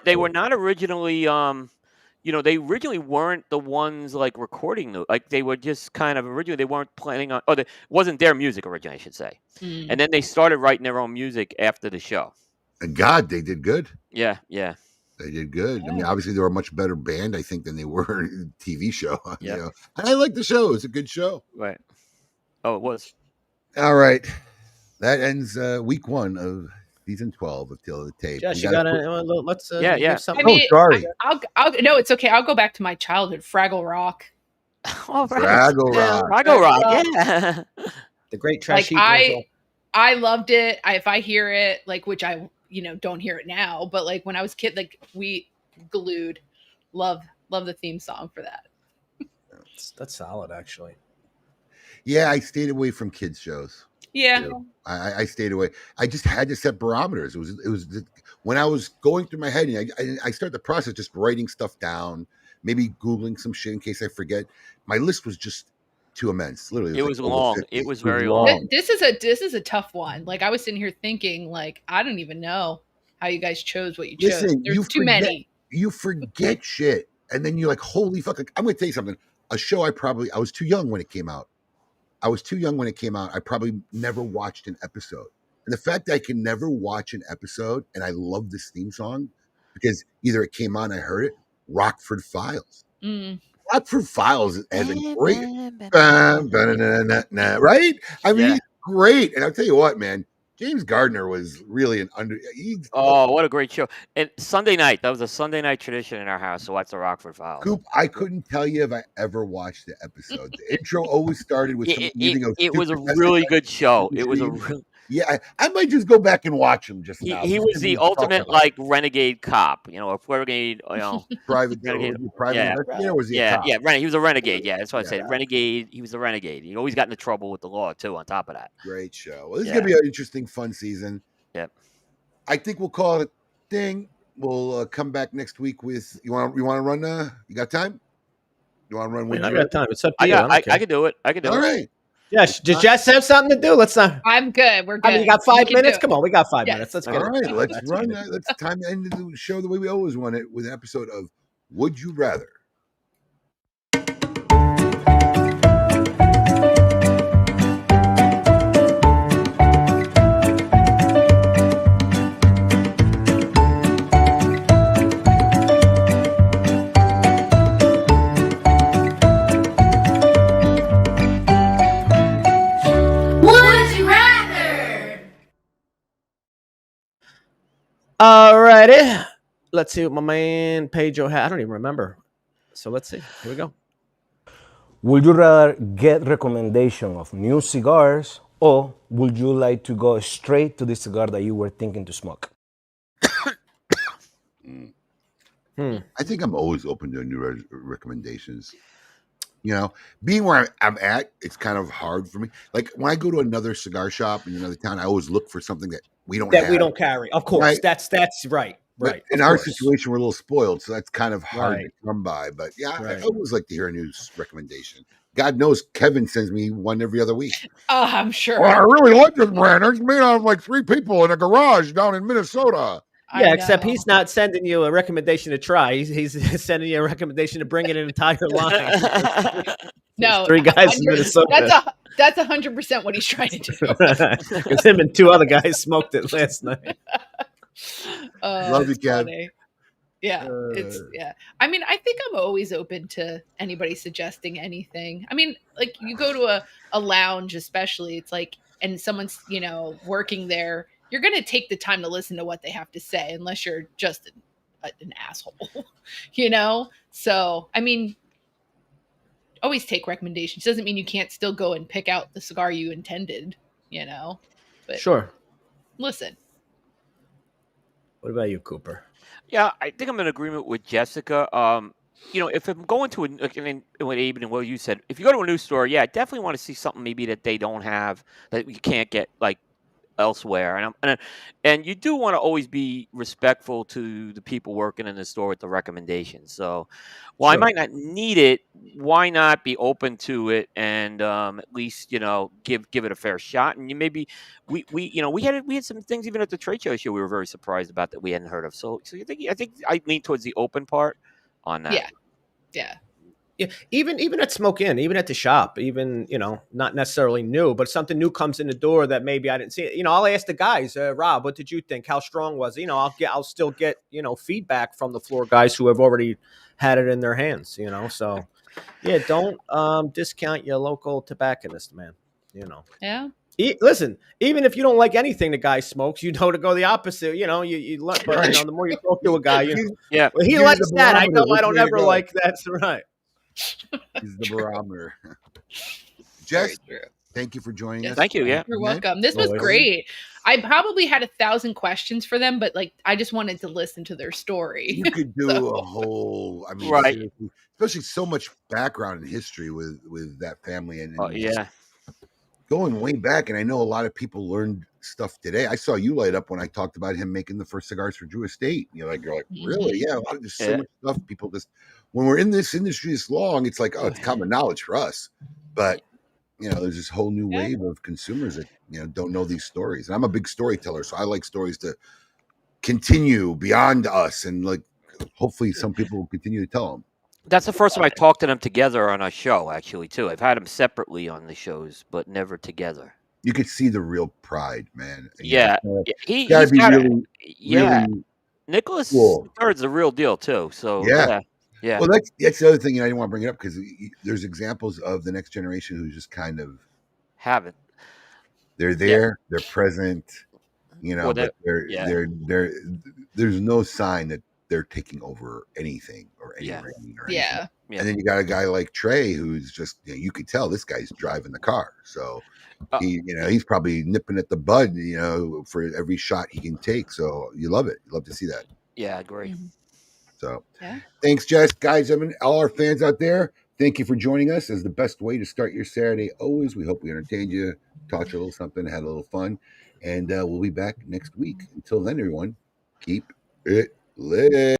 they were not originally. They originally weren't the ones like recording the. Like they were just kind of originally. They weren't planning on. It wasn't their music originally, I should say. Mm. And then they started writing their own music after the show. And God, they did good. Yeah. Yeah. They did good. I mean, obviously they were a much better band, I think, than they were in the TV show. Yeah. And I like the show. It's a good show. Right. Oh, it was. All right. That ends week 1 of season 12 of Till of the Tape. Josh, We you got got a quick- let's Yeah, yeah. give something. I mean, sorry. I'll no, it's okay. I'll go back to my childhood. Fraggle Rock. All right. Fraggle Rock. Fraggle Rock. Yeah. The great trash Like heap. I loved it. If I hear it, like, which I don't hear it now, but like when I was a kid, like we glued. Love the theme song for that. That's solid, actually. Yeah, I stayed away from kids shows. Yeah. too. I stayed away. I just had to set barometers. It was when I was going through my head, and I started the process just writing stuff down, maybe Googling some shit in case I forget. My list was just too immense. Literally, It was like over long. 50. It was very long. This is a tough one. Like I was sitting here thinking, like, I don't even know how you guys chose what you chose. Listen, There's too many. You forget shit, and then you're like, holy fuck! I'm going to tell you something. A show I was too young when it came out. I probably never watched an episode. And the fact that I can never watch an episode and I love this theme song because either it came on, I heard it, Rockford Files. Mm. Rockford Files has a great, right? I mean, he's great. And I'll tell you what, man, James Gardner was really Oh, what a great show. And Sunday night, that was a Sunday night tradition in our house to watch the Rockford Files. Coop, I couldn't tell you if I ever watched the episode. The intro always started with it was a really good show. It was a real. Yeah, I might just go back and watch him just now. He was the ultimate like renegade cop, a renegade, private renegade. investigator, or was he a Yeah, cop? yeah, he was a renegade. Yeah, that's what I said. Yeah. Renegade. He was a renegade. He always got into trouble with the law too. On top of that, Great show. Well, this is gonna be an interesting, fun season. Yep. I think we'll call it a thing. We'll come back next week with you want to run. You got time? You want to run? I got time. It's up to you. I can do it. I can do All it. right. Yes. Does Jess have something to do? Let's not. I'm good. We're good. I mean, you got We 5 can minutes. do it. Come on, we got 5 Yes. minutes. Let's All get it. right. Let's Let's run. get it. Let's time to end the show the way we always want it with an episode of Would You Rather. Would you rather? Alrighty. Let's see what my man Pedro had. I don't even remember. So let's see. Here we go. Would you rather get recommendation of new cigars, or would you like to go straight to the cigar that you were thinking to smoke? I think I'm always open to new recommendations. Being where I'm at, it's kind of hard for me. Like when I go to another cigar shop in another town, I always look for something that we don't carry. Of course, Right. that's right. But Right. in of our course. situation, we're a little spoiled, so that's kind of hard Right. to come by. But yeah, Right. I always like to hear a new recommendation. God knows Kevin sends me one every other week. Oh, I'm sure. Well, I really like this brand. It's made out of like 3 people in a garage down in Minnesota. Yeah, except he's not sending you a recommendation to try. He's sending you a recommendation to bring in an entire line. No, 3 guys in Minnesota. That's 100% what he's trying to do. Because him and 2 other guys smoked it last night. Love you, it's Kev. funny. Yeah, I mean, I think I'm always open to anybody suggesting anything. I mean, like you go to a lounge, especially, it's like and someone's, you know, working there, you're going to take the time to listen to what they have to say, unless you're just an asshole, you know? So, I mean, always take recommendations. Doesn't mean you can't still go and pick out the cigar you intended, you know? But Sure. listen. What about you, Cooper? Yeah, I think I'm in agreement with Jessica. You know, if I'm going to what Abe and what you said, if you go to a new store, yeah, I definitely want to see something maybe that they don't have that you can't get like elsewhere. And you do want to always be respectful to the people working in the store with the recommendations. So while I might not need it, why not be open to it and at least, you know, give it a fair shot. And we had some things even at the trade show issue we were very surprised about that we hadn't heard of. So I think I lean towards the open part on that. Yeah. Yeah, even at Smoke Inn, even at the shop, even, you know, not necessarily new, but something new comes in the door that maybe I didn't see. You know, I'll ask the guys, Rob, what did you think? How strong was it? You know, I'll still get, you know, feedback from the floor guys who have already had it in their hands, you know. So yeah, don't discount your local tobacconist, man. You know. Yeah. Listen, even if you don't like anything the guy smokes, you know to go the opposite. You know, but you know, the more you talk to a guy, yeah, well, he likes that. I know I don't ever like that. That's right. He's the barometer. Jess, thank you for joining us. Thank you. Yeah, you're welcome. This was great. I probably had 1,000 questions for them, but like I just wanted to listen to their story. You could do a whole, I mean, right. Especially so much background and history with that family and yeah, going way back. And I know a lot of people learned stuff today. I saw you light up when I talked about him making the first cigars for Drew Estate. You're like, really? Yeah. There's so much stuff. People just, when we're in this industry this long, it's like, oh, it's common knowledge for us. But, you know, there's this whole new wave of consumers that, you know, don't know these stories. And I'm a big storyteller, so I like stories to continue beyond us. And like, hopefully some people will continue to tell them. That's the first time I've talked to them together on a show, actually, too. I've had them separately on the shows, but never together. You could see the real pride, man. And yeah. He's got to be really, really Nicholas cool. III's the real deal, too. So, yeah. Well, that's the other thing, and I didn't want to bring it up because there's examples of the next generation who just kind of haven't. They're there, they're present, you know, but they're there's no sign that they're taking over anything or any reign or anything. And then you got a guy like Trey who's just, you know, you could tell this guy's driving the car. So he's probably nipping at the bud, you know, for every shot he can take. So you love it. You love to see that. Yeah, I agree. So thanks, Jess. Guys, I mean, all our fans out there, thank you for joining us. As the best way to start your Saturday always. We hope we entertained you, taught you a little something, had a little fun. And we'll be back next week. Until then, everyone, keep it lit.